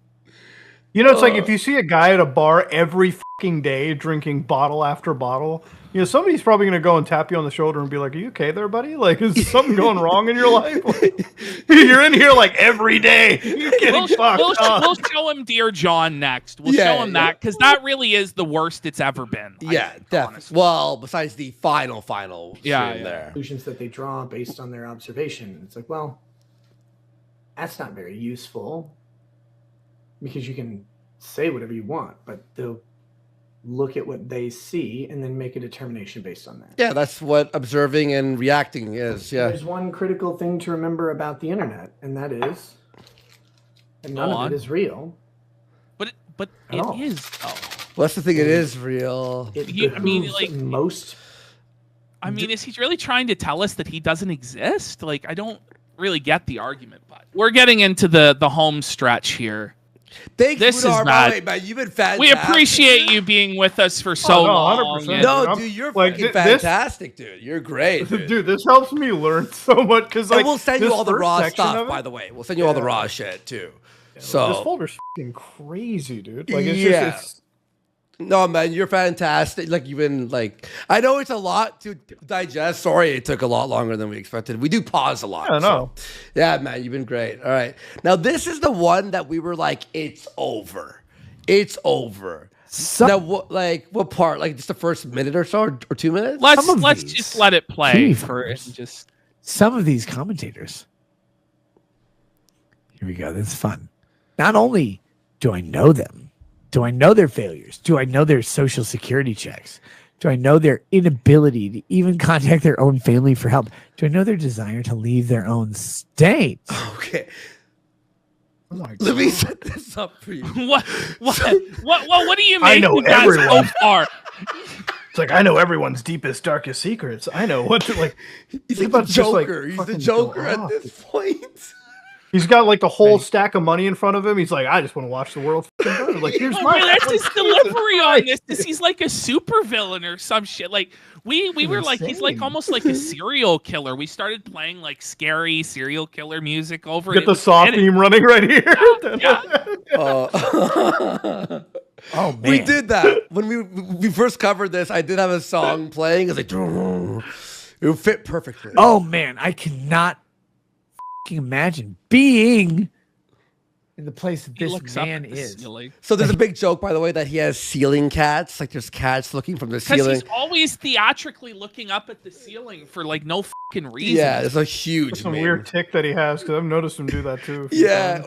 You know, it's like if you see a guy at a bar every fucking day drinking bottle after bottle, you know, somebody's probably going to go and tap you on the shoulder and be like, "Are you okay there, buddy? Like, is something going wrong in your life? Like, you're in here like every day. You're getting fucked up." We'll show him Dear John next. We'll show him that because that really is the worst it's ever been. Yeah, definitely. Well, besides the final yeah. there. Conclusions that they draw based on their observation. It's like, well, that's not very useful because you can say whatever you want, but they'll look at what they see and then make a determination based on that. Yeah, that's what observing and reacting is. Yeah. There's one critical thing to remember about the internet, and that is that none of it is real. But it is. Oh. Well, that's the thing. It is real. I mean, is he really trying to tell us that he doesn't exist? Like, I don't really get the argument, but we're getting into the home stretch here. Thanks, this is Budar, bad. man. You've been fantastic. We appreciate you being with us for so long. 100%. No, dude, you're fucking fantastic, dude. You're great, dude. This helps me learn so much because like we'll send you all the raw stuff, of it, by the way. We'll send you all the raw shit too. So this folder's fucking crazy, dude. Like it's just no, man, you're fantastic. Like you've been like, I know it's a lot to digest. Sorry, it took a lot longer than we expected. We do pause a lot. I know. So, yeah, man, you've been great. All right, now this is the one that we were like, it's over. It's over. Now, what part? Like just the first minute or so, or 2 minutes? Let's just let it play first. Just some of these commentators. Here we go. This is fun. Not only do I know them, do I know their failures? Do I know their social security checks? Do I know their inability to even contact their own family for help? Do I know their desire to leave their own state? Okay. Let me set this up for you. What do you mean? I know everyone. So far? It's like I know everyone's deepest, darkest secrets. I know what to like. He's like the Joker. He's the Joker at this point. He's got like the whole stack of money in front of him. He's like, I just want to watch the world burn. Like, here's my. That's his delivery on this. He's like a supervillain or some shit. Like we were like, he's like almost like a serial killer. We started playing like scary serial killer music over. Get the Saw theme running right here. Oh man, we did that when we first covered this. I did have a song playing. It's like it would fit perfectly. Oh man, I cannot imagine being in the place that this man is. So there's a big joke, by the way, that he has ceiling cats. Like there's cats looking from the ceiling. Because he's always theatrically looking up at the ceiling for like no fucking reason. Yeah, it's a huge some weird tick that he has because I've noticed him do that too. Yeah.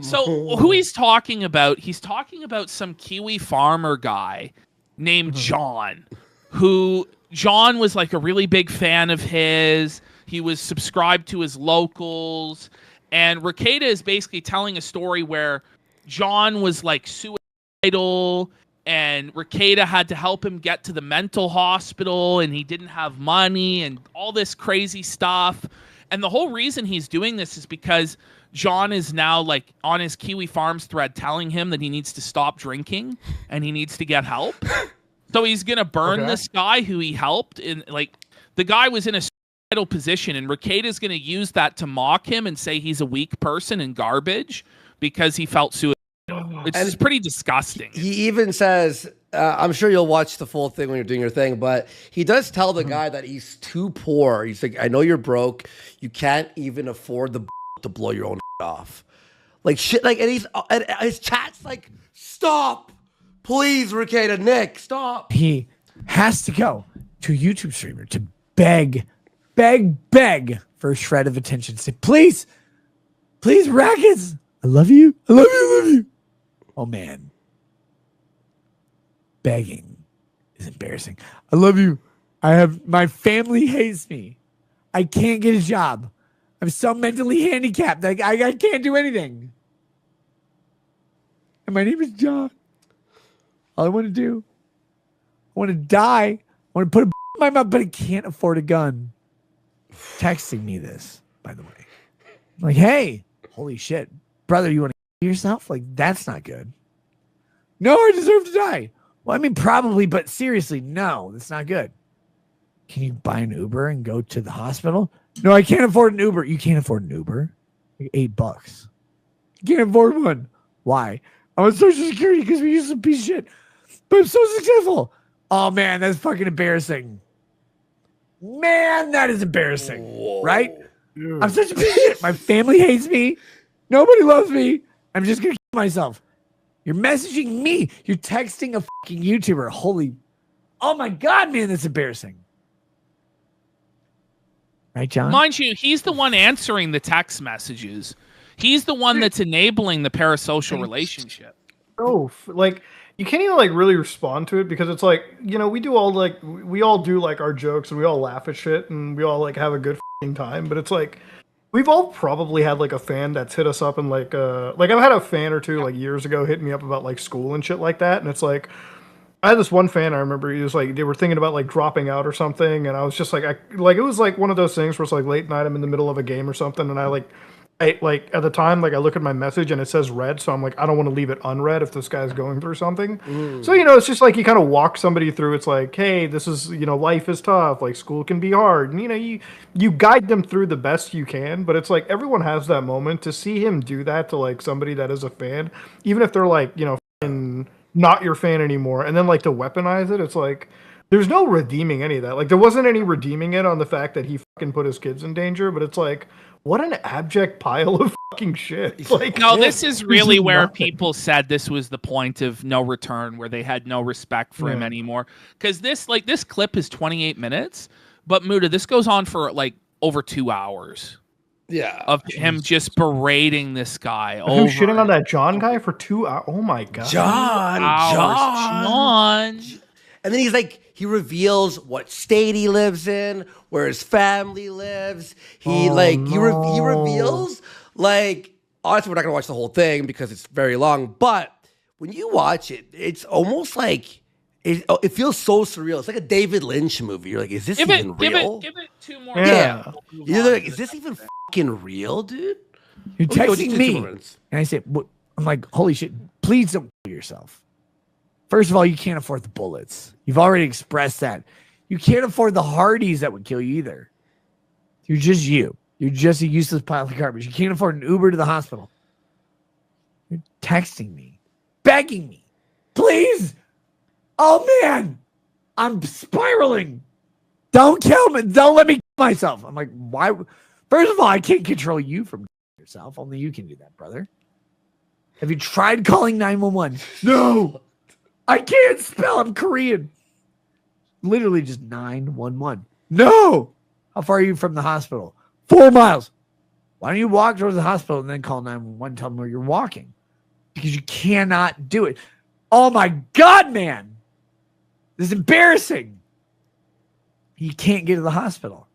So who he's talking about? He's talking about some Kiwi farmer guy named John, who John was like a really big fan of his. He was subscribed to his locals. And Rekieta is basically telling a story where John was like suicidal and Rekieta had to help him get to the mental hospital and he didn't have money and all this crazy stuff. And the whole reason he's doing this is because John is now like on his Kiwi Farms thread telling him that he needs to stop drinking and he needs to get help. So he's going to burn this guy who he helped. And like the guy was in a position and Rekieta is going to use that to mock him and say he's a weak person and garbage because he felt suicidal. It's pretty disgusting. He even says, I'm sure you'll watch the full thing when you're doing your thing, but he does tell the guy that he's too poor. He's like, I know you're broke. You can't even afford to blow your own off. Like shit. Like, and his chat's like, stop, please, Rekieta, Nick, stop. He has to go to a YouTube streamer to beg for a shred of attention. Say, please, Rackets, I love you. I love you. I love you. Oh, man. Begging is embarrassing. I love you. My family hates me. I can't get a job. I'm so mentally handicapped. Like, I can't do anything. And my name is John. All I want to do, I want to die. I want to put a in my mouth, but I can't afford a gun. Texting me this, by the way. I'm like, hey, holy shit, brother, you want to kill yourself? Like, that's not good. No, I deserve to die. Well, I mean, probably, but seriously, no, that's not good. Can you buy an Uber and go to the hospital? No, I can't afford an Uber. You can't afford an Uber? Like $8. You can't afford one. Why? I'm on Social Security because we use some piece of shit. But I'm so successful. Oh, man, that's fucking embarrassing. Man, that is embarrassing. Right? I'm such a piece of shit. My family hates me. Nobody loves me. I'm just going to kill myself. You're messaging me. You're texting a fucking YouTuber. Holy. Oh, my God, man, that's embarrassing. Right, John? Mind you, he's the one answering the text messages. He's the one that's enabling the parasocial relationship. Oh, like you can't even like really respond to it because it's like, you know, we all do like our jokes and we all laugh at shit and we all like have a good f***ing time, but it's like we've all probably had like a fan that's hit us up and like I've had a fan or two like years ago hit me up about like school and shit like that, and it's like I had this one fan I remember, he was like, they were thinking about like dropping out or something, and I was just like, it was like one of those things where it's like late night, I'm in the middle of a game or something, and I like at the time, like I look at my message and it says read, so I'm like, I don't want to leave it unread if this guy's going through something. So, you know, it's just like you kind of walk somebody through. It's like, hey, this is, you know, life is tough, like school can be hard, and you know, you guide them through the best you can. But it's like everyone has that moment. To see him do that to like somebody that is a fan, even if they're like, you know, not your fan anymore, and then like to weaponize it, it's like there's no redeeming any of that. Like there wasn't any redeeming it on the fact that he fucking put his kids in danger, but it's like, what an abject pile of fucking shit. Like, no, this is really where people said this was the point of no return, where they had no respect for him anymore. Because this clip is 28 minutes, but Muda, this goes on for like over 2 hours. Yeah, of him just berating this guy. Who's shitting on that John guy for 2 hours? Oh my god, John. And then he's like, he reveals what state he lives in, where his family lives. He he reveals, like, honestly, we're not gonna watch the whole thing because it's very long. But when you watch it, it's almost like it feels so surreal. It's like a David Lynch movie. You're like, is this even real? Give it 2 more. Yeah. You're like, is this even fucking real, dude? You're texting me, and I say, I'm like, holy shit! Please don't kill yourself. First of all, you can't afford the bullets. You've already expressed that. You can't afford the Hardys that would kill you either. You're just you. You're just a useless pile of garbage. You can't afford an Uber to the hospital. You're texting me, begging me, please. Oh man, I'm spiraling. Don't kill me. Don't let me kill myself. I'm like, why? First of all, I can't control you from yourself. Only you can do that, brother. Have you tried calling 911? No. I can't spell. I'm Korean. Literally just 911. No. How far are you from the hospital? 4 miles. Why don't you walk towards the hospital and then call 911, tell them where you're walking? Because you cannot do it. Oh my God, man. This is embarrassing. You can't get to the hospital.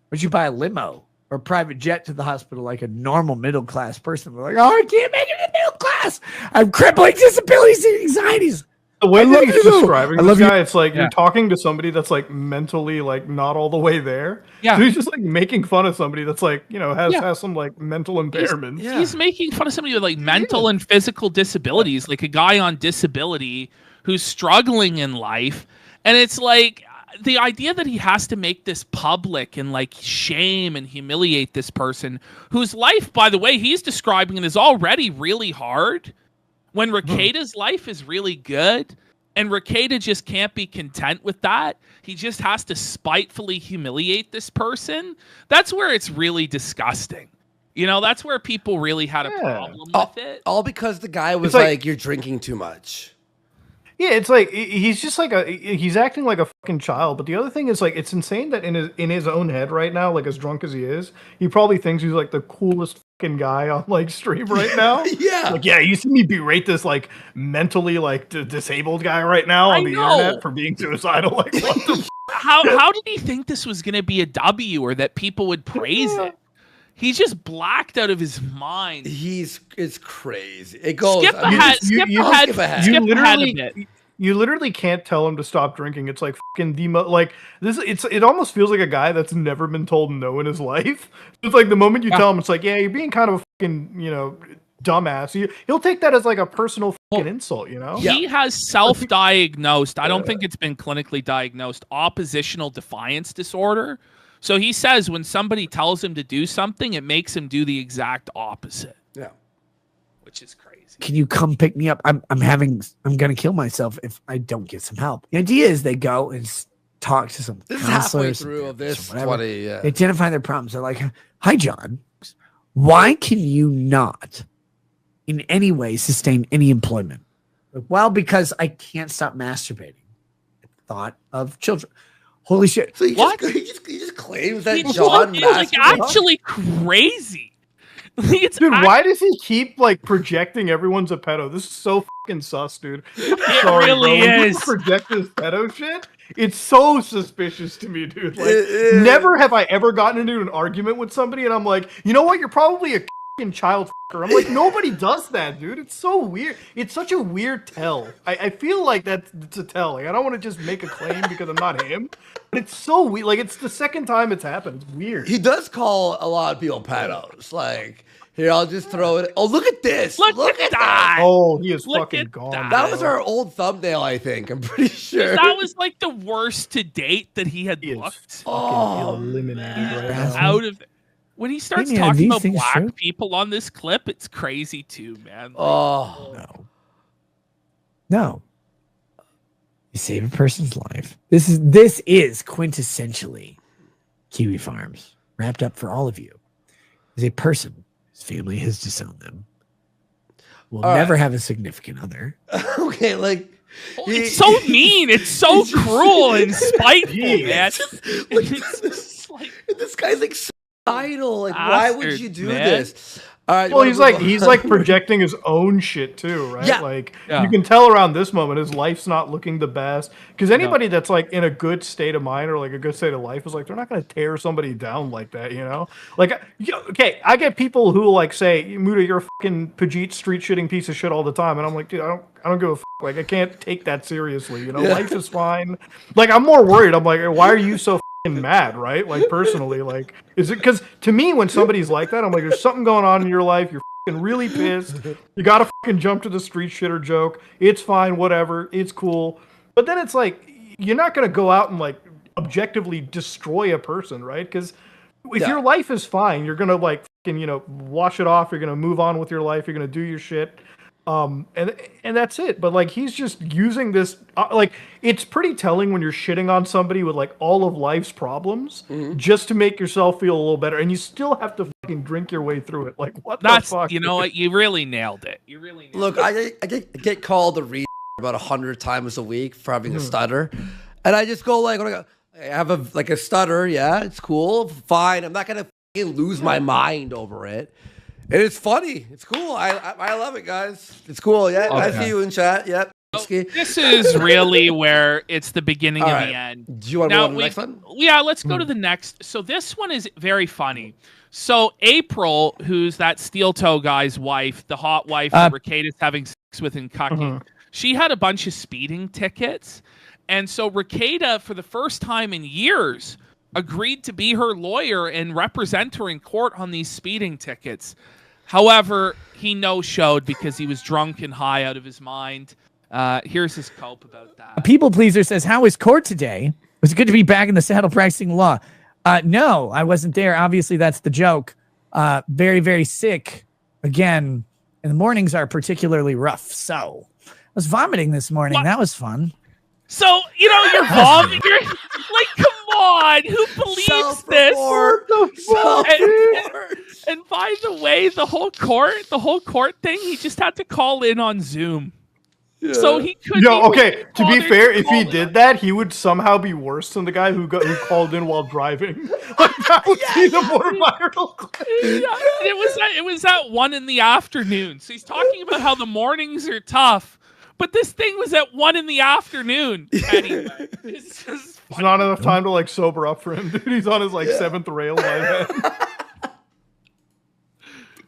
Would you buy a limo or a private jet to the hospital like a normal middle-class person? They're like, oh, I can't make it in middle class. I have crippling disabilities and anxieties. The way that he's describing this guy, it's like you're talking to somebody that's like mentally like not all the way there. Yeah. So he's just like making fun of somebody that's like, you know, has some like mental impairments. He's making fun of somebody with like mental and physical disabilities, like a guy on disability who's struggling in life. And it's like the idea that he has to make this public and like shame and humiliate this person whose life, by the way, he's describing it is already really hard, when Rekieta's life is really good, and Rekieta just can't be content with that. He just has to spitefully humiliate this person. That's where it's really disgusting. You know, that's where people really had a problem with it. All because the guy was like, you're drinking too much. Yeah, it's like he's just like he's acting like a fucking child. But the other thing is like it's insane that in his own head right now, like as drunk as he is, he probably thinks he's like the coolest fucking guy on like stream right now. Yeah, like you see me berate this like mentally like disabled guy right now on the internet for being suicidal. Like what the how did he think this was going to be a W or that people would praise it? He's just blacked out of his mind. It's crazy. It goes. Skip ahead a bit. You literally can't tell him to stop drinking. It's like fucking like this. It almost feels like a guy that's never been told no in his life. It's like the moment you tell him, it's like, yeah, you're being kind of a fucking dumbass. He'll take that as like a personal fucking insult. You know. He has self-diagnosed. I don't think it's been clinically diagnosed. Oppositional defiance disorder. So he says when somebody tells him to do something, it makes him do the exact opposite. Yeah. Which is crazy. can you come pick me up? I'm gonna kill myself if I don't get some help. The idea is they go and talk to some This is halfway counselors, through of this whatever. 20. Yeah. They identify their problems. They're like, "Hi, John. Why can you not, in any way, sustain any employment?" Like, well, because I can't stop masturbating. Thought of children. Holy shit! So What? He just claims that He's John like masturbates? actually crazy. It's Dude, why does he keep like projecting everyone's a pedo? This is so fucking sus, dude. It Sorry, really bro. When is. people project this pedo shit, it's so suspicious to me, dude. Like, never have I ever gotten into an argument with somebody and I'm like, you know what? You're probably a fucking child fucker. I'm like, nobody does that, dude. It's so weird. It's such a weird tell. I feel like it's a tell. Like, I don't want to just make a claim because I'm not him, but it's so weird. Like, it's the second time it's happened. It's weird. He does call a lot of people pedos. Like, here, I'll just throw it. Oh, look at this. Look at that. Oh, he is fucking gone. That was our old thumbnail, I think. I'm pretty sure. That was like the worst to date that he had looked. Oh, eliminated right now. Out of when he starts Yeah, talking these about things black true. people on this clip, it's crazy too, man. Oh No. You save a person's life. This is quintessentially Kiwi Farms, wrapped up for all of you. As a person whose family has disowned them, will All never right. have a significant other. Okay, like It's so mean. It's so cruel and spiteful, man. It's like, this guy's like idle. Like, why would Bastard, you do man. this? All right. Well, he's like projecting his own shit too, right? Yeah. Like Yeah. you can tell around this moment his life's not looking the best. Because anybody that's like in a good state of mind or like a good state of life is like they're not going to tear somebody down like that, you know? Like, okay, I get people who like say, "Muda, you're a fucking Pajit street shitting piece of shit all the time," and I'm like, dude, I don't give a fuck. Like, I can't take that seriously, you know? Yeah. Life is fine. Like, I'm more worried. I'm like, why are you so mad, right? Like, personally, like, is it because to me when somebody's like that, I'm like, there's something going on in your life, you're really pissed, you gotta jump to the street shitter joke, it's fine, whatever, it's cool. But then it's like you're not gonna go out and like objectively destroy a person, right? Because if your life is fine, you're gonna like wash it off, you're gonna move on with your life, you're gonna do your shit. And that's it. But like he's just using this like it's pretty telling when you're shitting on somebody with like all of life's problems just to make yourself feel a little better, and you still have to fucking drink your way through it. Like what the fuck? You know what? You really nailed it. You really nailed Look, I get called a read about 100 times a week for having a stutter, and I just go like, I have a stutter. Yeah, it's cool, fine. I'm not gonna lose my mind over it. And it's funny. It's cool. I love it, guys. It's cool. Yeah, I see you in chat. Yep. This is really where it's the beginning All and right. the end. Do you want to go on to the next one? Yeah, let's go to the next. So this one is very funny. So April, who's that steel toe guy's wife, the hot wife that Rekieta's having sex with and cucking, she had a bunch of speeding tickets. And so Rekieta, for the first time in years, agreed to be her lawyer and represent her in court on these speeding tickets. However, he no-showed because he was drunk and high out of his mind. Here's his cope about that. A people pleaser says, "How was court today? Was it good to be back in the saddle practicing law?" No, I wasn't there. Obviously, that's the joke. Very, very sick. Again, and the mornings are particularly rough. So I was vomiting this morning. What? That was fun. So, you're vomiting. You're like, come on. Who believes this? And by the way, the whole court thing, he just had to call in on Zoom. Yeah. So he couldn't. Okay. To be fair, if he did that, he would somehow be worse than the guy who called in while driving. Like that would be the more viral clip. Yeah. It was at 1 PM. So he's talking about how the mornings are tough. But this thing was at 1 PM. Anyway, it's not enough time to like sober up for him, dude. He's on his seventh rail by then.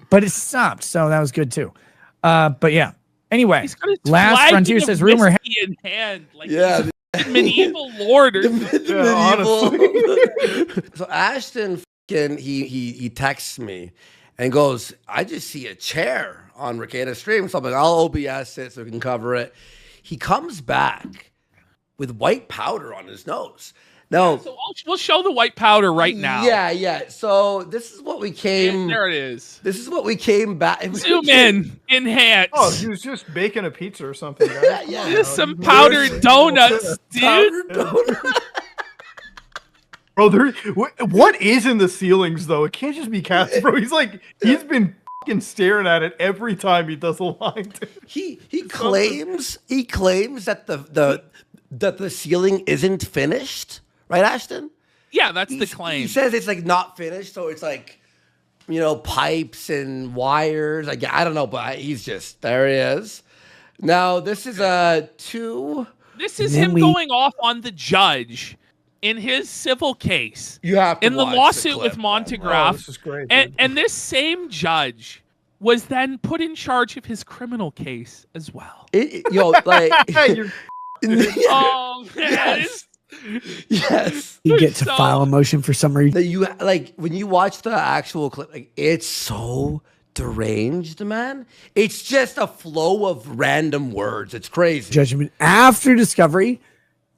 But it stopped, so that was good too. But yeah. Anyway, he's got his Last Frontier flagon says of rumor. whiskey in hand, like medieval lord. Or So Ashton, he texts me and goes, "I just see a chair on Rekieta's stream." So I'm like, "I'll OBS it so we can cover it." He comes back with white powder on his nose. No. So we'll show the white powder right now. Yeah. So this is what we came. There it is. This is what we came back. Zoom in, enhance. Oh, he was just baking a pizza or something. Guys. Yeah. Just some powdered donuts, dude. Bro, what is in the ceilings though? It can't just be cats, bro. He's been fucking staring at it every time he does a line. He claims that the ceiling isn't finished, right, Ashton? Yeah, that's the claim. He says it's like not finished, so it's like, pipes and wires. I don't know, but he's just there. He is. Now this is This is him going off on the judge in his civil case. You have to in the watch lawsuit clip. with Montegraph. Oh, this is great. And this same judge was then put in charge of his criminal case as well. Oh, yes. Yes. You get to file a motion for summary. You when you watch the actual clip, it's so deranged, man. It's just a flow of random words. It's crazy. Judgment after discovery,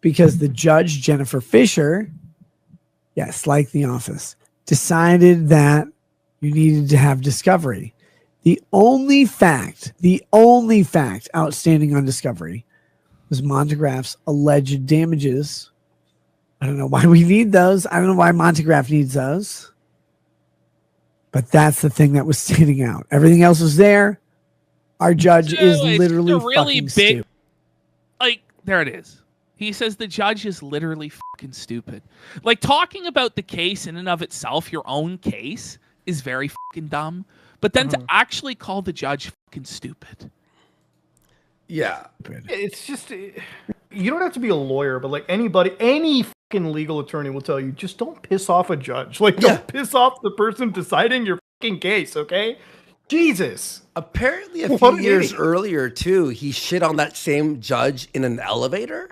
because the judge, Jennifer Fisher, yes, like The Office, decided that you needed to have discovery. The only fact outstanding on discovery was Montegraph's alleged damages. I don't know why we need those. I don't know why Montegraph needs those. But that's the thing that was standing out. Everything else was there. Our judge is literally really fucking big. stupid. There it is. He says the judge is literally fucking stupid. Talking about the case in and of itself, your own case, is very fucking dumb. But then to actually call the judge fucking stupid. Yeah. It's just, you don't have to be a lawyer, but any fucking legal attorney will tell you, just don't piss off a judge. Don't piss off the person deciding your fucking case, okay? Jesus. Apparently a few years earlier, too, he shit on that same judge in an elevator.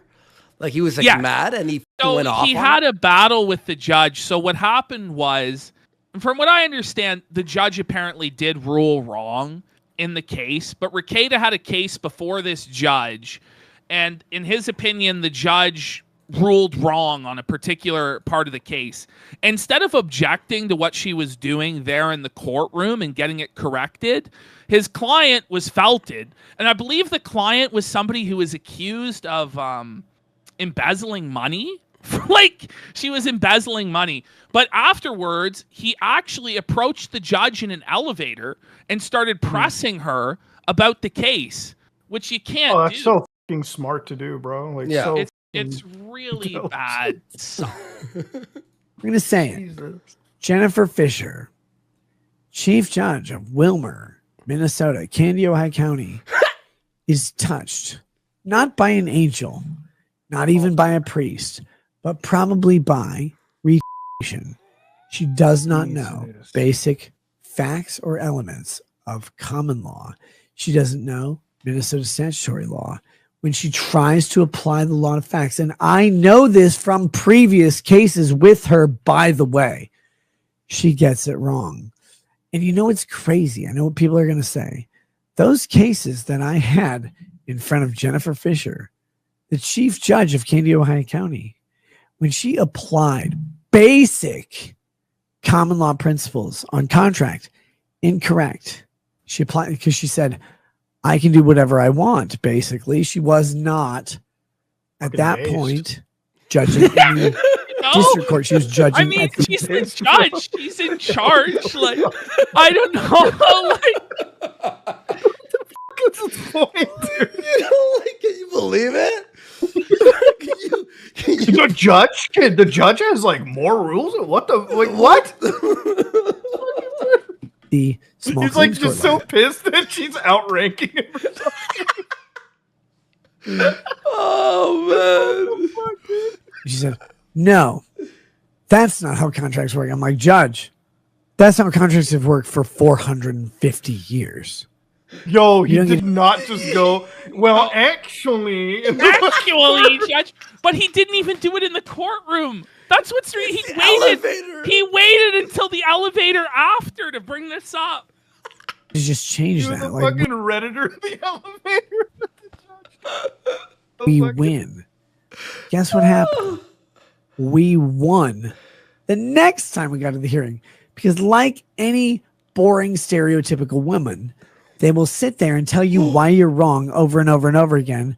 He was mad and he went off. He had a battle with the judge. So what happened was, from what I understand, the judge apparently did rule wrong in the case, but Rekieta had a case before this judge, and in his opinion, the judge ruled wrong on a particular part of the case. Instead of objecting to what she was doing there in the courtroom and getting it corrected, his client was felted, and I believe the client was somebody who was accused of embezzling money. She was embezzling money. But afterwards, he actually approached the judge in an elevator and started pressing her about the case, which you can't do. That's so fucking smart to do, bro. It's really bad. I'm going to say it. Jennifer Fisher, Chief Judge of Wilmer, Minnesota, Candiota County, is touched not by an angel, not even by a priest, but probably by re-ation. She does not know basic facts or elements of common law. She doesn't know Minnesota statutory law. When she tries to apply the law to facts, and I know this from previous cases with her, by the way, she gets it wrong. And you know what's crazy? I know what people are going to say. Those cases that I had in front of Jennifer Fisher, the chief judge of Candiota County, when she applied basic common law principles on contract, incorrect. She applied because she said, I can do whatever I want, basically. She was not, at that point, judging in the district court. She was judging. I mean, she's the judge. She's in charge. I don't know. What's his point, dude? Can you believe it? The judge has more rules. What the what? The small He's just so pissed that she's outranking him. Oh man! She said, "No, that's not how contracts work." I'm like, Judge, that's how contracts have worked for 450 years. He did not just go, well, actually, Judge, but he didn't even do it in the courtroom. That's what's he waited. He waited until the elevator after to bring this up. To just change that. The fucking Redditor of the elevator. We win. Guess what happened? we won the next time we got to the hearing, because like any boring stereotypical woman, they will sit there and tell you why you're wrong over and over and over again.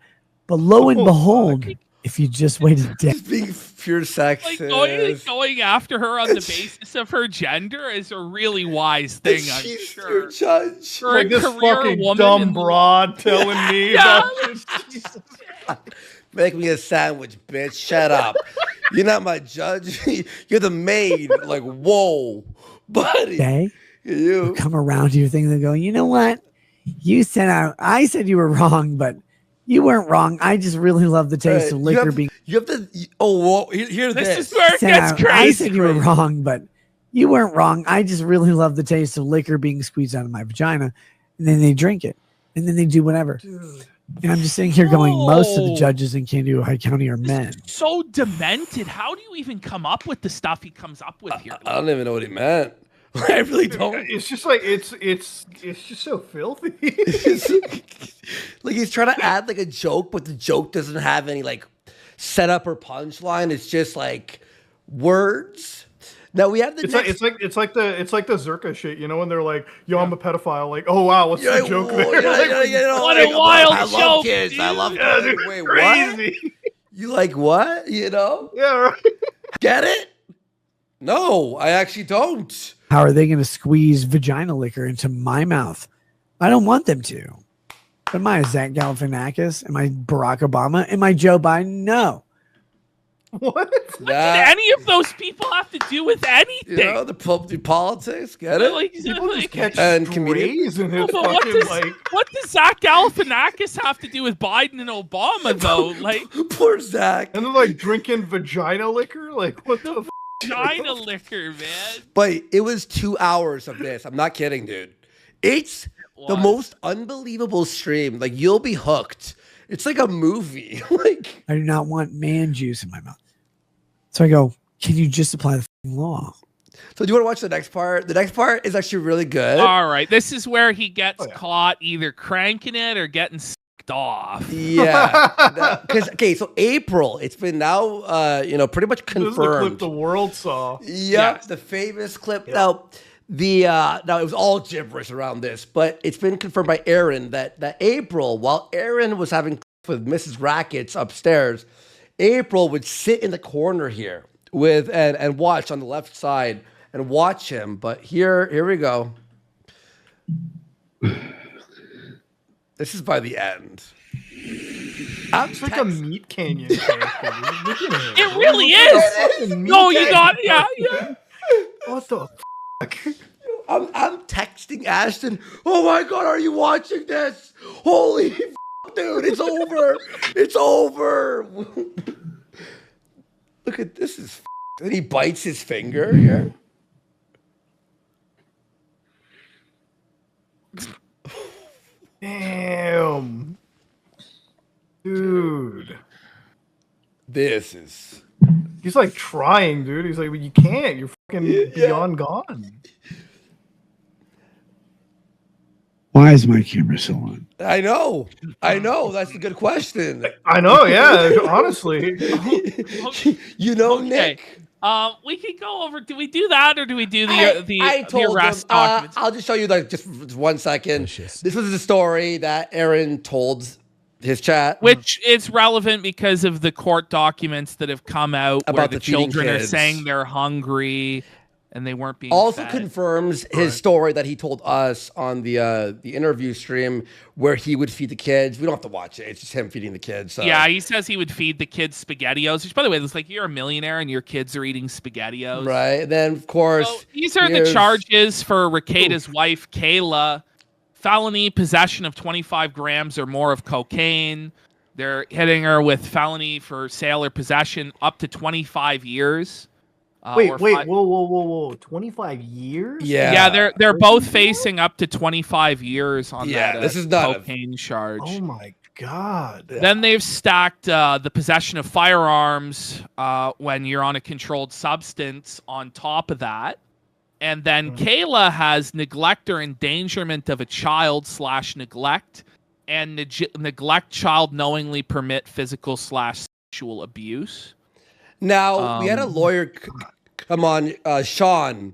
But lo and behold, if you just wait a day, Just being pure sexist. Like going after her on the basis of her gender is a really wise thing, I'm She's sure. your judge. For Like a this career fucking woman dumb in- broad telling me Yeah. Make me a sandwich, bitch. Shut up. You're not my judge. You're the maid. Like, whoa, buddy. okay, You come around to your thing and go, you know what? I said you were wrong, but you weren't wrong. I just really love the taste of liquor being. You have to. Oh, whoa. Hear This this. is where it gets crazy. I said you were wrong, but you weren't wrong. I just really love the taste of liquor being squeezed out of my vagina. And then they drink it. And then they do whatever. And I'm just sitting here going, most of the judges in Can High County are men. So demented. How do you even come up with the stuff he comes up with here? I don't even know what he meant. I really don't. It's just like it's just so filthy. Like he's trying to add like a joke, but the joke doesn't have any like setup or punchline. It's just like words. Now we have the. It's like the Zerka shit, you know, when they're like, "Yo, I'm a pedophile." Like, oh wow, what's the joke there? What a wild I joke! love kids. Dude. I love Yeah, kids. dude, Wait, crazy. what? You like what? You know? Yeah, right. Get it? No, I actually don't. How are they going to squeeze vagina liquor into my mouth? I don't want them to. Am I Zach Galifianakis? Am I Barack Obama? Am I Joe Biden? No. What? What did any of those people have to do with anything? You know, the politics, get it? And comedians. In his But fucking, what does Zach Galifianakis have to do with Biden and Obama, though? Like, poor Zach. And they're like drinking vagina liquor? Like, what the vagina liquor, man. But it was 2 hours of this. I'm not kidding, dude. It's the most unbelievable stream. Like, you'll be hooked. It's like a movie. Like, I do not want man juice in my mouth. So I go, can you just apply the law? So do you want to watch the next part? The next part is actually really good. All right. This is where he gets caught either cranking it or getting sucked off. Yeah. Because, okay, so April, it's been now, pretty much confirmed. This is the clip the world saw. Yep, the famous clip. Now, now it was all gibberish around this, but it's been confirmed by Aaron that April, while Aaron was having with Mrs. Rackets upstairs, April would sit in the corner here with and watch on the left side and watch him. But here we go. This is by the end. It's like a Meat Canyon character. It really is. No, you got yeah. What the fuck? I'm texting Ashton. Oh my god, are you watching this? Holy fuck, dude, it's over. It's over. Look at this is and he bites his finger here. Damn. Dude. This is He's like trying, dude. He's like, well, you can't. You're fucking beyond gone. Why is my camera still on? I know. That's a good question. I know, yeah, honestly. You know, Okay. Nick. We could go over. Do we do that or do we do I the told arrest him, documents? I'll just show you like just 1 second. This was the story that Aaron told his chat, Which is relevant because of the court documents that have come out where About the the feeding children are kids. saying they're hungry and they weren't being also fed. confirms his story that he told us on the interview stream where he would feed the kids. We don't have to watch it. It's just him feeding the kids. So. Yeah, he says he would feed the kids SpaghettiOs, which, by the way, it's like you're a millionaire and your kids are eating SpaghettiOs. Right. Then, of course, So these are the charges for Rekieta's wife, Kayla. Felony possession of 25 grams or more of cocaine. They're hitting her with felony for sale or possession up to 25 years. Whoa. 25 years? Yeah, they're both facing up to 25 years on Yeah, that this is not a- cocaine charge. Oh my god. Then they've stacked the possession of firearms when you're on a controlled substance on top of that. And then Kayla has neglect or endangerment of a child / neglect and neglect child knowingly permit physical / sexual abuse. Now we had a lawyer come on, Sean.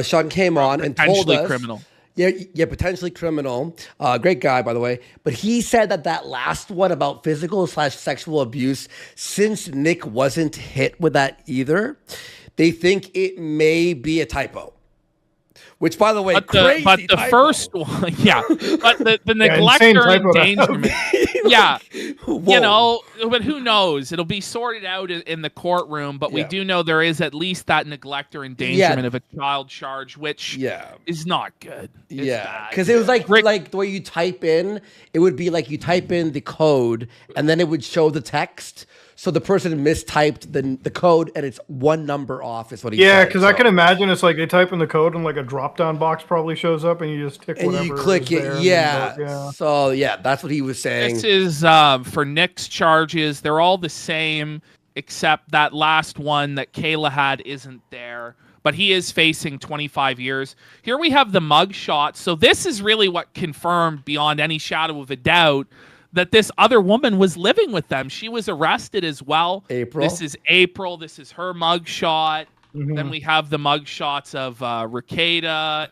Sean came on and told us criminal. Yeah, potentially criminal. Great guy, by the way. But he said that last one about physical/sexual abuse, since Nick wasn't hit with that either, they think it may be a typo. Which, by the way, but crazy the typo. first one, yeah. But the neglect or endangerment, yeah. You know, but who knows? It'll be sorted out in the courtroom. But we do know there is at least that neglect or endangerment of a child charge, which is not good. It's because it was like the way you type in, it would be like you type in the code and then it would show the text. So the person mistyped the code and it's one number off is what he said. Yeah, because I can imagine it's like they type in the code and like a drop-down box probably shows up and you just tick whatever. And you click it, yeah. So yeah, that's what he was saying. This is for Nick's charges. They're all the same, except that last one that Kayla had isn't there. But he is facing 25 years. Here we have the mug shot. So this is really what confirmed beyond any shadow of a doubt that this other woman was living with them. She was arrested as well. April. This is April. This is her mug shot. Then we have the mug shots of Rekieta.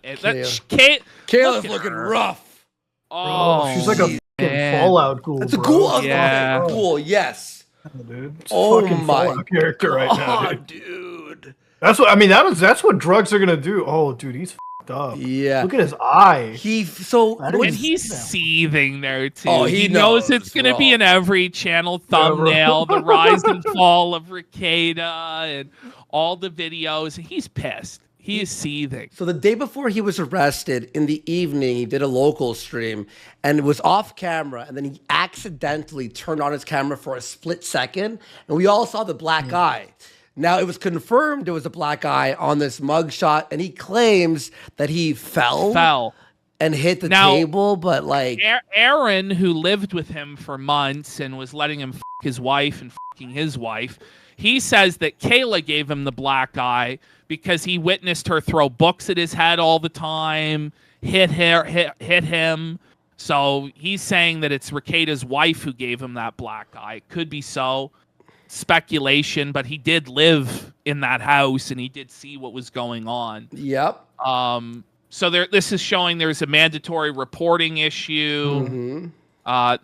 Kayla's looking rough. Oh, she's like a fucking Fallout ghoul. That's a ghoul. Yeah. Ghoul, yes. Dude, it's oh fucking my Fallout character right now, dude. dude. That's what I mean. That's what drugs are gonna do. Oh, dude, he's f***ed up. Yeah. Look at his eye. And he's seething there too. Oh, he knows it's going to be in every channel thumbnail, the rise and fall of Rekieta and all the videos. He's pissed. He is seething. So the day before he was arrested, in the evening, he did a local stream and it was off camera. And then he accidentally turned on his camera for a split second. And we all saw the black eye. Now, it was confirmed there was a black eye on this mugshot, and he claims that he fell and hit the table, but like... Aaron, who lived with him for months and was letting him f*** his wife and f***ing his wife, he says that Kayla gave him the black eye because he witnessed her throw books at his head all the time, hit him. So he's saying that it's Rekieta's wife who gave him that black eye. Could be so. Speculation, but he did live in that house and he did see what was going on. Yep. So this is showing there's a mandatory reporting issue.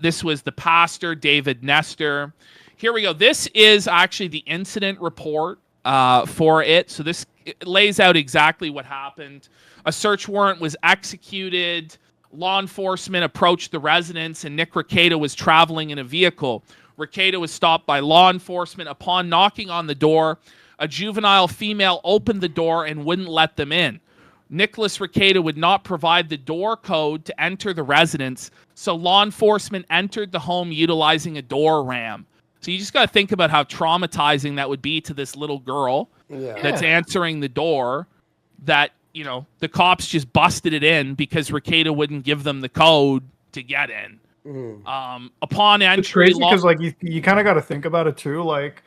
This was the pastor, David Nestor. Here we go. This is actually the incident report for it. So this lays out exactly what happened. A search warrant was executed. Law enforcement approached the residence and Nick Rekieta was traveling in a vehicle. Rekieta was stopped by law enforcement. Upon knocking on the door, a juvenile female opened the door and wouldn't let them in. Nicholas Rekieta would not provide the door code to enter the residence, so law enforcement entered the home utilizing a door ram. So you just got to think about how traumatizing that would be to this little girl that's answering the door, that, you know, the cops just busted it in because Rekieta wouldn't give them the code to get in. Upon entry, it's crazy because like you kind of got to think about it too. Like,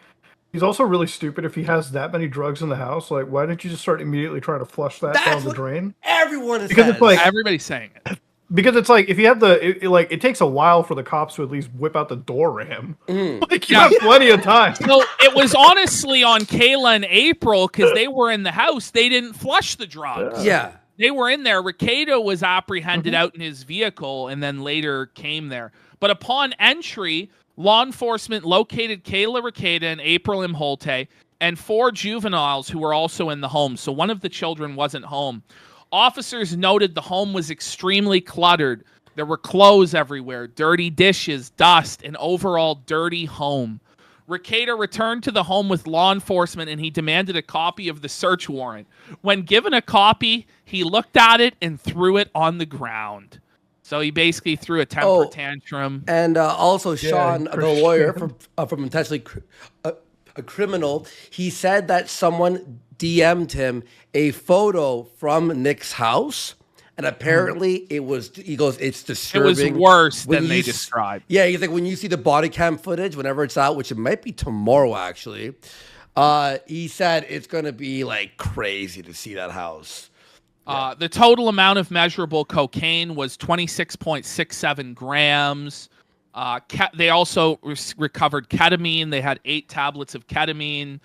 he's also really stupid if he has that many drugs in the house. Like, why didn't you just start immediately trying to flush that down the drain? Everyone is because it's like everybody's saying it. Because it's like if you have it takes a while for the cops to at least whip out the door ram. Like you have plenty of time. So it was honestly on Kayla and April because they were in the house. They didn't flush the drugs. Yeah. They were in there. Rekieta was apprehended out in his vehicle and then later came there. But upon entry, law enforcement located Kayla Rekieta and April Imholte and 4 juveniles who were also in the home. So one of the children wasn't home. Officers noted the home was extremely cluttered. There were clothes everywhere, dirty dishes, dust, an overall dirty home. Rekieta returned to the home with law enforcement and he demanded a copy of the search warrant. When given a copy, he looked at it and threw it on the ground. So he basically threw a temper tantrum. And also Sean, the lawyer from intentionally a criminal, he said that someone DM'd him a photo from Nick's house. And apparently it was, he goes, it's disturbing. It was worse than they described. Yeah, he's like, when you see the body cam footage, whenever it's out, which it might be tomorrow actually, he said it's going to be like crazy to see that house. The total amount of measurable cocaine was 26.67 grams. They also recovered ketamine. They had 8 tablets of ketamine.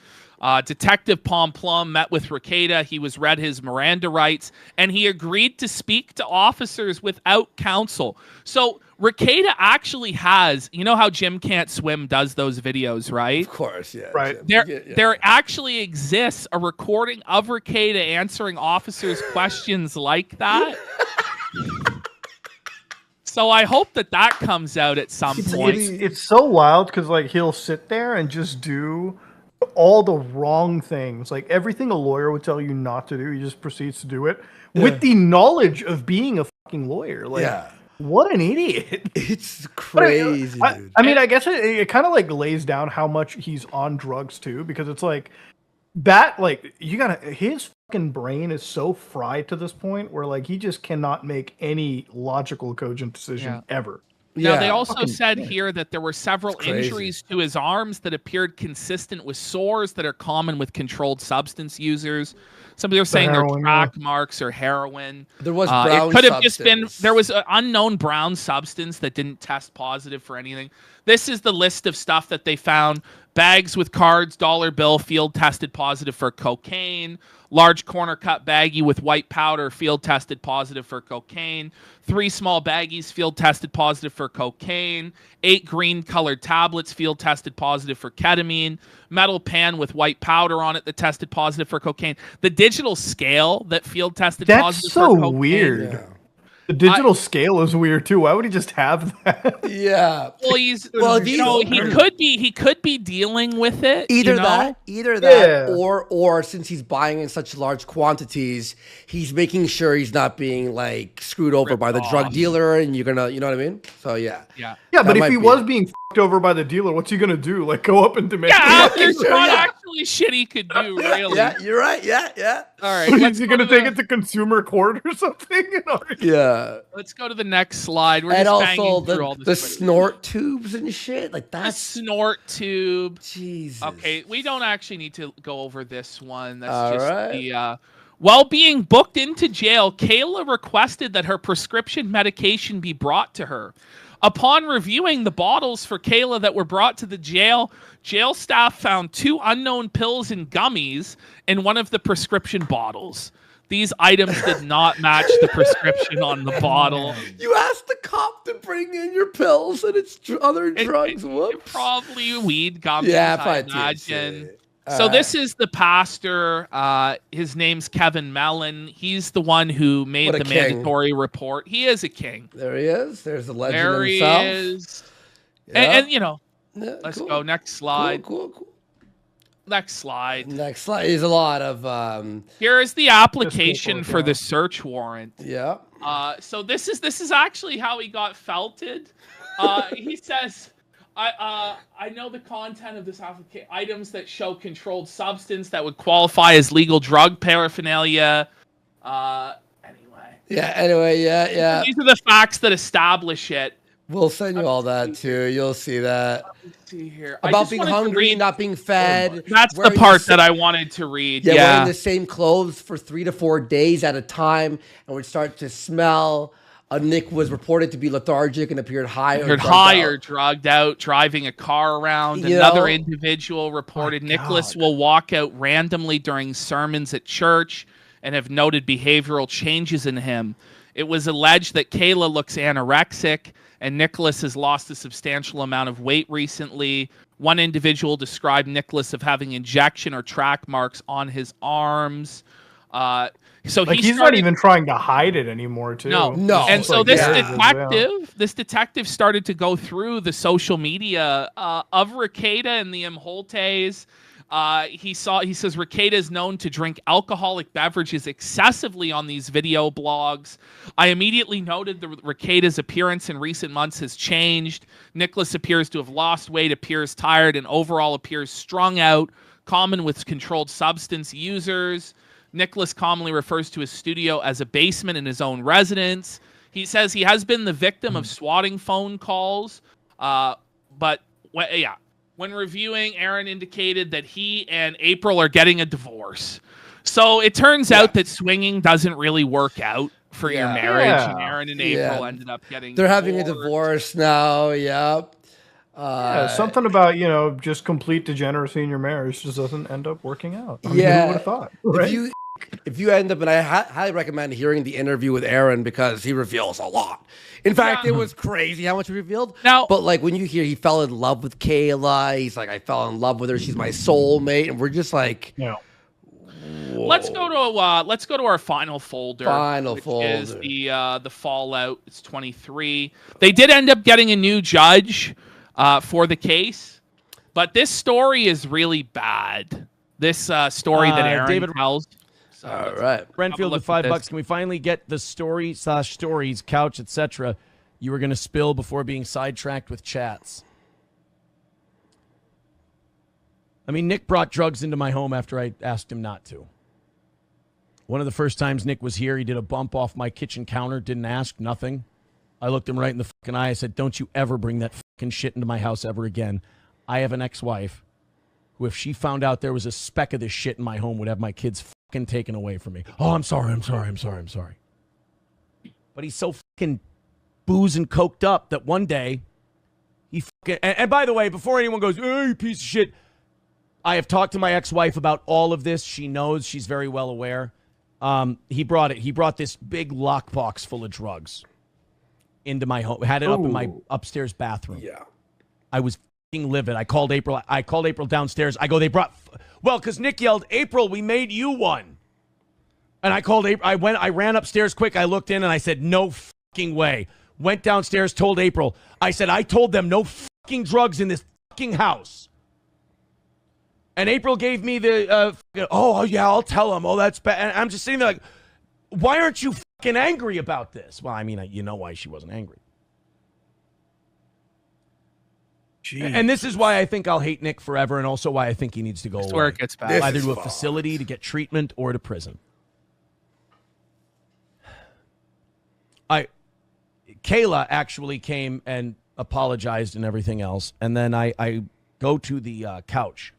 Detective Plum met with Rekieta. He was read his Miranda rights, and he agreed to speak to officers without counsel. So Rekieta actually has, you know how Jim Can't Swim does those videos, right? Of course, yeah. Right. There actually exists a recording of Rekieta answering officers' questions like that. So I hope that comes out at some point. It's so wild because like he'll sit there and just do all the wrong things. Like everything a lawyer would tell you not to do, he just proceeds to do it with the knowledge of being a fucking lawyer. Like, what an idiot! It's crazy. I mean, I guess it kind of like lays down how much he's on drugs too, because it's like that. Like his fucking brain is so fried to this point where like he just cannot make any logical, cogent decision ever. Now, they also said here that there were several injuries to his arms that appeared consistent with sores that are common with controlled substance users. Some people are saying they're track marks or heroin. There was brown it could have just substance. been, there was an unknown brown substance that didn't test positive for anything. This is the list of stuff that they found. Bags with cards, dollar bill, field tested positive for cocaine. Large corner cut baggie with white powder, field tested positive for cocaine. 3 small baggies, field tested positive for cocaine. 8 green colored tablets, field tested positive for ketamine. Metal pan with white powder on it that tested positive for cocaine. The digital scale that field tested positive for cocaine. That's so weird. Yeah. The digital scale is weird too. Why would he just have that? Yeah. Well, he could be dealing with it. Either that, or since he's buying in such large quantities, he's making sure he's not being like screwed over by the drug dealer, and you're gonna, you know what I mean? So yeah. But if he was being fucked over by the dealer, what's he gonna do? Like go up and demand? Yeah, there's not actually shit he could do, really. Yeah, you're right. Yeah. All right. Is he gonna take it to consumer court or something? Yeah. Let's go to the next slide. We're and just also banging through all the this. snort tubes and shit. Like A that's snort tube. Jesus. Okay, we don't actually need to go over this one. That's All just right. the while being booked into jail, Kayla requested that her prescription medication be brought to her. Upon reviewing the bottles for Kayla that were brought to the jail staff found 2 unknown pills and gummies in one of the prescription bottles. These items did not match the prescription on the bottle. You asked the cop to bring in your pills, and it's other drugs. Whoops. Probably weed gummies, Yeah, I probably imagine. So this is the pastor. His name's Kevin Mellon. He's the one who made the mandatory report. He is a king. There he is. There's the legend there himself. There he is. Yeah. And you know, let's go. Next slide. Cool. Next slide. Next slide is a lot of. Here is the application for the search warrant. Yeah. So this is actually how he got felted. He says, I know the content of this application. Items that show controlled substance that would qualify as legal drug paraphernalia. Anyway, yeah. These are the facts that establish it. We'll send you all that too. You'll see that. Let's see here. About being hungry, not being fed. That's the part that I wanted to read. Yeah, wearing the same clothes for 3 to 4 days at a time, and would start to smell. Nick was reported to be lethargic and appeared drugged out, driving a car around. Another individual reported Nicholas will walk out randomly during sermons at church and have noted behavioral changes in him. It was alleged that Kayla looks anorexic, and Nicholas has lost a substantial amount of weight recently. One individual described Nicholas of having injection or track marks on his arms. So he's not even trying to hide it anymore, too. No. And so this detective started to go through the social media of Rekieta and the Imholtes. He says Rekieta is known to drink alcoholic beverages excessively on these video blogs. I immediately noted that Rekieta's appearance in recent months has changed. Nicholas appears to have lost weight, appears tired, and overall appears strung out, common with controlled substance users. Nicholas commonly refers to his studio as a basement in his own residence. He says he has been the victim of swatting phone calls, when reviewing, Aaron indicated that he and April are getting a divorce. So it turns out that swinging doesn't really work out. for your Yeah. marriage, Yeah. and Aaron and Yeah. April ended up getting. They're having a divorce now. Yep. Yeah, something about just complete degeneracy in your marriage just doesn't end up working out. I mean, Yeah. who would have thought? Right? If you end up, and I highly recommend hearing the interview with Aaron because he reveals a lot. In fact, it was crazy how much he revealed. But like when you hear he fell in love with Kayla, he's like, I fell in love with her. She's my soulmate, and we're just like, Let's go to our final folder. Which is the Fallout. It's 23. They did end up getting a new judge for the case, but this story is really bad. This story that Aaron David tells. So all right, Renfield with $5. Can we finally get the stories, couch, etc. you were going to spill before being sidetracked with chats? I mean, Nick brought drugs into my home after I asked him not to. One of the first times Nick was here, he did a bump off my kitchen counter, didn't ask, nothing. I looked him right in the fucking eye. I said, don't you ever bring that fucking shit into my house ever again. I have an ex-wife who, if she found out there was a speck of this shit in my home, would have my kids fucking taken away from me. Oh, I'm sorry. But he's so fucking booze and coked up that one day he fucking... And by the way, before anyone goes, hey, you piece of shit, I have talked to my ex-wife about all of this. She knows. She's very well aware. He brought this big lockbox full of drugs into my home. Had it up in my upstairs bathroom. Yeah. I was fucking livid. I called April downstairs. I go, they brought... Well, because Nick yelled, April, we made you one. And I called April. I ran upstairs quick. I looked in and I said, no fucking way. Went downstairs, told April. I said, I told them no fucking drugs in this fucking house. And April gave me the, oh, yeah, I'll tell him. Oh, that's bad. And I'm just sitting there like, why aren't you fucking angry about this? Well, I mean, you know why she wasn't angry. Jeez. And this is why I think I'll hate Nick forever, and also why I think he needs to go away. Where it gets bad. Either to a facility to get treatment or to prison. Kayla actually came and apologized and everything else, and then I go to the couch,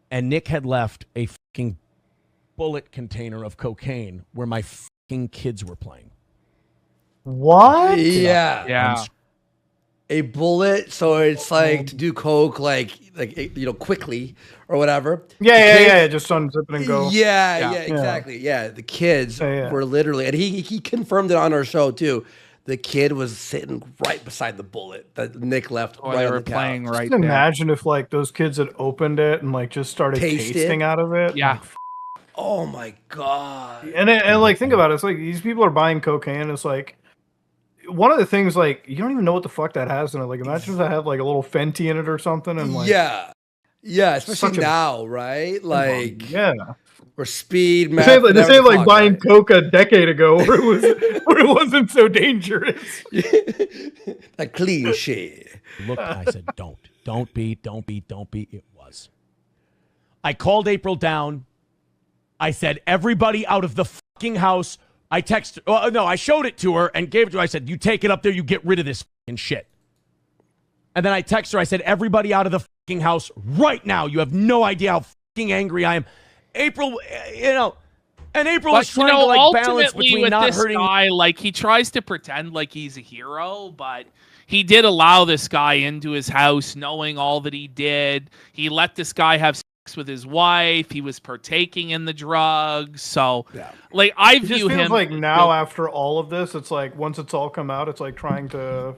and Nick had left a fucking bullet container of cocaine where my fucking kids were playing. What? Yeah. A bullet, so it's like to do coke, like quickly or whatever. Yeah. Just unzip it and go. Yeah, exactly. Yeah, the kids were literally, and he confirmed it on our show too. The kid was sitting right beside the bullet that Nick left. They were playing right there. there. Imagine if like those kids had opened it and like just started tasting out of it. Yeah. Oh my god. And like think about it. It's like these people are buying cocaine. It's like one of the things like you don't even know what the fuck that has in it. Like imagine if that had like a little Fenty in it or something. And like yeah, especially now, right? Like or speed. This ain't like buying coke a decade ago where it wasn't so dangerous. A clean shit. Look, I said, don't be. It was. I called April down. I said, everybody out of the fucking house. I texted, I showed it to her and gave it to her. I said, you take it up there, you get rid of this fucking shit. And then I texted her, I said, everybody out of the fucking house right now. You have no idea how fucking angry I am. April, and April was trying to like balance between with not this hurting. Guy, like he tries to pretend like he's a hero, but he did allow this guy into his house knowing all that he did. He let this guy have sex with his wife. He was partaking in the drugs. So, like, I view him like now after all of this, it's like once it's all come out, it's like trying to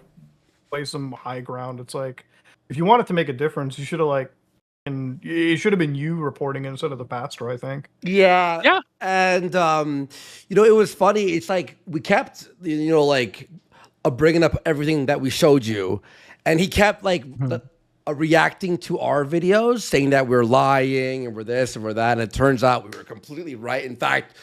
play some high ground. It's like if you wanted to make a difference, you should have and it should have been you reporting instead of the pastor, I think. Yeah. And, it was funny. It's like we kept, bringing up everything that we showed you. And he kept, reacting to our videos, saying that we're lying and we're this and we're that. And it turns out we were completely right. In fact,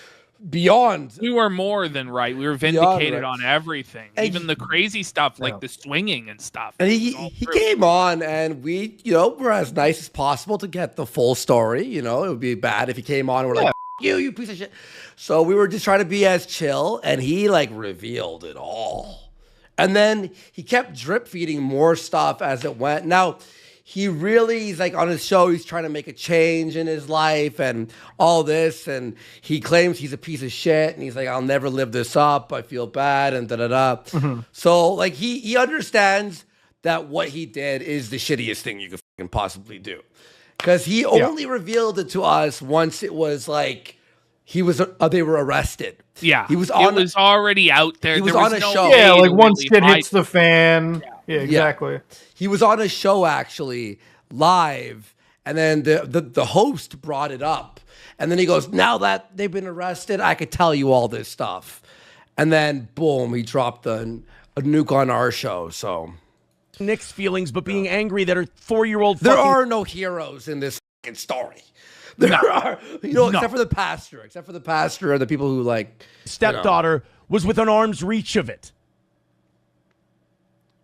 beyond. We were more than right. We were vindicated right. on everything. And even the crazy stuff, like the swinging and stuff. And he came on and we, were as nice as possible to get the full story. It would be bad if he came on and we're like, you piece of shit. So we were just trying to be as chill and he revealed it all. And then he kept drip feeding more stuff as it went. Now, he's like on his show, he's trying to make a change in his life and all this, and he claims he's a piece of shit, and he's like, I'll never live this up, I feel bad, and da-da-da. So like he understands that what he did is the shittiest thing you could fucking possibly do. Because he only revealed it to us once it was like they were arrested. Yeah, he was already out there. He was there on was a no show. way Yeah, like to once really shit hide hits the fan. Yeah, exactly. He was on a show actually live, and then the host brought it up, and then he goes, "Now that they've been arrested, I could tell you all this stuff," and then boom, he dropped a nuke on our show. So Nick's feelings, but being angry that her 4-year-old. There are no heroes in this fucking story. There are, except for the pastor, and the people who like stepdaughter was within arm's reach of it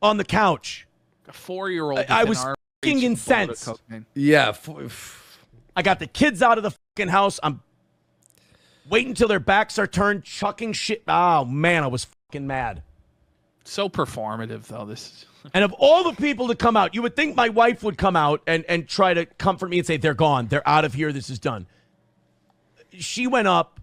on the couch. A 4-year-old. I was fucking incensed. Yeah. I got the kids out of the fucking house. I'm waiting until their backs are turned, chucking shit. Oh man, I was fucking mad. So performative though. This. And of all the people to come out, you would think my wife would come out and try to comfort me and say, they're gone. They're out of here. This is done. She went up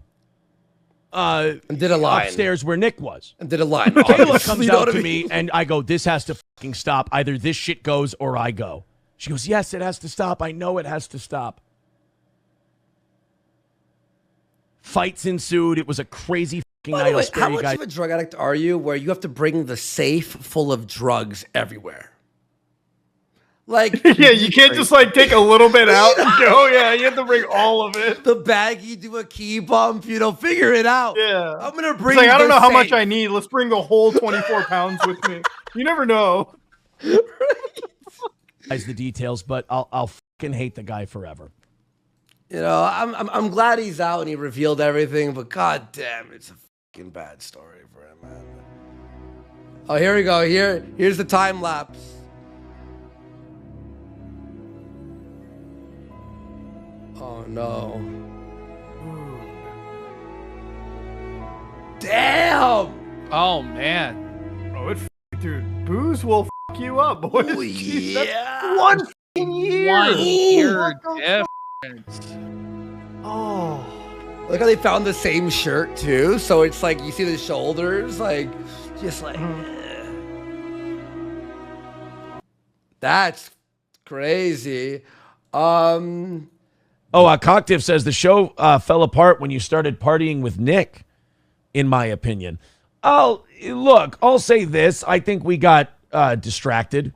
and did a line upstairs where Nick was. And did a line. Kayla comes out to me and I go, this has to fucking stop. Either this shit goes or I go. She goes, yes, it has to stop. I know it has to stop. Fights ensued. It was a crazy fucking night. Wait, how much of a drug addict are you where you have to bring the safe full of drugs everywhere? Like, yeah, you can't just like take a little bit out and go, yeah, you have to bring all of it. The baggie, do a key bump, figure it out. Yeah. I'm going to bring I don't know how much safe. I need. Let's bring the whole 24 pounds with me. You never know. The details, but I'll fucking hate the guy forever. I'm glad he's out and he revealed everything, but god damn, it's a fucking bad story for him, man. Oh, here we go. Here's the time lapse. Oh no. Damn! Oh man. Oh, dude, booze will fuck you up, boys. Oh, yeah. One fucking year. 1 year difference. Oh. Look how they found the same shirt too. So it's like you see the shoulders, like just like that's crazy. Coctiv says the show fell apart when you started partying with Nick, in my opinion. I'll say this. I think we got distracted.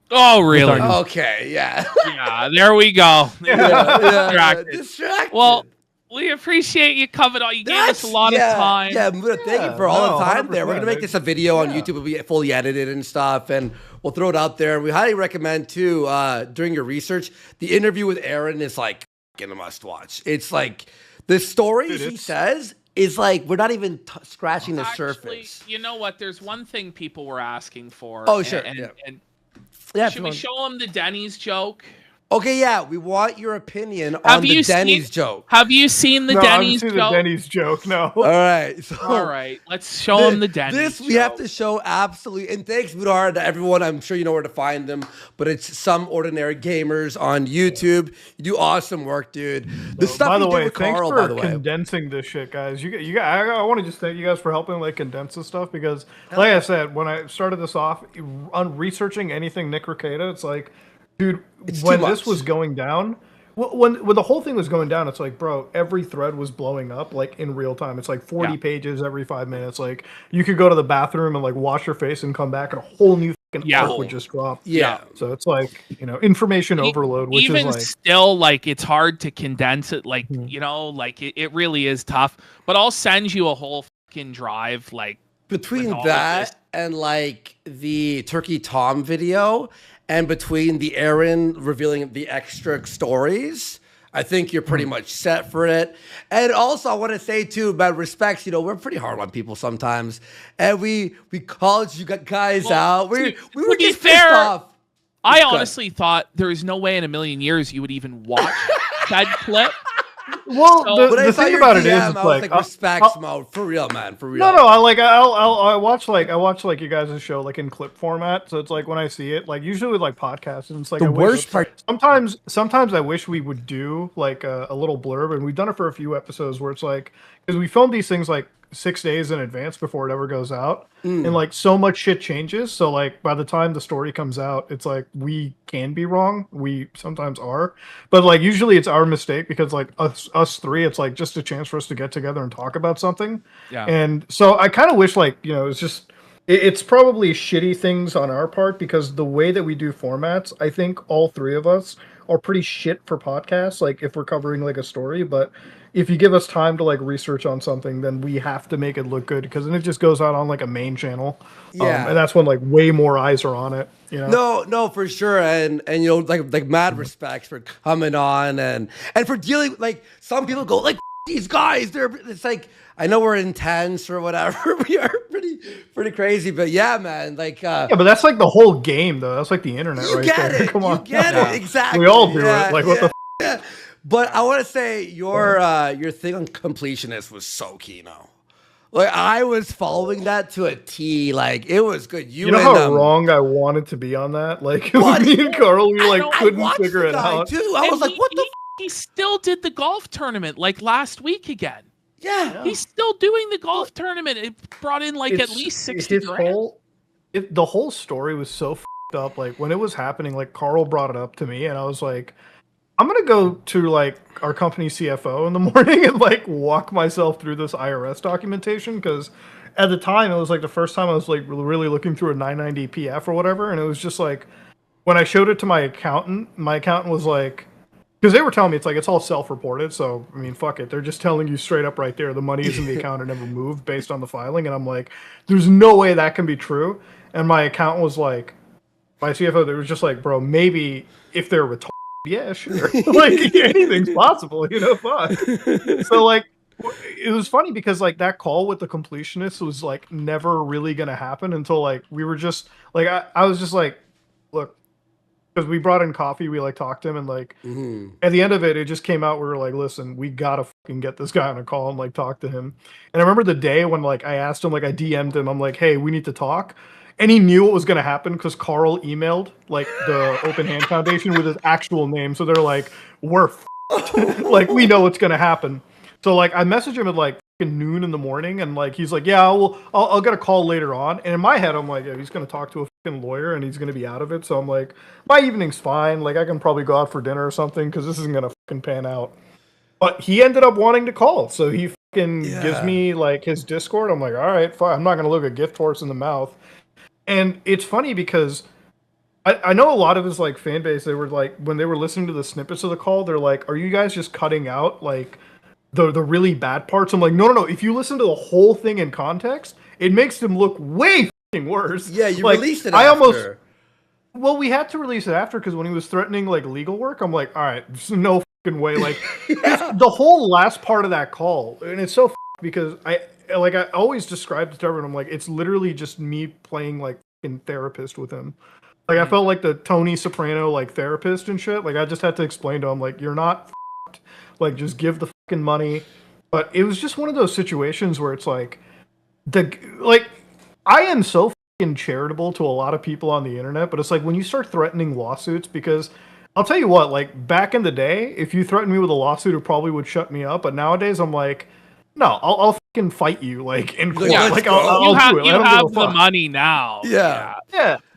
Oh, really? Okay, yeah. Yeah, there we go. Distracted. Well, we appreciate you covered all. You gave us a lot of time. Yeah, Muda, thank you for all the time there. We're going to make 100%. this a video on YouTube. It'll be fully edited and stuff, and we'll throw it out there. We highly recommend, too, during your research, the interview with Aaron is like a must watch. It's like the stories he says is like we're not even scratching the surface. You know what? There's one thing people were asking for. Oh, sure. Should we show them the Denny's joke? Okay, yeah, we want your opinion on the Denny's joke. Have you seen the Denny's joke? I haven't seen the Denny's joke, no. All right. All right, let's show them the Denny's This we have to show absolutely. And thanks, Budar, to everyone. I'm sure you know where to find them, but it's Some Ordinary Gamers on YouTube. You do awesome work, dude. The stuff by the you way, did with thanks Carl, for by the way. condensing this shit, guys. I want to just thank you guys for helping like condense this stuff because, like I said, when I started this off on researching anything Nick Rekieta, it's like, dude, when this was going down, when the whole thing was going down, it's like, bro, every thread was blowing up like in real time. It's like 40 pages every 5 minutes. Like you could go to the bathroom and like wash your face and come back, and a whole new fucking arc would just drop. Yeah. So it's like information overload, which even is like still like it's hard to condense it. Like like it really is tough. But I'll send you a whole fucking drive like between that and like the Turkey Tom video. And between the Aaron revealing the extra stories, I think you're pretty much set for it. And also, I want to say, too, about respects, we're pretty hard on people sometimes. And we called you guys out. We were just pissed off. I honestly thought there is no way in a million years you would even watch that clip. Well, When I the saw thing your about it is, DM, it's I was like, like, respects, Mo, for real, man, for real. No, I watch like you guys' show like in clip format. So it's like when I see it, like usually with like podcasts, and it's like The I worst wish, part- Sometimes I wish we would do like a little blurb, and we've done it for a few episodes where it's like because we film these things like 6 days in advance before it ever goes out, and like so much shit changes. So like by the time the story comes out, it's like we can be wrong. We sometimes are, but like usually it's our mistake because like us three, it's like just a chance for us to get together and talk about something. Yeah. And so I kind of wish like it's just it's probably shitty things on our part because the way that we do formats, I think all three of us are pretty shit for podcasts. Like if we're covering like a story, but if you give us time to like research on something, then we have to make it look good because then it just goes out on like a main channel. Yeah. And that's when like way more eyes are on it. No, for sure, and like mad respects for coming on and for dealing like some people go like these guys. It's like I know we're intense or whatever. We are pretty crazy, but yeah, man. Like yeah, but that's like the whole game though. That's like the internet, you right get there. it. Come on, You get it exactly. We all do Yeah, it. Like what the. yeah. But I want to say your thing on completionist was so Kino. Like I was following that to a T. Like it was good. You know how wrong I wanted to be on that? Like me and Carl, we like couldn't figure it out. Too. I was like, what the? He still did the golf tournament like last week again. Yeah. He's still doing the golf tournament. It brought in like at least 60 grand. The whole story was so fucked up. Like when it was happening, like Carl brought it up to me, and I was like, I'm gonna go to like our company CFO in the morning and like walk myself through this IRS documentation because at the time it was like the first time I was like really looking through a 990 PF or whatever, and it was just like when I showed it to my accountant was like, because they were telling me it's all self-reported, so I mean fuck it, they're just telling you straight up right there the money is in the account and never moved based on the filing, and I'm like, there's no way that can be true. And my accountant was like, my CFO, they was just like, bro, maybe if they're retarded. Yeah, sure. Like anything's possible, fuck. So like it was funny because like that call with the completionist was like never really gonna happen until like we were just like I was just like, look, because we brought in coffee, we like talked to him and like at the end of it just came out, we were like, listen, we gotta fucking get this guy on a call and like talk to him. And I remember the day when like I asked him, like I DM'd him, I'm like, hey, we need to talk. And he knew what was going to happen because Carl emailed like the Open Hand Foundation with his actual name. So they're like, we're like, we know what's going to happen. So like I messaged him at like noon in the morning and like he's like, yeah, I'll get a call later on. And in my head, I'm like, yeah, he's going to talk to a fucking lawyer and he's going to be out of it. So I'm like, my evening's fine. Like I can probably go out for dinner or something because this isn't going to fucking pan out. But he ended up wanting to call. So he fucking gives me like his Discord. I'm like, all right, fine. I'm not going to look a gift horse in the mouth. And it's funny because I know a lot of his like fan base, they were like, when they were listening to the snippets of the call, they're like, are you guys just cutting out like the really bad parts? I'm like, no. If you listen to the whole thing in context, it makes them look way fucking worse. Yeah, you like, released it after. Well, we had to release it after because when he was threatening like legal work, I'm like, all right, there's no fucking way. Like the whole last part of that call, and it's so because I always described it to everyone. I'm like, it's literally just me playing like fucking therapist with him. Like I felt like the Tony Soprano like therapist and shit. Like I just had to explain to him like, you're not f***ed. Like just give the fucking money. But it was just one of those situations where it's like I am so fucking charitable to a lot of people on the internet, but it's like when you start threatening lawsuits, because I'll tell you what, like back in the day, if you threatened me with a lawsuit, it probably would shut me up. But nowadays I'm like, no, I'll fucking fight you, like in court. Yeah, like I'll do it. You I don't have give a the fuck. money now. Yeah.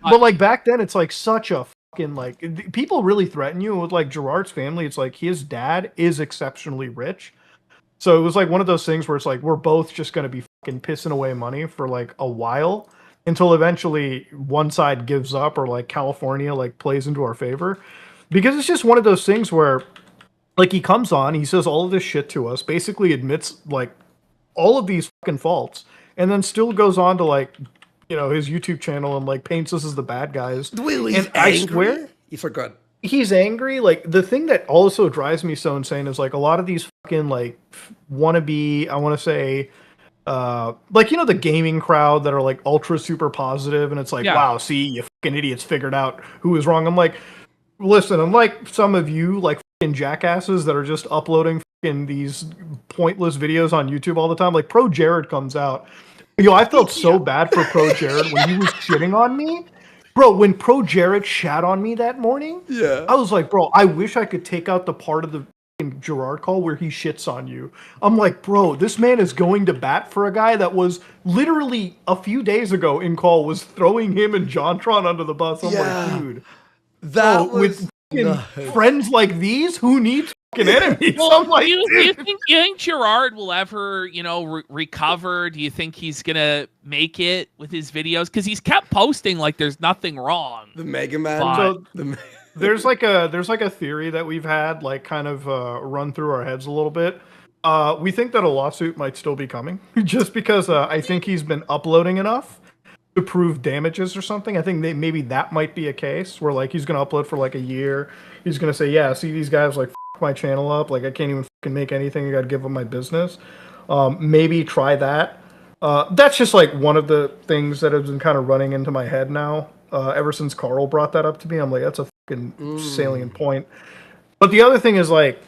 But like back then, it's like such a fucking like people really threaten you. With like Gerard's family, it's like his dad is exceptionally rich, so it was like one of those things where it's like we're both just gonna be fucking pissing away money for like a while until eventually one side gives up or like California like plays into our favor, because it's just one of those things where. Like, he comes on, he says all of this shit to us, basically admits, like, all of these fucking faults, and then still goes on to, like, his YouTube channel and, like, paints us as the bad guys. He's and angry. I swear... He's for good. He's angry. Like, the thing that also drives me so insane is, like, a lot of these fucking, like, wannabe, I want to say... like, the gaming crowd that are, like, ultra super positive, and it's like, wow, see, you fucking idiots figured out who was wrong. I'm like, listen, unlike some of you, like, jackasses that are just uploading in these pointless videos on YouTube all the time. Like Pro Jared comes out. Yo, I felt so bad for Pro Jared when he was shitting on me. Bro, when Pro Jared shat on me that morning, I was like, bro, I wish I could take out the part of the Gerard call where he shits on you. I'm like, bro, this man is going to bat for a guy that was literally a few days ago in call was throwing him and JonTron under the bus. I'm like, dude, that with friends like these, who needs fucking enemies? Well, I'm like, do you think Gerard will ever, recover? Do you think he's gonna make it with his videos? Because he's kept posting like there's nothing wrong. The Mega Man. There's like a theory that we've had like kind of run through our heads a little bit. We think that a lawsuit might still be coming just because I think he's been uploading enough to prove damages or something. I think maybe that might be a case where like he's gonna upload for like a year. He's gonna say, yeah, see these guys like f my channel up, like I can't even fucking make anything. I gotta give up my business. Maybe try that. That's just like one of the things that has been kind of running into my head now. Ever since Carl brought that up to me, I'm like, that's a fucking salient point. But the other thing is like,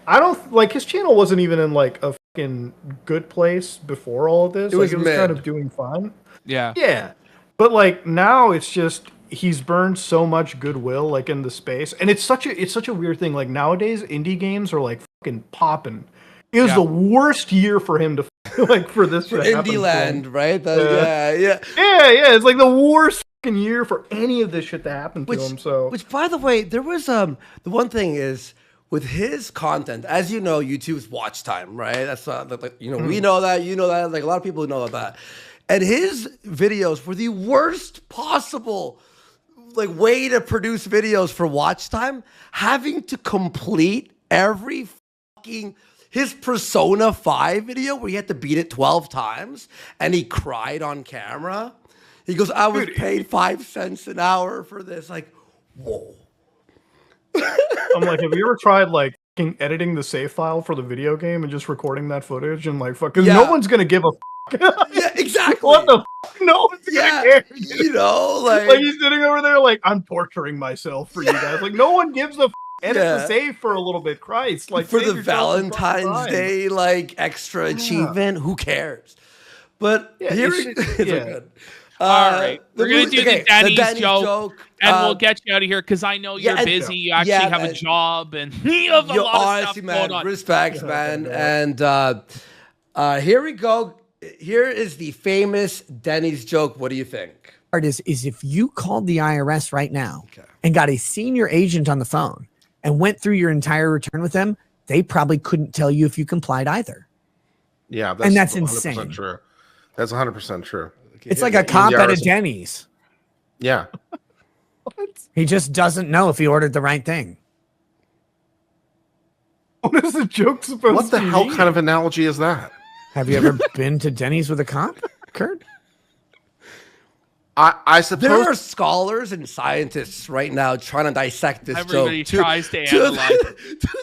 I don't like his channel wasn't even in like a fucking good place before all of this. It was kind of doing fine. Yeah. Yeah. But like now it's just he's burned so much goodwill like in the space. And it's such a weird thing. Like nowadays indie games are like fucking popping. It was the worst year for him to like for this to happen. Indie land, right? Yeah. It's like the worst fucking year for any of this shit to happen to him. So which by the way, there was the one thing is with his content, as you know, YouTube's watch time, right? That's like, we know that, you know that, like a lot of people know that. And his videos were the worst possible like way to produce videos for watch time, having to complete every fucking his Persona 5 video where he had to beat it 12 times and he cried on camera. He goes, I was paid 5 cents an hour for this. Like, whoa. I'm like, have you ever tried like editing the save file for the video game and just recording that footage and like fuck? Because no one's gonna give a yeah, exactly. What the fuck? No one's gonna care. You know, like he's sitting over there like, I'm torturing myself for you guys. Like no one gives a edit the save for a little bit. Christ, like for the Valentine's Day like extra achievement, who cares? But here it's good. All right, we're gonna do the Denny's joke, and we'll get you out of here because I know you're busy. You actually have a job, and you have a lot of stuff going on. Respects, man. And here we go. Here is the famous Denny's joke. What do you think? Part is if you called the IRS right now and got a senior agent on the phone and went through your entire return with them, they probably couldn't tell you if you complied either. Yeah, that's 100% insane. True. That's 100% true. It's like a cop at a Denny's. Yeah. He just doesn't know if he ordered the right thing. What is the joke supposed to be? What the hell kind of analogy is that? Have you ever been to Denny's with a cop, Kurt? I suppose there are scholars and scientists right now trying to dissect this Everybody joke. tries to analyze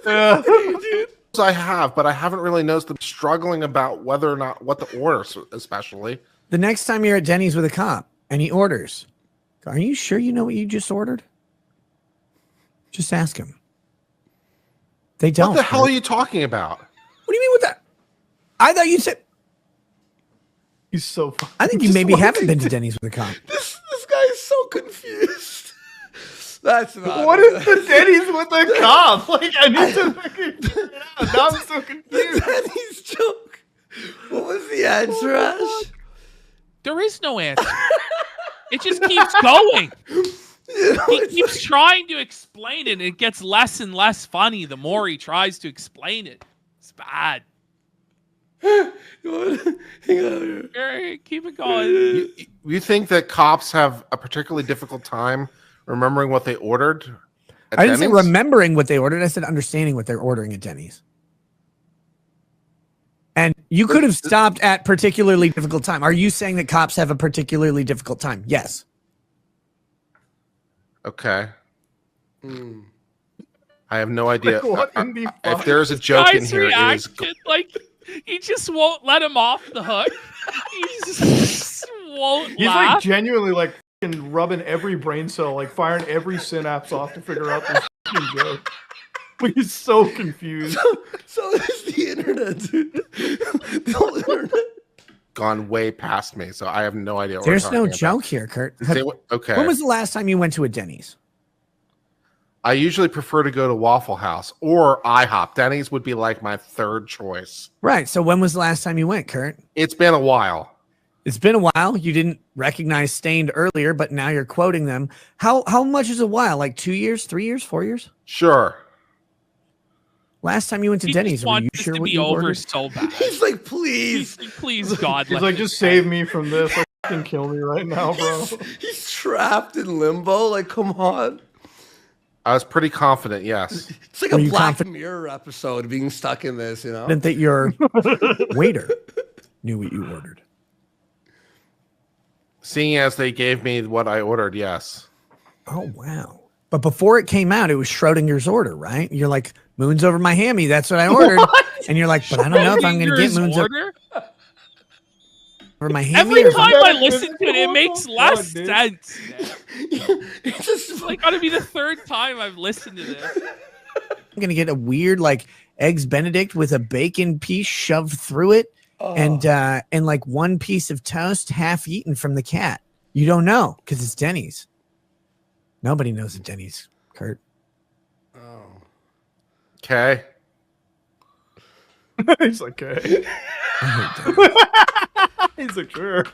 it. I have, but I haven't really noticed them struggling about whether or not what to order, especially. The next time you're at Denny's with a cop and he orders, are you sure you know what you just ordered? Just ask him. They don't. What the hell are you talking about? What do you mean with that? I thought you said. He's so. I think you maybe haven't been to Denny's with a cop. This guy is so confused. That's not what is the Denny's with a cop? Like I need to figure it out. Now I'm so confused. The Denny's joke. What was the answer, Ash? There is no answer. It just keeps going. He keeps trying to explain it, and it gets less and less funny the more he tries to explain it. It's bad. Hang on. Right, keep it going. You think that cops have a particularly difficult time remembering what they ordered? I didn't say remembering what they ordered. I said understanding what they're ordering at Denny's. And you could have stopped at particularly difficult time. Are you saying that cops have a particularly difficult time? Yes. Okay. I have no idea. Like, if there's a joke in here, it is like he just won't let him off the hook. He just won't He's laugh. like genuinely like rubbing every brain cell, like firing every synapse off to figure out this joke. He's so confused. So is the internet, dude. The whole internet. Gone way past me, so I have no idea what There's we're no talking joke here, Kurt. Okay. When was the last time you went to a Denny's? I usually prefer to go to Waffle House or IHOP. Denny's would be like my third choice. Right. So when was the last time you went, Kurt? It's been a while. It's been a while. You didn't recognize Stained earlier, but now you're quoting them. How much is a while? Like 2 years, 3 years, 4 years? Sure. Last time you went to He Denny's, just were wants you this sure to what be you over ordered? so bad. He's like, please. Please, God. He's let like, this just end. save me from this. Like, fucking kill me right now, bro. He's trapped in limbo. Like, come on. I was pretty confident, yes. It's like Were a you Black Mirror episode being stuck in this, you know? Confident that your waiter knew what you ordered. Seeing as they gave me what I ordered, yes. Oh, wow. But before it came out, it was Schrodinger's order, right? You're like, moon's over my hammy. That's what I ordered. And you're like, but I don't know if I'm going to get moon's order? over my hammy. Every or time something. I listen to it, it makes less dude. sense. It's just like gotta be the third time I've listened to this. I'm going to get a weird, like, Eggs Benedict with a bacon piece shoved through it and like one piece of toast half eaten from the cat. You don't know because it's Denny's. Nobody knows at Denny's, Kurt. Okay. He's like, okay. He's like, sure.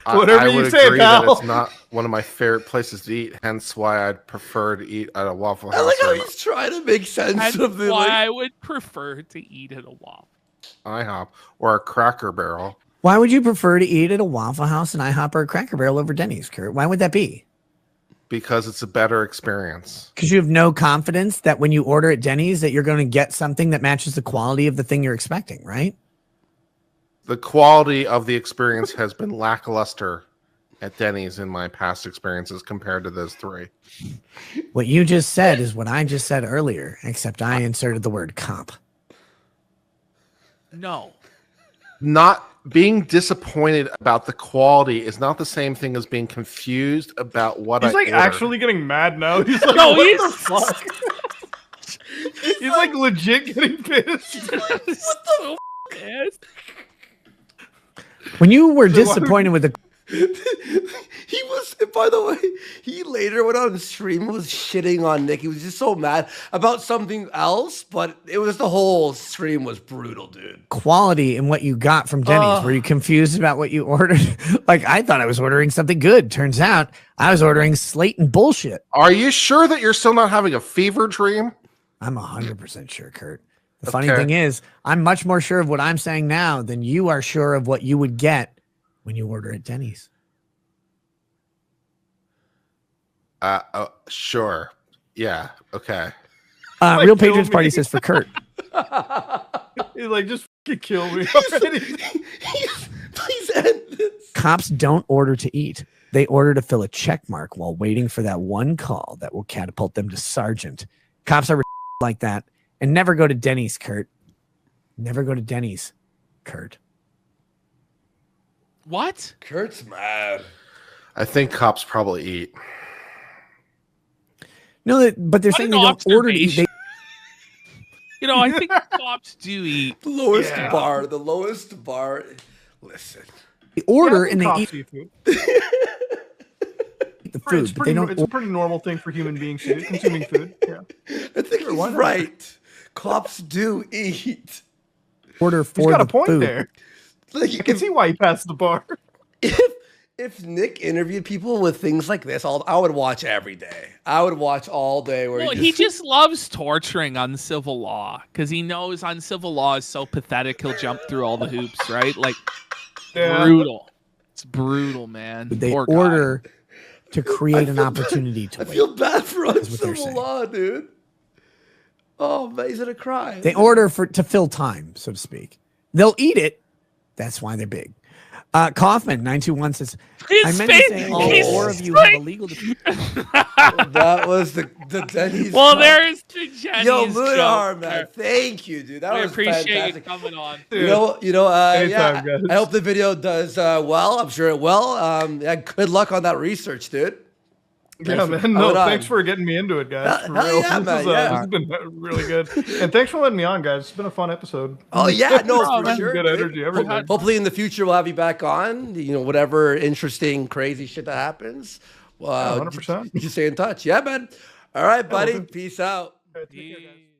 I you would say, agree pal. that it's not one of my favorite places to eat, hence why I'd prefer to eat at a Waffle House. I like how or he's trying to make sense That's of the why like. I would prefer to eat at a Waffle. IHOP or a Cracker Barrel. Why would you prefer to eat at a Waffle House and IHOP or a Cracker Barrel over Denny's, Kurt? Why would that be? Because it's a better experience. Because you have no confidence that when you order at Denny's that you're going to get something that matches the quality of the thing you're expecting, right? The quality of the experience has been lackluster at Denny's in my past experiences compared to those three. What you just said is what I just said earlier, except I inserted the word comp. No. Not being disappointed about the quality is not the same thing as being confused about what He's I like ordered. actually getting mad now. He's like, No, what the fuck? He's like legit getting pissed. What the f***? When you were disappointed with the He was, by the way, he later went on stream and was shitting on Nick. He was just so mad about something else, but it was the whole stream was brutal, dude. quality in what you got from Denny's, were you confused about what you ordered? Like, I thought I was ordering something good. Turns out I was ordering slate and bullshit. Are you sure that you're still not having a fever dream? I'm 100% sure, Kurt. The funny thing is, I'm much more sure of what I'm saying now than you are sure of what you would get when you order at Denny's. Sure. Yeah. Okay. Real Patriots Party says for Kurt. He's like, just fucking kill me. Please end this. Cops don't order to eat. They order to fill a check mark while waiting for that one call that will catapult them to sergeant. Cops are like that. And never go to Denny's, Kurt. Never go to Denny's, Kurt. What? Kurt's mad. I think cops probably eat. No, but they're saying they don't order to eat. They, You know, I think cops do eat. The lowest bar. The lowest bar. Listen. they order Yeah, I and think they cops eat food. the food, It's, but they don't. it's a pretty normal thing for human beings to do, consuming food. Yeah. I think he's right. Cops do eat. Order He's for got the a point food. there. I can see why he passed the bar. If Nick interviewed people with things like this, I would watch every day. I would watch all day. Where Well, he just loves torturing uncivil law because he knows uncivil law is so pathetic. He'll jump through all the hoops, right? Like brutal. It's brutal, man. They Poor guy. order to create an opportunity to I wait. feel bad for Is what they're uncivil saying. law, dude. Oh, man, he's gonna cry. They order to fill time, so to speak. They'll eat it. That's why they're big. Kaufman 921 says, I meant to say all four of you have a legal That was the Denny's. Well, joke. there's the Jenny's Yo, joke Moonarm, man. there. Thank you, dude. That I was appreciate fantastic. you coming on. Yeah. Anytime, guys. I hope the video does well. I'm sure it will. Yeah, good luck on that research, dude. Yeah, man. No, thanks for getting me into it, guys. For real. Yeah, This has been really good. And thanks for letting me on, guys. It's been a fun episode. Oh yeah, no, for sure. Good energy, everything. Hopefully in the future we'll have you back on. You know, whatever interesting, crazy shit that happens. 100%. Just stay in touch. Yeah, man. All right, buddy. Peace out. Take care, guys.